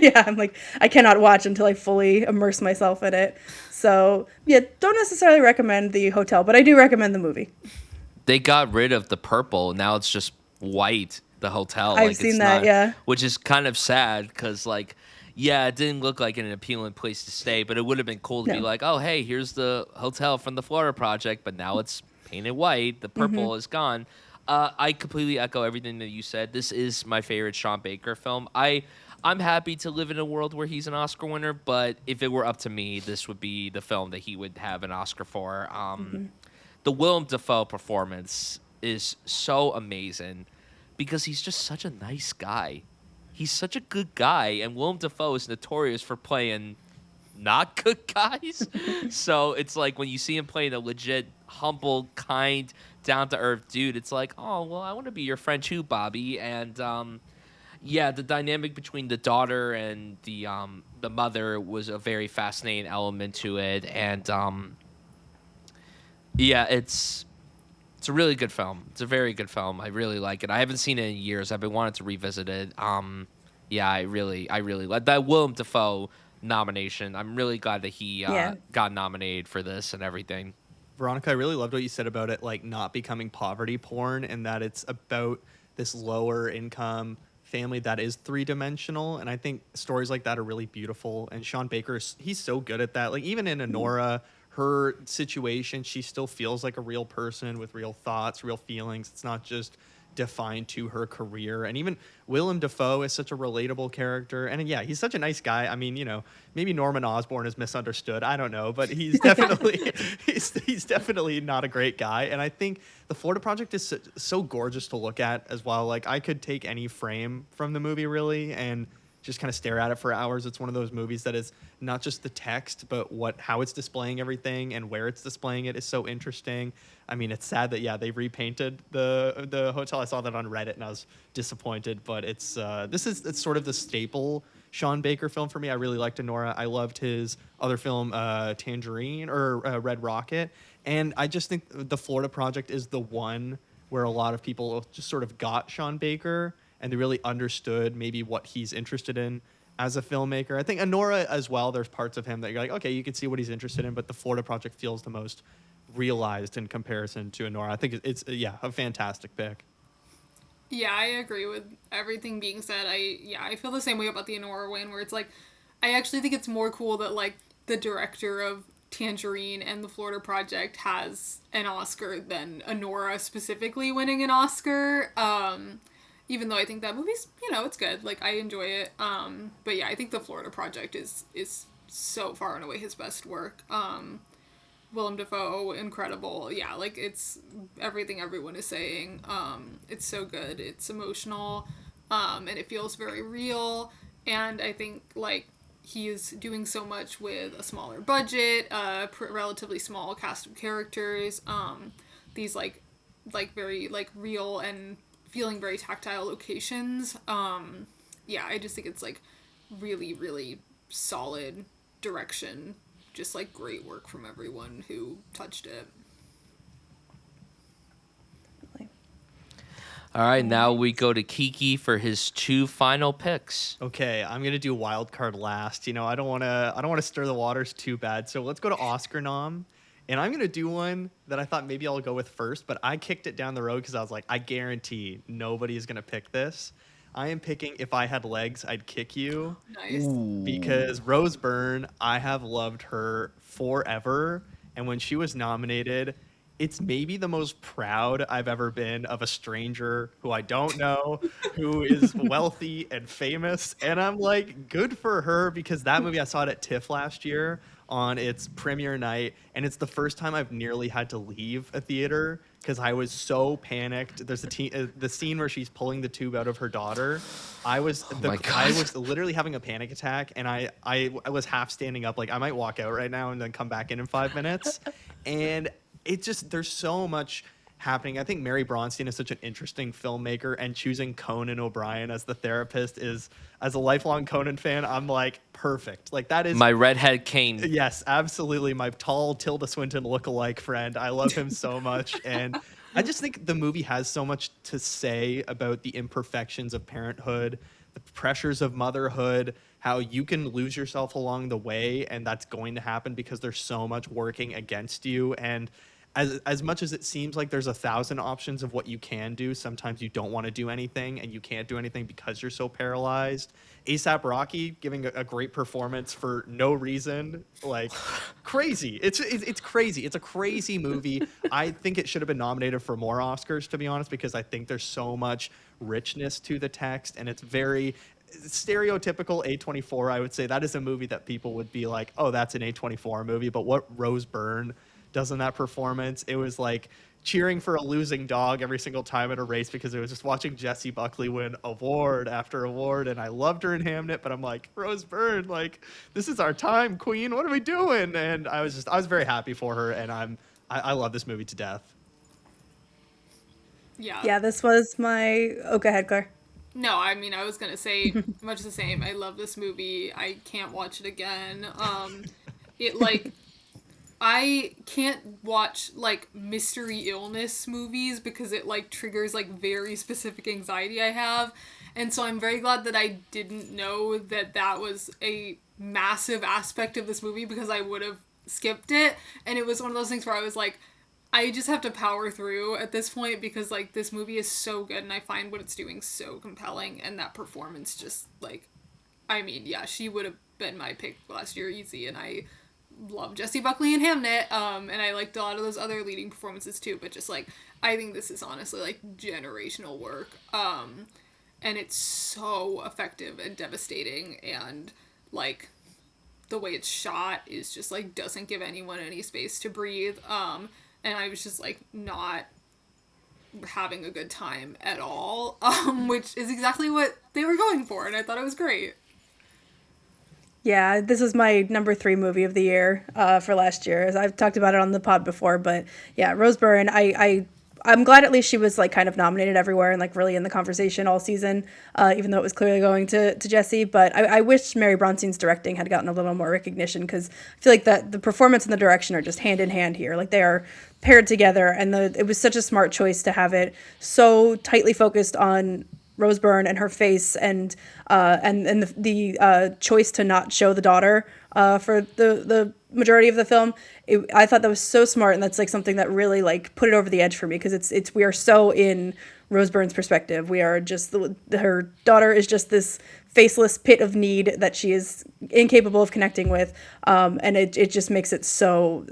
Yeah, I'm like, I cannot watch until I fully immerse myself in it. So yeah, don't necessarily recommend the hotel, but I do recommend the movie. They got rid of the purple. Now it's just white, the hotel. I've seen that, yeah. Which is kind of sad because, like, yeah, it didn't look like an appealing place to stay, but it would have been cool to be like, oh, hey, here's the hotel from the Florida Project, but now it's painted white. The purple is gone. I completely echo everything that you said. This is my favorite Sean Baker film. I'm happy to live in a world where he's an Oscar winner, but if it were up to me, this would be the film that he would have an Oscar for. The Willem Dafoe performance is so amazing because he's just such a nice guy. He's such a good guy, and Willem Dafoe is notorious for playing not good guys. So it's like when you see him playing a legit, humble, kind, down-to-earth dude, it's like, oh, well, I want to be your friend too, Bobby. And the dynamic between the daughter and the mother was a very fascinating element to it. And it's a really good film. It's a very good film. I really like it. I haven't seen it in years. I've been wanting to revisit it. I really like that Willem Dafoe nomination. I'm really glad that he got nominated for this and everything. Veronica, I really loved what you said about it, like not becoming poverty porn, and that it's about this lower income family that is three-dimensional. And I think stories like that are really beautiful. And Sean Baker, he's so good at that. Like even in Honora, her situation, she still feels like a real person with real thoughts, real feelings. It's not just defined to her career. And even Willem Dafoe is such a relatable character. And yeah, he's such a nice guy. I mean, maybe Norman Osborn is misunderstood. I don't know, but he's definitely he's definitely not a great guy. And I think the Florida Project is so gorgeous to look at as well. Like I could take any frame from the movie really and just kind of stare at it for hours. It's one of those movies that is not just the text, but how it's displaying everything and where it's displaying it is so interesting. I mean, it's sad that they repainted the hotel. I saw that on Reddit and I was disappointed. But it's sort of the staple Sean Baker film for me. I really liked Honora. I loved his other film, Tangerine or Red Rocket, and I just think the Florida Project is the one where a lot of people just sort of got Sean Baker and they really understood maybe what he's interested in as a filmmaker. I think Honora as well, there's parts of him that you're like, okay, you can see what he's interested in, but the Florida Project feels the most realized in comparison to Honora. I think it's a fantastic pick. Yeah, I agree with everything being said. I feel the same way about the Honora win, where it's like, I actually think it's more cool that like the director of Tangerine and the Florida Project has an Oscar than Honora specifically winning an Oscar. Even though I think that movie's, it's good. Like, I enjoy it. But yeah, I think the Florida Project is so far and away his best work. Willem Dafoe, incredible. Yeah, like, it's everything everyone is saying. It's so good. It's emotional. And it feels very real. And I think, like, he is doing so much with a smaller budget, relatively small cast of characters. These, like very, like, real and feeling very tactile locations. I just think it's like really, really solid direction. Just like great work from everyone who touched it. All right, now we go to Kiki for his two final picks. Okay, I'm gonna do wild card last. I don't wanna stir the waters too bad. So let's go to Oscar nom. And I'm going to do one that I thought maybe I'll go with first, but I kicked it down the road because I was like, I guarantee nobody is going to pick this. I am picking If I Had Legs, I'd Kick You. Nice. Because Rose Byrne, I have loved her forever. And when she was nominated, it's maybe the most proud I've ever been of a stranger who I don't know, who is wealthy and famous. And I'm like, good for her, because that movie, I saw it at TIFF last year on its premiere night, and it's the first time I've nearly had to leave a theater because I was so panicked. There's the scene where she's pulling the tube out of her daughter. I was literally having a panic attack, and I was half standing up, like I might walk out right now and then come back in 5 minutes. And it just, there's so much happening. I think Mary Bronstein is such an interesting filmmaker, and choosing Conan O'Brien as the therapist is, as a lifelong Conan fan, I'm like, perfect. Like that is my redhead Kane. Yes, absolutely. My tall Tilda Swinton lookalike friend. I love him so much. And I just think the movie has so much to say about the imperfections of parenthood, the pressures of motherhood, how you can lose yourself along the way, and that's going to happen because there's so much working against you. And as much as it seems like there's 1,000 options of what you can do, sometimes you don't want to do anything, and you can't do anything because you're so paralyzed. A$AP Rocky giving a great performance for no reason, like crazy. It's crazy. It's a crazy movie. I think it should have been nominated for more Oscars, to be honest, because I think there's so much richness to the text, and it's very stereotypical A24. I would say that is a movie that people would be like, oh, that's an A24 movie. But what Rose Byrne does in that performance, it was like cheering for a losing dog every single time at a race, because it was just watching Jessie Buckley win award after award. And I loved her in Hamnet, but I'm like, Rose Byrne, like, this is our time, queen. What are we doing? And I was very happy for her, and I love this movie to death. Yeah, this was my... Oh, go ahead, Claire. No, I mean, I was going to say much the same. I love this movie. I can't watch it again. I can't watch, like, mystery illness movies because it, like, triggers, like, very specific anxiety I have. And so I'm very glad that I didn't know that that was a massive aspect of this movie, because I would have skipped it. And it was one of those things where I was like, I just have to power through at this point because like this movie is so good and I find what it's doing so compelling, and that performance just like, I mean, yeah, she would have been my pick last year easy, and I love Jessie Buckley and Hamnet, and I liked a lot of those other leading performances too, but just like I think this is honestly like generational work, and it's so effective and devastating, and like the way it's shot is just like doesn't give anyone any space to breathe, and I was just like not having a good time at all, which is exactly what they were going for, and I thought it was great. Yeah, this was my number 3 movie of the year for last year. As I've talked about it on the pod before, but yeah, Rose Byrne. I'm glad at least she was like kind of nominated everywhere and like really in the conversation all season, even though it was clearly going to Jesse. But I wish Mary Bronstein's directing had gotten a little more recognition, because I feel like that the performance and the direction are just hand in hand here. Like they are paired together, and it was such a smart choice to have it so tightly focused on Rose Byrne and her face, and the choice to not show the daughter for the majority of the film. I thought that was so smart, and that's like something that really like put it over the edge for me, because it's we are so in Rose Byrne's perspective. We are just her daughter is just this faceless pit of need that she is incapable of connecting with, and it just makes it so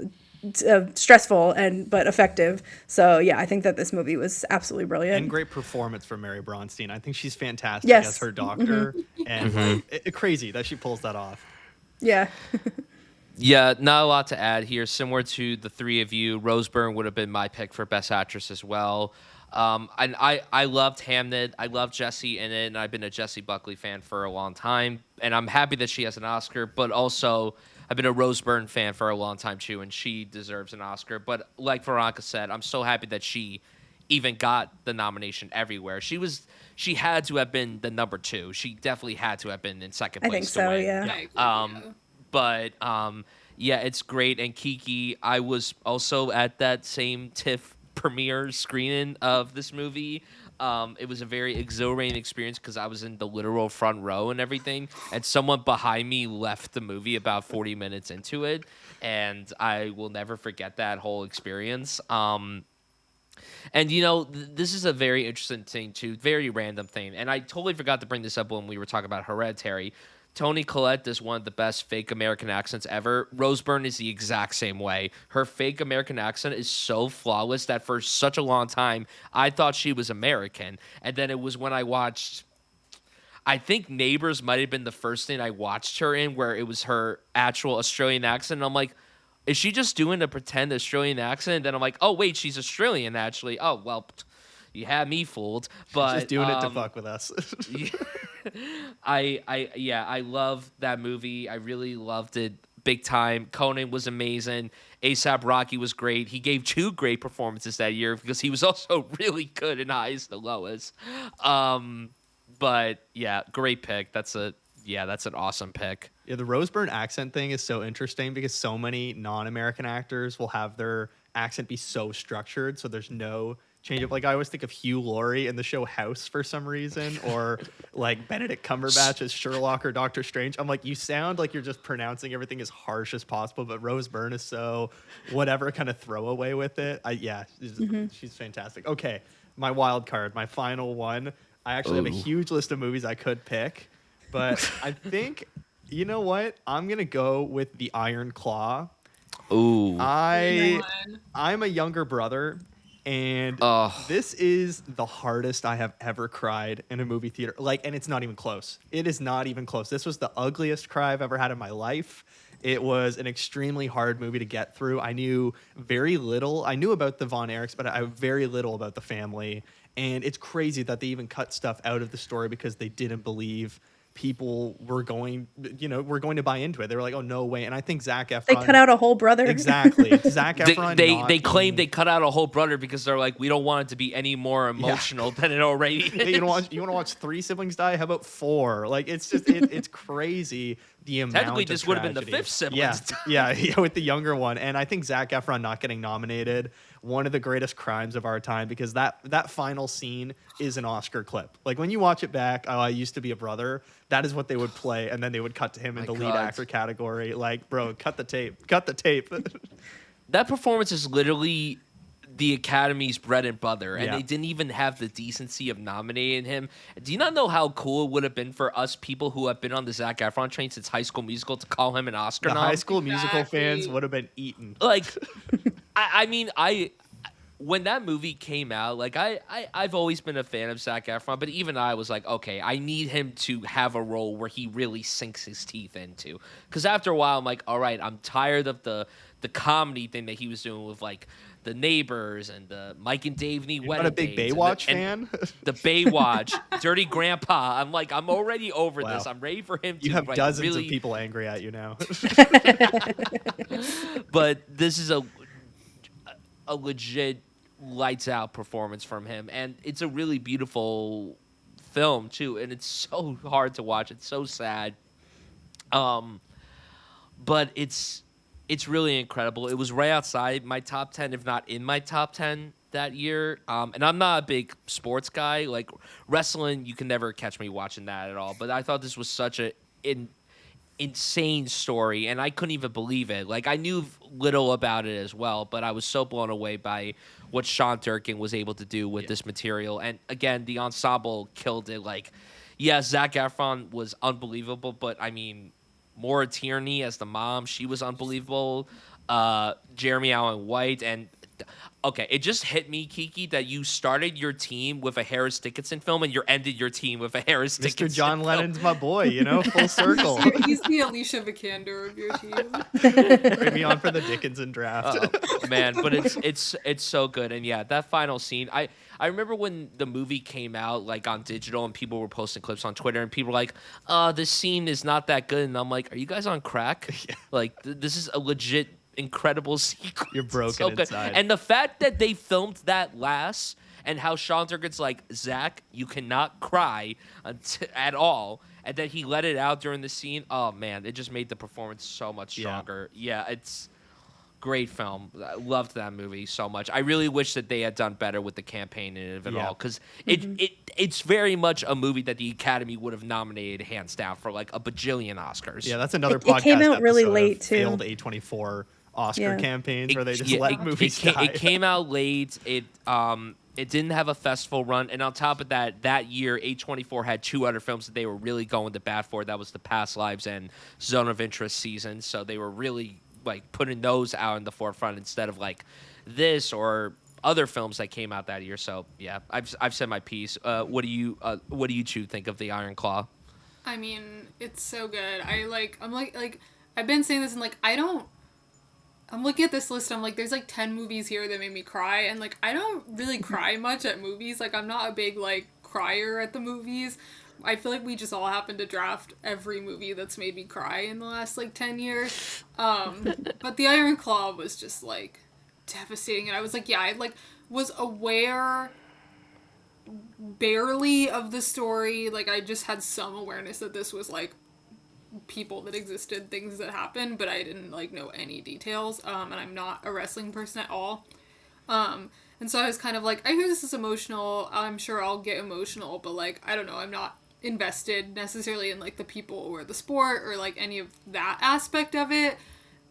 stressful but effective. So yeah, I think that this movie was absolutely brilliant, and great performance from Mary Bronstein. I think she's fantastic Yes. as her doctor, and like, crazy that she pulls that off. Yeah. Yeah, not a lot to add here. Similar to the three of you, Rose Byrne would have been my pick for Best Actress as well. And I loved Hamnet. I loved Jessie in it, and I've been a Jessie Buckley fan for a long time. And I'm happy that she has an Oscar, but also I've been a Rose Byrne fan for a long time too, and she deserves an Oscar. But like Veronica said, I'm so happy that she even got the nomination everywhere. She had to have been the number 2. She definitely had to have been in second place. I think so, win. yeah. I agree, yeah. But yeah, it's great. And Kiki, I was also at that same TIFF premiere screening of this movie. It was a very exhilarating experience because I was in the literal front row and everything. And someone behind me left the movie about 40 minutes into it, and I will never forget that whole experience. And you know, this is a very interesting thing too, very random thing. And I totally forgot to bring this up when we were talking about Hereditary. Toni Collette does one of the best fake American accents ever. Rose Byrne is the exact same way. Her fake American accent is so flawless that for such a long time, I thought she was American. And then it was when I watched, I think Neighbors might have been the first thing I watched her in, where it was her actual Australian accent. And I'm like, is she just doing a pretend Australian accent? And then I'm like, oh, wait, she's Australian, actually. Oh, well, you had me fooled. But Just doing it to fuck with us. I love that movie. I really loved it big time. Conan was amazing. A$AP Rocky was great. He gave 2 great performances that year because he was also really good in Highs to Lows. But yeah, great pick. That's an awesome pick. Yeah, the Rose Byrne accent thing is so interesting because so many non-American actors will have their accent be so structured, so there's no change up. Like I always think of Hugh Laurie in the show House for some reason, or like Benedict Cumberbatch as Sherlock or Doctor Strange. I'm like, you sound like you're just pronouncing everything as harsh as possible, but Rose Byrne is so whatever, kind of throwaway with it. She's fantastic. Okay, my wild card, my final one. I actually have a huge list of movies I could pick, but I think, you know what? I'm gonna go with The Iron Claw. Ooh. I'm a younger brother, and this is the hardest I have ever cried in a movie theater. Like, and it's not even close. It is not even close. This was the ugliest cry I've ever had in my life. It was an extremely hard movie to get through. I knew very little. I knew about the Von Erichs, but I very little about the family. And it's crazy that they even cut stuff out of the story because they didn't believe people were going to buy into it. They were like, oh, no way. And I think Zac Efron... They cut out a whole brother. Exactly. Zac Efron... They claimed they cut out a whole brother because they're like, we don't want it to be any more emotional than it already is. Hey, you want to watch 3 siblings die? How about 4? Like, it's just... it's crazy the amount Technically, of this would have been the 5th sibling. Yeah, with the younger one. And I think Zac Efron not getting nominated, one of the greatest crimes of our time, because that final scene is an Oscar clip. Like, when you watch it back, oh, I used to be a brother, that is what they would play, and then they would cut to him in the lead actor category. Like, bro, cut the tape. That performance is literally the Academy's bread and butter, and Yeah. they didn't even have the decency of nominating him. Do you not know how cool it would have been for us people who have been on the Zac Efron train since High School Musical to call him an Oscar The nom? High School Musical fans Exactly. would have been eaten. Like, I mean, when that movie came out, like I've always been a fan of Zac Efron, but even I was like, okay, I need him to have a role where he really sinks his teeth into. Because after a while, I'm like, all right, I'm tired of the comedy thing that he was doing with like the Neighbors and the Mike and Davey You're wedding. not a big dates Baywatch and fan? the Baywatch, Dirty Grandpa. I'm like, I'm already over Wow. this. I'm ready for him to. You have like, dozens really, of people angry at you now. but this is a legit lights out performance from him, and it's a really beautiful film too, and it's so hard to watch. It's so sad, but it's really incredible. It was right outside my top 10, if not in my top 10 that year. And I'm not a big sports guy. Like wrestling, you can never catch me watching that at all. But I thought this was such a insane story, and I couldn't even believe it. Like I knew little about it as well, but I was so blown away by what Sean Durkin was able to do with this material. And again, the ensemble killed it. Like, yeah, Zac Efron was unbelievable, but I mean, Maura Tierney as the mom, she was unbelievable. Jeremy Allen White, and okay, it just hit me, Kiki, that you started your team with a Harris Dickinson film and you ended your team with a Harris Dickinson Mr. John film. Lennon's my boy, you know, full circle. He's the Alicia Vikander of your team. Bring me on for the Dickinson draft. Oh, man, but it's so good. And yeah, that final scene, I remember when the movie came out like on digital and people were posting clips on Twitter and people were like, this scene is not that good. And I'm like, are you guys on crack? Yeah. Like this is a legit incredible sequence. You're broken So good. inside. And the fact that they filmed that last and how Sean Durkin's like, Zach, you cannot cry at all. And then he let it out during the scene. Oh, man, it just made the performance so much stronger. Yeah, it's great film. I loved that movie so much. I really wish that they had done better with the campaign of it all, because it's very much a movie that the Academy would have nominated hands down for like a bajillion Oscars. Yeah, that's another It podcast came out really episode late, of too. failed A24 Oscar Yeah. campaigns where they just let movies die. It came out late. It didn't have a festival run, and on top of that, that year A24 had two other films that they were really going to bat for. That was the Past Lives and Zone of Interest season. So they were really like putting those out in the forefront instead of like this or other films that came out that year. So yeah, I've said my piece. What do you two think of the Iron Claw? I mean, it's so good. I've been saying this, and like I'm looking at this list, I'm like, there's like 10 movies here that made me cry, and like I don't really cry much at movies. Like I'm not a big like crier at the movies. I feel like we just all happen to draft every movie that's made me cry in the last like 10 years. But the Iron Claw was just like devastating, and I was like, yeah, I like was aware barely of the story. Like I just had some awareness that this was like people that existed, things that happened, but I didn't like know any details. And I'm not a wrestling person at all. And so I was kind of like, I hear this is emotional. I'm sure I'll get emotional, but like I don't know, I'm not invested necessarily in like the people or the sport or like any of that aspect of it.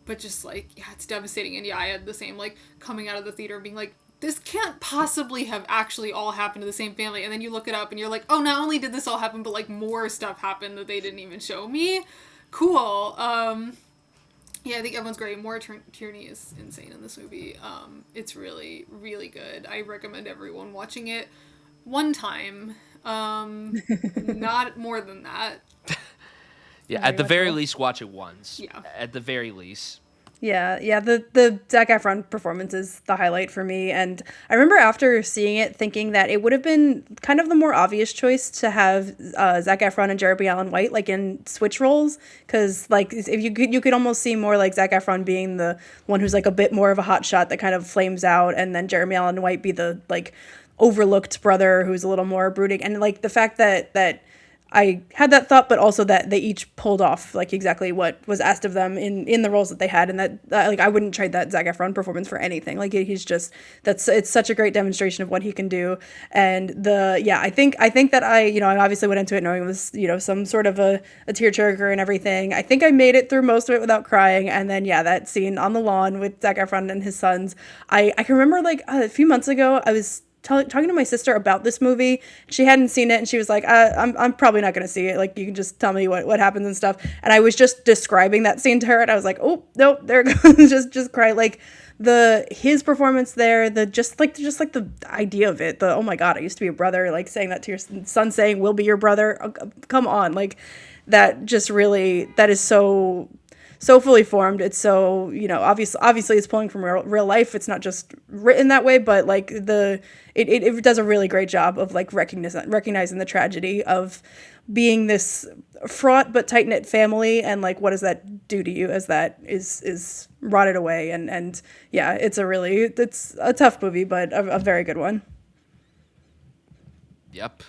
But just like, yeah, it's devastating. And yeah, I had the same like coming out of the theater being like, this can't possibly have actually all happened to the same family. And then you look it up and you're like, oh, not only did this all happen, but like more stuff happened that they didn't even show me. Cool. Yeah, I think everyone's great. Maura Tierney is insane in this movie. It's really, really good. I recommend everyone watching it one time. Not more than that. Yeah, Very at the much very so. least, watch it once. Yeah. At the very least. Yeah, the Zac Efron performance is the highlight for me. And I remember after seeing it thinking that it would have been kind of the more obvious choice to have Zac Efron and Jeremy Allen White like in switch roles, because like if you could almost see more like Zac Efron being the one who's like a bit more of a hot shot that kind of flames out, and then Jeremy Allen White be the like overlooked brother who's a little more brooding. And like the fact that I had that thought, but also that they each pulled off like exactly what was asked of them in the roles that they had, and that like I wouldn't trade that Zac Efron performance for anything. Like he's just it's such a great demonstration of what he can do, and I think that I obviously went into it knowing it was some sort of a tearjerker and everything. I think I made it through most of it without crying, and then that scene on the lawn with Zac Efron and his sons. I can remember like a few months ago I was talking to my sister about this movie. She hadn't seen it, and she was like, I'm probably not going to see it. Like, you can just tell me what happens and stuff. And I was just describing that scene to her, and I was like, oh, nope, there it goes. just cry. Like, his performance there, just the idea of it, oh my God, I used to be a brother, like saying that to your son, saying, we'll be your brother. Oh, come on. Like, that just really, that is so fully formed. It's so, obviously it's pulling from real life. It's not just written that way, but like it does a really great job of like recognizing the tragedy of being this fraught but tight-knit family, and like what does that do to you as that is rotted away. And yeah, it's a tough movie, but a very good one. Yep.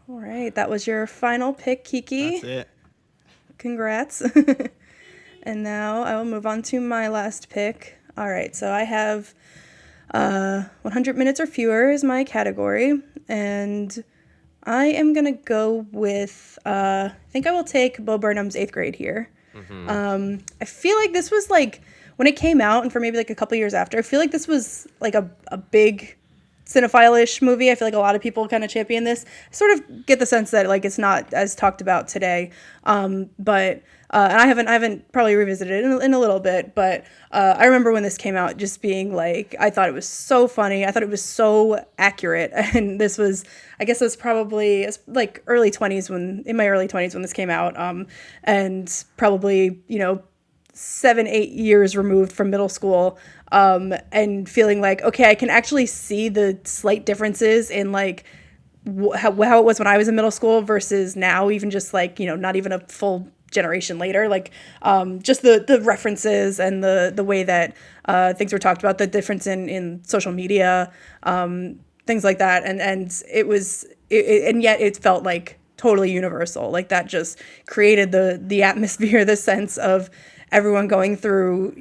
All right, that was your final pick, Kiki. That's it. Congrats. And now I will move on to my last pick. All right, so I have 100 minutes or fewer is my category, and I am going to go with, I think I will take Bo Burnham's 8th Grade here. Mm-hmm. I feel like this was like, when it came out, and for maybe like a couple years after, I feel like this was like a big cinephile-ish movie. I feel like a lot of people kind of champion this. I sort of get the sense that like it's not as talked about today, but and I haven't probably revisited it in a little bit, but I remember when this came out just being like, I thought it was so funny. I thought it was so accurate, and this was, I guess it was probably like in my early 20s when this came out, and probably 7-8 years removed from middle school, and feeling like, okay, I can actually see the slight differences in like how it was when I was in middle school versus now, even just like, not even a full generation later, like just the references and the way that things were talked about, the difference in social media, things like that, and it was and yet it felt like totally universal. Like that just created the atmosphere, the sense of everyone going through,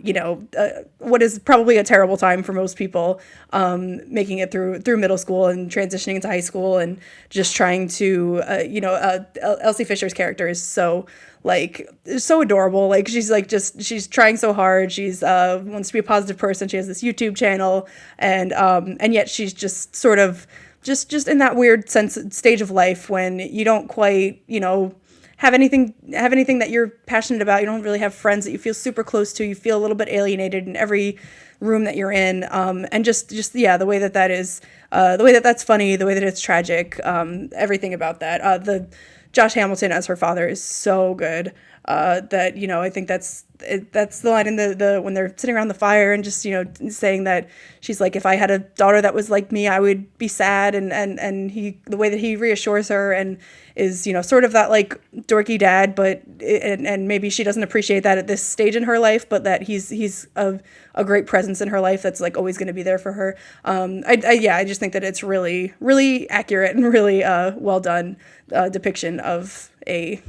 what is probably a terrible time for most people, making it through middle school and transitioning into high school, and just trying to, Elsie Fisher's character is so adorable. Like she's trying so hard. She's wants to be a positive person. She has this YouTube channel, and yet she's just sort of just in that weird stage of life when you don't quite, have anything that you're passionate about. You don't really have friends that you feel super close to. You feel a little bit alienated in every room that you're in. And just the way that is, the way that that's funny, the way that it's tragic, everything about that. The Josh Hamilton as her father is so good. That, I think that's the line in the when they're sitting around the fire and just, saying that she's like, if I had a daughter that was like me, I would be sad. And the way that he reassures her and is, sort of that like dorky dad, but, and maybe she doesn't appreciate that at this stage in her life, but that he's a great presence in her life that's like always going to be there for her. I just think that it's really, really accurate and really well done depiction of a,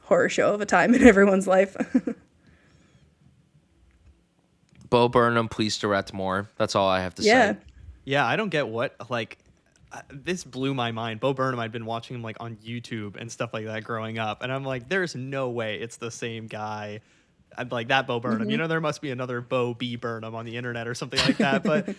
horror show of a time in everyone's life. Bo Burnham, please direct more. That's all I have to say. Yeah, I don't get what, like, this blew my mind. Bo Burnham, I'd been watching him, like, on YouTube and stuff like that growing up, and I'm like, there's no way it's the same guy. I'm like, that Bo Burnham. Mm-hmm. There must be another Bo B. Burnham on the internet or something like that, but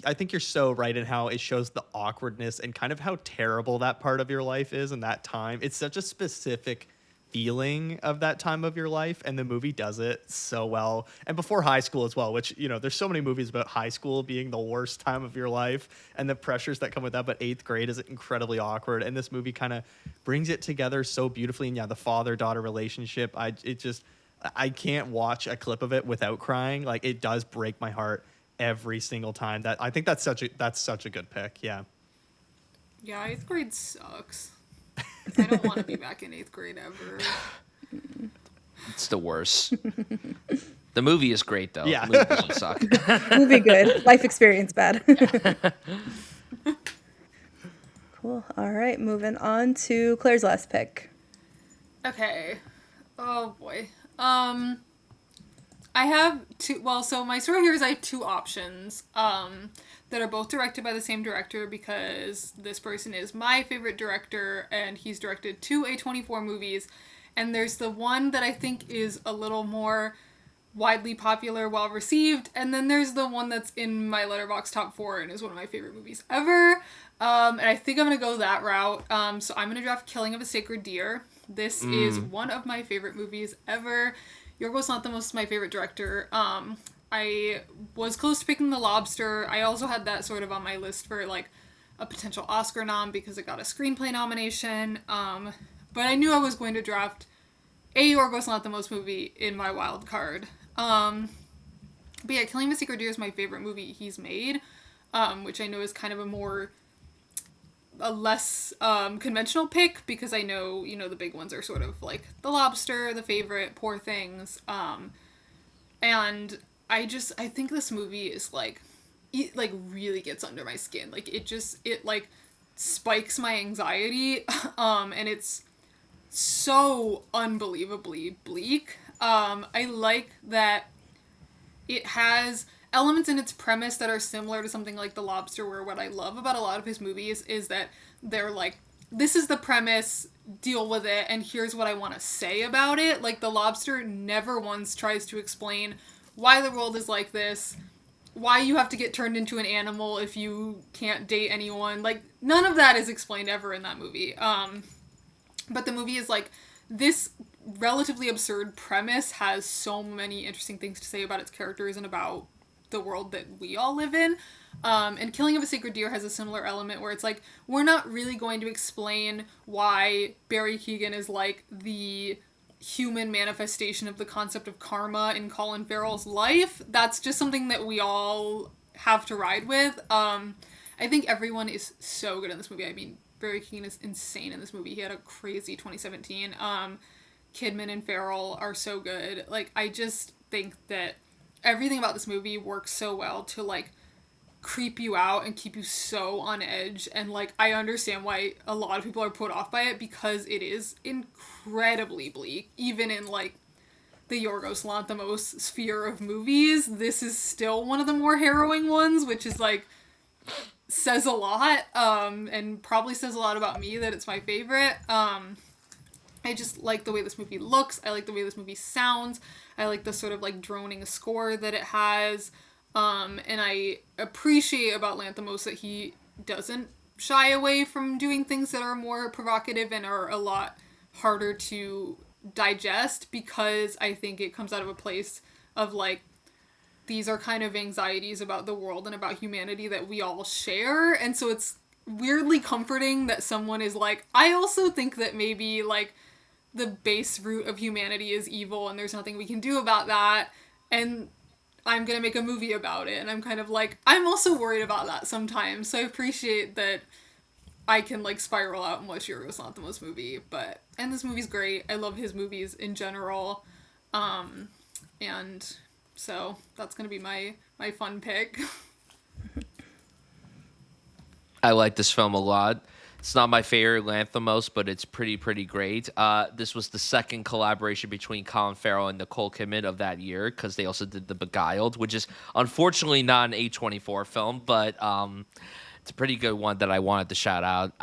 I think you're so right in how it shows the awkwardness and kind of how terrible that part of your life is in that time. It's such a specific feeling of that time of your life, and the movie does it so well. And before high school as well, which, there's so many movies about high school being the worst time of your life and the pressures that come with that, but 8th grade is incredibly awkward, and this movie kind of brings it together so beautifully. And the father-daughter relationship, I can't watch a clip of it without crying. Like, it does break my heart every single time. I think that's such a good pick. Yeah, 8th grade sucks. I don't want to be back in 8th grade ever. It's the worst. The movie is great, though. Yeah. The movie doesn't suck. Movie good. Life experience bad. Cool. All right, moving on to Claire's last pick. Okay. Oh boy. I have two. Well, so my story here is I have two options. That are both directed by the same director because this person is my favorite director and he's directed two A24 movies. And there's the one that I think is a little more widely popular, well received, and then there's the one that's in my Letterboxd top 4 and is one of my favorite movies ever. And I think I'm gonna go that route. So I'm gonna draft Killing of a Sacred Deer. This is one of my favorite movies ever. Yorgos Lanthimos is my favorite director. I was close to picking The Lobster. I also had that sort of on my list for like a potential Oscar nom because it got a screenplay nomination. But I knew I was going to draft a Yorgos Lanthimos movie in my wild card. But yeah, Killing of a Sacred Deer is my favorite movie he's made, which I know is kind of a less conventional pick because I know, the big ones are sort of like The Lobster, The Favorite, Poor Things, and I think this movie is like, it like really gets under my skin. Like it like spikes my anxiety, and it's so unbelievably bleak. I like that it has elements in its premise that are similar to something like The Lobster, where what I love about a lot of his movies is that they're like, this is the premise, deal with it, and here's what I want to say about it. Like, The Lobster never once tries to explain why the world is like this, why you have to get turned into an animal if you can't date anyone. Like, none of that is explained ever in that movie. But the movie is like, this relatively absurd premise has so many interesting things to say about its characters and about the world that we all live in. And Killing of a Sacred Deer has a similar element where it's like, we're not really going to explain why Barry Keoghan is like the human manifestation of the concept of karma in Colin Farrell's life. That's just something that we all have to ride with. I think everyone is so good in this movie. I mean, Barry Keoghan is insane in this movie. He had a crazy 2017. Kidman and Farrell are so good. Like, I just think that everything about this movie works so well to, like, creep you out and keep you so on edge. And, like, I understand why a lot of people are put off by it because it is incredibly bleak. Even in, like, the Yorgos Lanthimos sphere of movies, this is still one of the more harrowing ones, which is, like, says a lot, and probably says a lot about me that it's my favorite. I just like the way this movie looks. I like the way this movie sounds. I like the sort of like droning score that it has. And I appreciate about Lanthimos that he doesn't shy away from doing things that are more provocative and are a lot harder to digest, because I think it comes out of a place of like, these are kind of anxieties about the world and about humanity that we all share. And so it's weirdly comforting that someone is like, I also think that maybe like the base root of humanity is evil and there's nothing we can do about that. And I'm going to make a movie about it. And I'm kind of like, I'm also worried about that sometimes. So I appreciate that I can like spiral out and watch Yorgos Lanthimos movie. And this movie's great. I love his movies in general. And so that's going to be my fun pick. I like this film a lot. It's not my favorite Lanthimos, but it's pretty great. This was the second collaboration between Colin Farrell and Nicole Kidman of that year, because they also did The Beguiled, which is unfortunately not an A24 film, but it's a pretty good one that I wanted to shout out.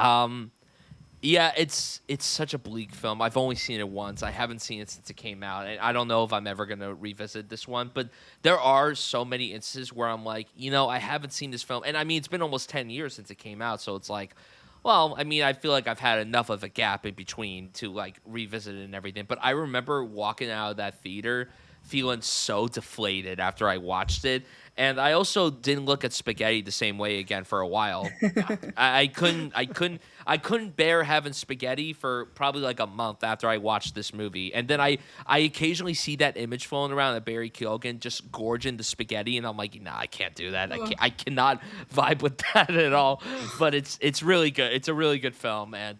Yeah, it's such a bleak film. I've only seen it once. I haven't seen it since it came out, and I don't know if I'm ever going to revisit this one. But there are so many instances where I'm like, I haven't seen this film. And I mean, it's been almost 10 years since it came out, so it's like, well, I mean, I feel like I've had enough of a gap in between to, like, revisit it and everything. But I remember walking out of that theater feeling so deflated after I watched it. And I also didn't look at spaghetti the same way again for a while. I couldn't bear having spaghetti for probably like a month after I watched this movie. And then I occasionally see that image floating around of Barry Keoghan just gorging the spaghetti, and I'm like, nah, I can't do that. I cannot vibe with that at all. But it's really good. It's a really good film, and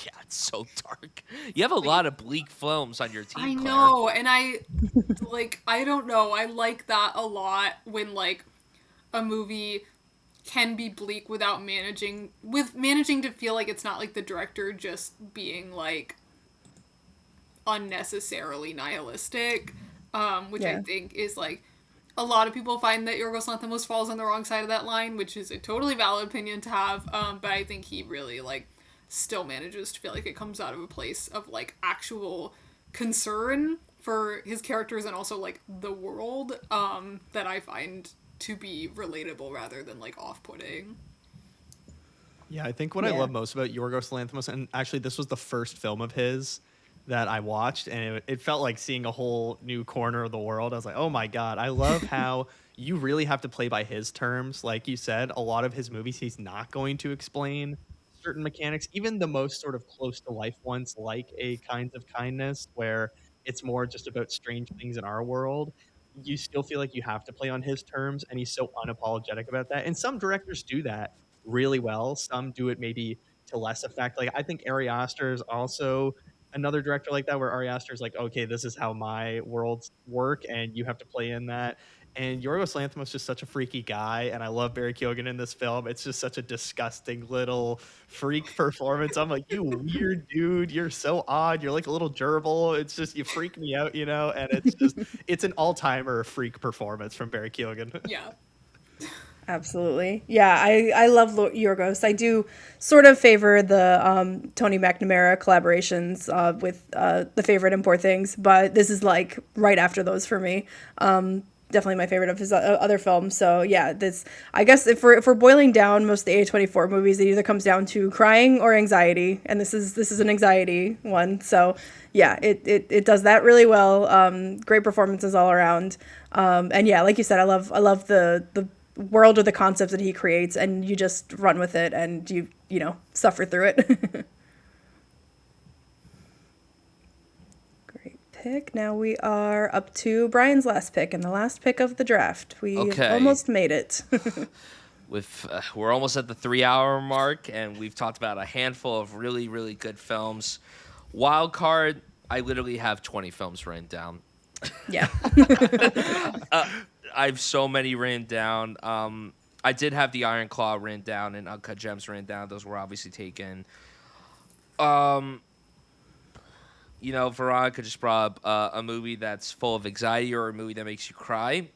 yeah, it's so dark. You have a lot of bleak films on your team, I Claire. know, and I don't know. I like that a lot when, like, a movie can be bleak without managing to feel like it's not like the director just being like unnecessarily nihilistic, which I Yeah. think is like a lot of people find that Yorgos Lanthimos falls on the wrong side of that line, which is a totally valid opinion to have. But I think he really like still manages to feel like it comes out of a place of like actual concern for his characters and also like the world, that I find to be relatable rather than like off-putting. Yeah, I think what I Yeah. love most about Yorgos Lanthimos, and actually this was the first film of his that I watched, and it felt like seeing a whole new corner of the world. I was like, oh my God, I love how you really have to play by his terms. Like you said, a lot of his movies, he's not going to explain certain mechanics, even the most sort of close to life ones, like A Kinds of Kindness, where it's more just about strange things in our world. You still feel like you have to play on his terms, and he's so unapologetic about that. And some directors do that really well. Some do it maybe to less effect. Like I think Ari Aster is also another director like that, where Ari Aster is like, okay, this is how my worlds work, and you have to play in that. And Yorgos Lanthimos is just such a freaky guy, and I love Barry Keoghan in this film. It's just such a disgusting little freak performance. I'm like, you weird dude, you're so odd. You're like a little gerbil. It's just you freak me out, you know. And it's an all-timer freak performance from Barry Keoghan. Yeah. Absolutely. Yeah, I love Yorgos. I do sort of favor the Tony McNamara collaborations with The Favorite and Poor Things, but this is like right after those for me. Definitely my favorite of his other films. So yeah, this I guess if we're boiling down most of the A24 movies, it either comes down to crying or anxiety, and this is an anxiety one. So yeah, it does that really well. Great performances all around. And yeah, like you said, I love the world or the concepts that he creates, and you just run with it and you know suffer through it. Great pick. Now we are up to Brian's last pick and the last pick of the draft. We Okay. almost made it. We're almost at the 3-hour mark, and we've talked about a handful of really, really good films. Wild card, I literally have 20 films written down. Yeah. I have so many written down. I did have the Iron Claw written down and Uncut Gems written down. Those were obviously taken. Veronica just brought up a movie that's full of anxiety or a movie that makes you cry.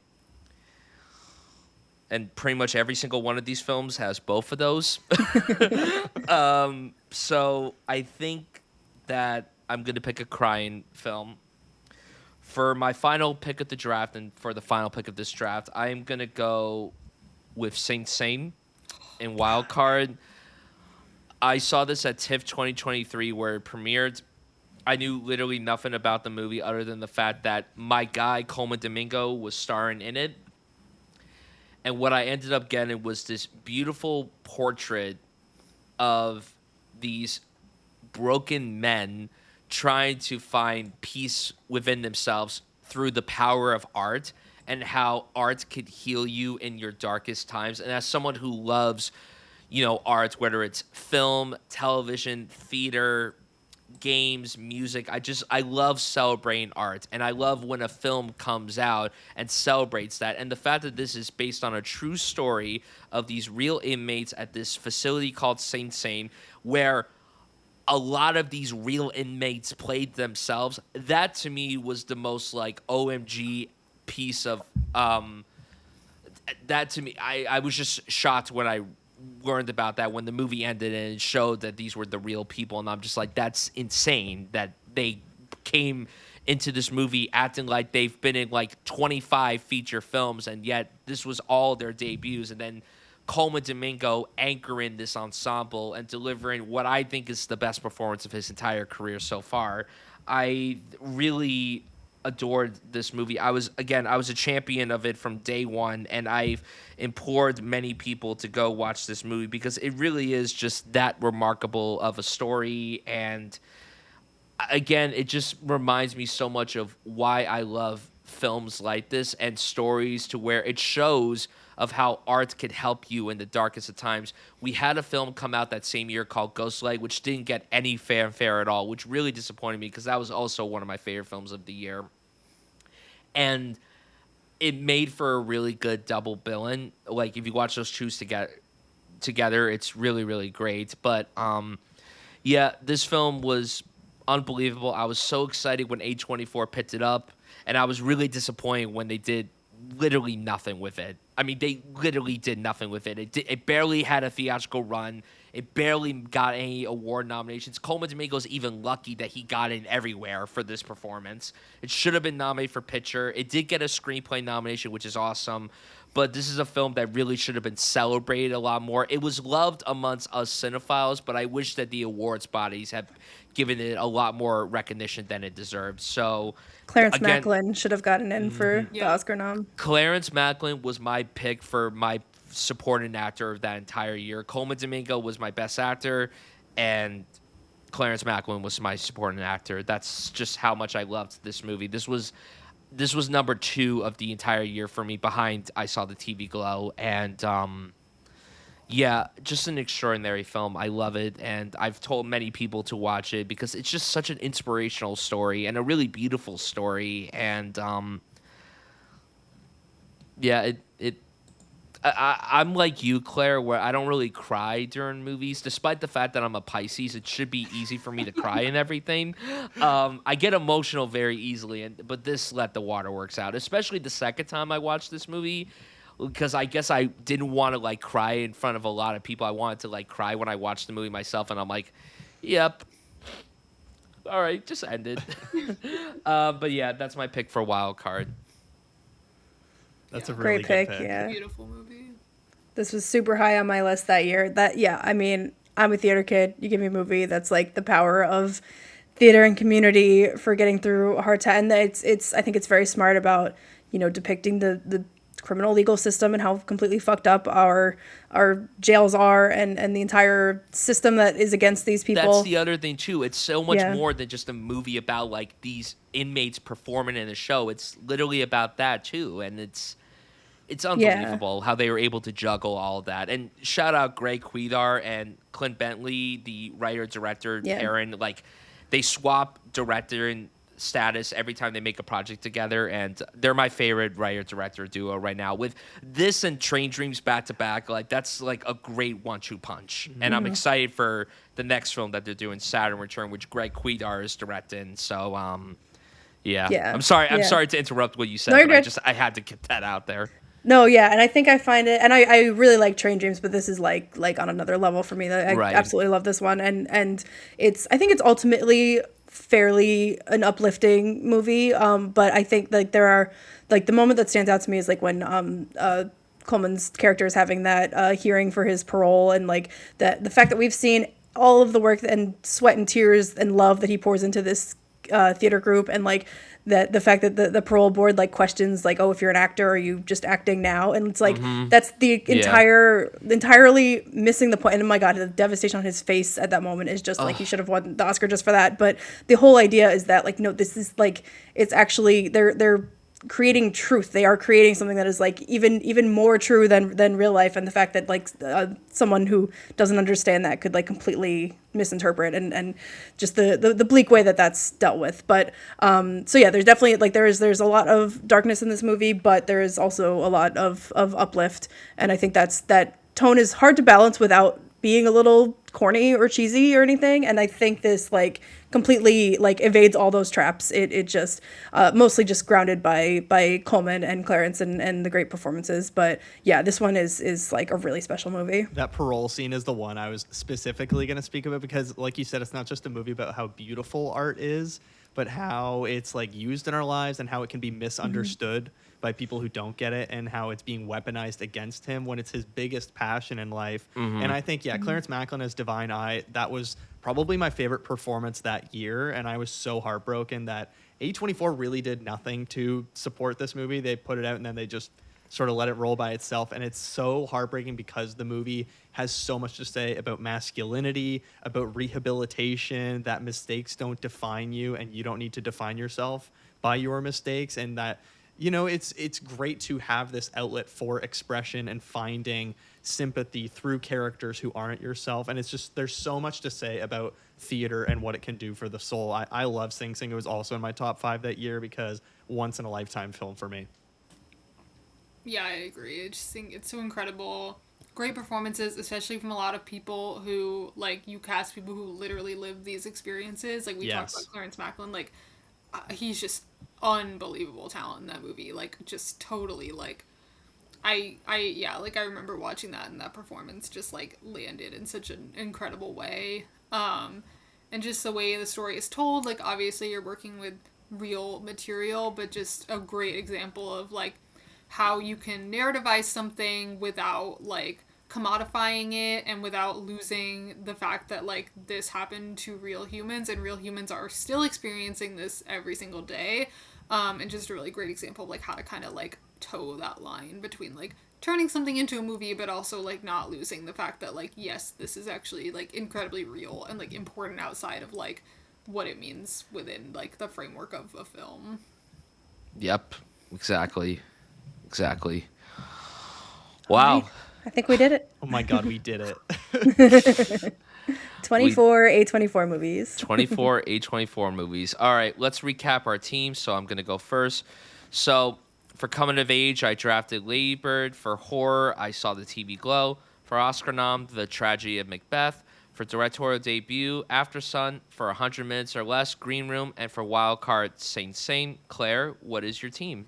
And pretty much every single one of these films has both of those. So I think that I'm going to pick a crying film. For my final pick of the draft and for the final pick of this draft, I am going to go with Saint Sane in Wild Card. I saw this at TIFF 2023 where it premiered. I knew literally nothing about the movie other than the fact that my guy, Coleman Domingo, was starring in it. And what I ended up getting was this beautiful portrait of these broken men trying to find peace within themselves through the power of art and how art could heal you in your darkest times. And as someone who loves, art, whether it's film, television, theater, games, music, I love celebrating art, and I love when a film comes out and celebrates that. And the fact that this is based on a true story of these real inmates at this facility called Saint Sane, where a lot of these real inmates played themselves, that to me was the most like OMG piece of that to me. I was just shocked when I learned about that when the movie ended and it showed that these were the real people, and I'm just like, that's insane that they came into this movie acting like they've been in like 25 feature films, and yet this was all their debuts. And then Coleman Domingo anchoring this ensemble and delivering what I think is the best performance of his entire career so far. I really adored this movie. I was a champion of it from day one, and I've implored many people to go watch this movie because it really is just that remarkable of a story. And again, it just reminds me so much of why I love films like this and stories to where it shows of how art could help you in the darkest of times. We had a film come out that same year called Ghostlight, which didn't get any fanfare at all, which really disappointed me because that was also one of my favorite films of the year. And it made for a really good double billing. Like if you watch those two together, it's really really great. But yeah, this film was unbelievable. I was so excited when A24 picked it up, and I was really disappointed when they did literally nothing with it. I mean, they literally did nothing with it. It barely had a theatrical run. It barely got any award nominations. Coleman Domingo's even lucky that he got in everywhere for this performance. It should have been nominated for picture. It did get a screenplay nomination, which is awesome. But this is a film that really should have been celebrated a lot more. It was loved amongst us cinephiles, but I wish that the awards bodies had given it a lot more recognition than it deserved. So Clarence again, Macklin should have gotten in for the Yeah. Oscar nom. Clarence Macklin was my pick for my supporting actor of that entire year. Coleman Domingo was my best actor, and Clarence Macklin was my supporting actor. That's just how much I loved this movie. This was number 2 of the entire year for me, behind I Saw the TV Glow, and yeah, just an extraordinary film. I love it, and I've told many people to watch it because it's just such an inspirational story and a really beautiful story. And yeah, I'm like you, Claire, where I don't really cry during movies, despite the fact that I'm a Pisces. It should be easy for me to cry and everything. I get emotional very easily, but this let the waterworks out, especially the second time I watched this movie, because I guess I didn't want to like cry in front of a lot of people. I wanted to like cry when I watched the movie myself, and I'm like, yep. All right, just end it. But yeah, that's my pick for Wild Card. That's a Yeah. really Great good pick, pick. yeah. Beautiful movie. This was super high on my list that year. I mean, I'm a theater kid. You give me a movie that's like the power of theater and community for getting through a hard time. And I think it's very smart about, depicting the criminal legal system and how completely fucked up our jails are and the entire system that is against these people. That's the other thing too. It's so much Yeah. more than just a movie about like these inmates performing in a show. It's literally about that too, and it's unbelievable how they were able to juggle all of that. And shout out Greg Quidar and Clint Bentley, the writer director pairing. Like they swap director and status every time they make a project together, and they're my favorite writer director duo right now. With this and Train Dreams back to back, like that's like a great 1-2 punch. And I'm excited for the next film that they're doing, Saturn Return, which Greg Quidar is directing. So yeah. I'm sorry to interrupt what you said, No, you're but good. I had to get that out there. No, yeah, and I think I find it, and I really like Train Dreams, but this is like on another level for me. I Right. absolutely love this one, and I think it's ultimately fairly an uplifting movie. But I think like there are like the moment that stands out to me is like when Coleman's character is having that hearing for his parole, and like that the fact that we've seen all of the work and sweat and tears and love that he pours into this theater group, and like that the fact that the parole board like questions like, oh, if you're an actor, are you just acting now? And it's like that's the entirely missing the point. And oh my god, the devastation on his face at that moment is just like he should have won the Oscar just for that. But the whole idea is that like no, this is like it's actually they're creating truth. They are creating something that is like even more true than real life, and the fact that like someone who doesn't understand that could like completely misinterpret and just the bleak way that that's dealt with. But so yeah, there's definitely like there's a lot of darkness in this movie, but there is also a lot of uplift, and I think that tone is hard to balance without being a little corny or cheesy or anything. And I think this like completely like evades all those traps. It just mostly just grounded by Coleman and Clarence and the great performances. But yeah, this one is like a really special movie. That parole scene is the one I was specifically going to speak about because, like you said, it's not just a movie about how beautiful art is, but how it's like used in our lives and how it can be misunderstood by people who don't get it, and how it's being weaponized against him when it's his biggest passion in life. And I think, Clarence Macklin as Divine Eye, that was probably my favorite performance that year, and I was so heartbroken that A24 really did nothing to support this movie. They put it out and then they just sort of let it roll by itself, and it's so heartbreaking because the movie has so much to say about masculinity, about rehabilitation, that mistakes don't define you and you don't need to define yourself by your mistakes, and that it's great to have this outlet for expression and finding sympathy through characters who aren't yourself. And it's just, there's so much to say about theater and what it can do for the soul. I love Sing Sing. It was also in my top 5 that year because once in a lifetime film for me. Yeah, I agree. I just think it's so incredible. Great performances, especially from a lot of people who, like, you cast people who literally live these experiences. Like, we talked Yes. about Clarence Macklin. Like, he's just unbelievable talent in that movie. Like, just totally, like, yeah, like, I remember watching that, and that performance just, like, landed in such an incredible way. And just the way the story is told, like, obviously you're working with real material, but just a great example of, like, how you can narrativize something without, like, commodifying it and without losing the fact that, like, this happened to real humans and real humans are still experiencing this every single day. And just a really great example of, like, how to kind of, like, toe that line between, like, turning something into a movie but also, like, not losing the fact that, like, yes, this is actually, like, incredibly real and, like, important outside of, like, what it means within, like, the framework of a film. Yep, exactly. All Wow. right. I think we did it. Oh my God, we did it. 24 A24 movies. 24 A24 movies. All right, let's recap our team. So I'm going to go first. So for coming of age, I drafted Lady Bird. For horror, I saw The TV Glow. For Oscar nom, The Tragedy of Macbeth. For directorial debut, After Sun. For 100 Minutes or Less, Green Room. And for wild card, Saint Saint. Claire, what is your team?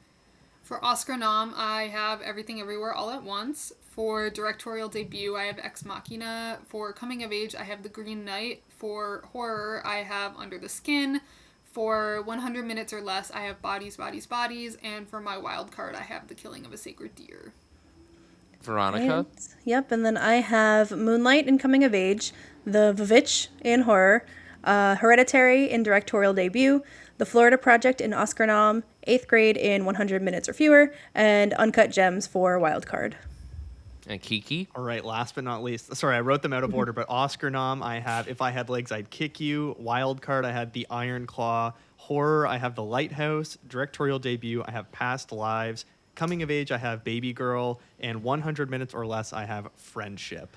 For Oscar nom, I have Everything Everywhere All at Once. For directorial debut, I have Ex Machina. For coming of age, I have The Green Knight. For horror, I have Under the Skin. For 100 Minutes or Less, I have Bodies, Bodies, Bodies. And for my wild card, I have The Killing of a Sacred Deer. Veronica? Yep, and then I have Moonlight in coming of age, The Vivitch in horror, Hereditary in directorial debut, The Florida Project in Oscar nom, Eighth Grade in 100 Minutes or Fewer, and Uncut Gems for wild card. And Kiki? All right, last but not least. Sorry, I wrote them out of order, but Oscar nom, I have If I Had Legs, I'd Kick You. Wild card, I had The Iron Claw. Horror, I have The Lighthouse. Directorial debut, I have Past Lives. Coming of age, I have Baby Girl. And 100 Minutes or Less, I have Friendship.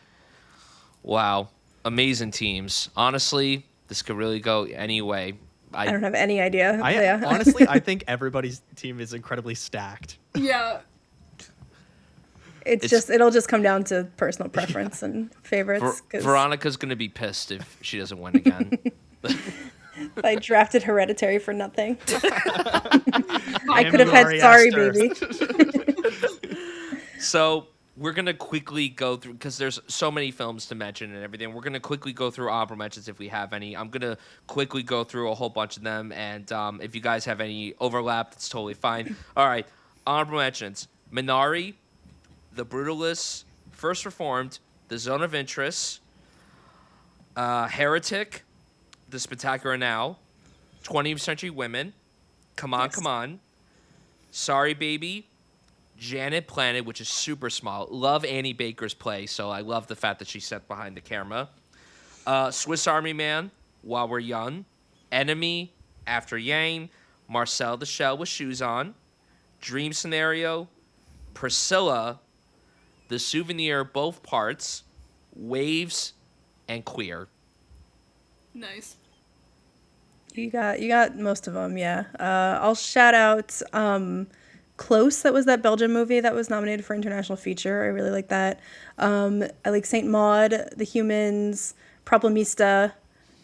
Wow. Amazing teams. Honestly, this could really go any way. I don't have any idea. Yeah. Honestly, I think everybody's team is incredibly stacked. Yeah. It'll just come down to personal preference and favorites. Veronica's going to be pissed if she doesn't win again. I drafted Hereditary for nothing. I could have Ari had Sorry Aster. Baby. So we're going to quickly go through, because there's so many films to mention and everything. We're going to quickly go through honorable mentions if we have any. I'm going to quickly go through a whole bunch of them. And if you guys have any overlap, that's totally fine. All right. Honorable mentions. Minari, The Brutalists, First Reformed, The Zone of Interest, Heretic, The Spectacular Now, 20th Century Women, Come On, Yes. Come On, Sorry Baby, Janet Planet, which is super small. Love Annie Baker's play, so I love the fact that she sat behind the camera. Swiss Army Man, While We're Young, Enemy, After Yang, Marcel the Shell with Shoes On, Dream Scenario, Priscilla, The Souvenir, both parts, Waves, and Queer. Nice. You got most of them, yeah. I'll shout out Close. That was that Belgian movie that was nominated for International Feature. I really like that. I like Saint Maud, The Humans, Problemista,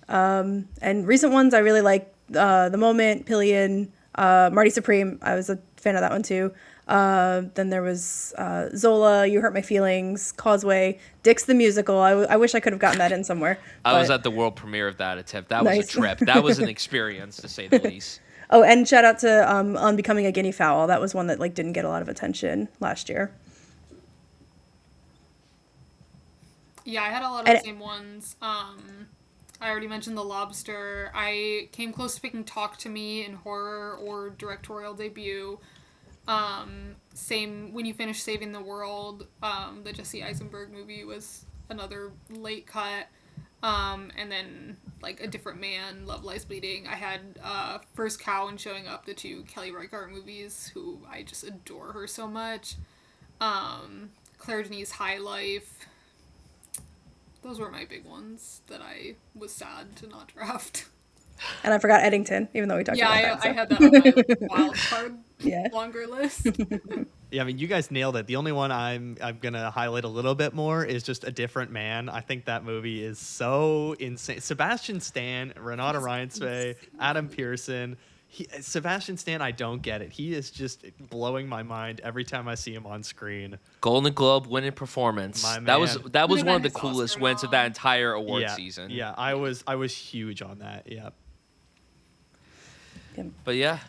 and recent ones I really like The Moment, Pillion, Marty Supreme. I was a fan of that one too. Then there was Zola, You Hurt My Feelings, Causeway, Dix the Musical. I wish I could have gotten that in somewhere. I was but- at the world premiere of that attempt. That was Nice. a trip. That was an experience, to say the least. Oh, and shout out to On Becoming a Guinea Fowl. That was one that didn't get a lot of attention last year. Yeah, I had a lot of the same ones. I already mentioned The Lobster. I came close to picking Talk to Me in horror or directorial debut. Same When You Finish Saving the World. The Jesse Eisenberg movie was another late cut. And then A Different Man, Love Lies Bleeding. I had First Cow and Showing Up, the two Kelly Reichardt movies, who I just adore her so much. Claire Denis' High Life. Those were my big ones that I was sad to not draft. And I forgot Eddington, even though we talked about that. I had that on my wild card Yeah. longer list. Yeah, I mean, you guys nailed it. The only one I'm gonna highlight a little bit more is just A Different Man. I think that movie is so insane. Sebastian Stan, Renata Reinsve, Adam Pearson. Sebastian Stan, I don't get it. He is just blowing my mind every time I see him on screen. Golden Globe winning performance. My That was man. that was Could've one of been the his coolest Oscar wins of nom. that entire award Yeah, season. yeah, I was huge on that. Yeah. But yeah.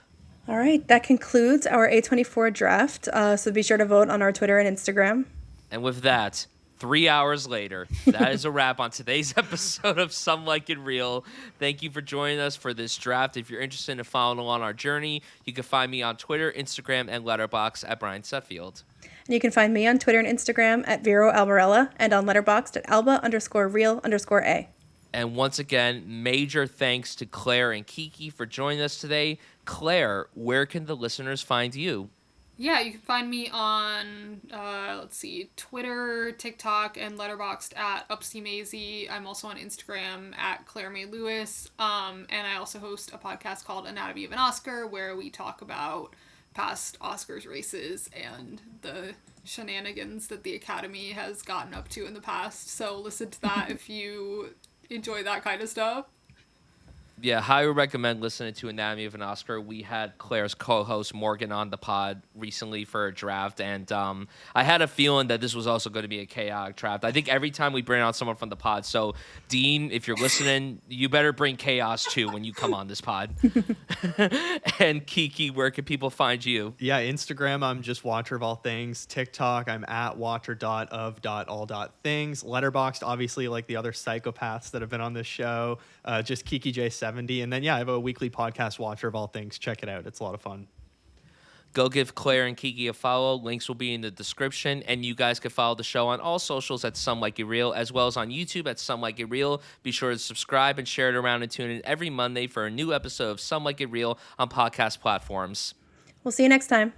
All right, that concludes our A24 draft. So be sure to vote on our Twitter and Instagram. And with that, 3 hours later, that is a wrap on today's episode of Some Like It Real. Thank you for joining us for this draft. If you're interested in following along our journey, you can find me on Twitter, Instagram, and Letterboxd at Brian Sutfield. And you can find me on Twitter and Instagram at Vero Albarella and on Letterboxd at Alba_real_A. And once again, major thanks to Claire and Kiki for joining us today. Claire, where can the listeners find you? Yeah, you can find me on, Twitter, TikTok, and Letterboxd at UpseyMaisie. I'm also on Instagram at Claire May Lewis. And I also host a podcast called Anatomy of an Oscar, where we talk about past Oscars races and the shenanigans that the Academy has gotten up to in the past. So listen to that if you enjoy that kind of stuff. Yeah, highly recommend listening to Anatomy of an Oscar. We had Claire's co-host Morgan on the pod recently for a draft, and I had a feeling that this was also going to be a chaotic draft. I think every time we bring on someone from the pod, so Dean, if you're listening, you better bring chaos too when you come on this pod. And Kiki, where can people find you? Yeah, Instagram, I'm just Watcher of All Things. TikTok, I'm at watcher.of.all.things. Letterboxd, obviously, like the other psychopaths that have been on this show, just Kiki J70. And then, yeah, I have a weekly podcast, Watcher of All Things. Check it out. It's a lot of fun. Go give Claire and Kiki a follow. Links will be in the description. And you guys can follow the show on all socials at Some Like It Real, as well as on YouTube at Some Like It Real. Be sure to subscribe and share it around and tune in every Monday for a new episode of Some Like It Real on podcast platforms. We'll see you next time.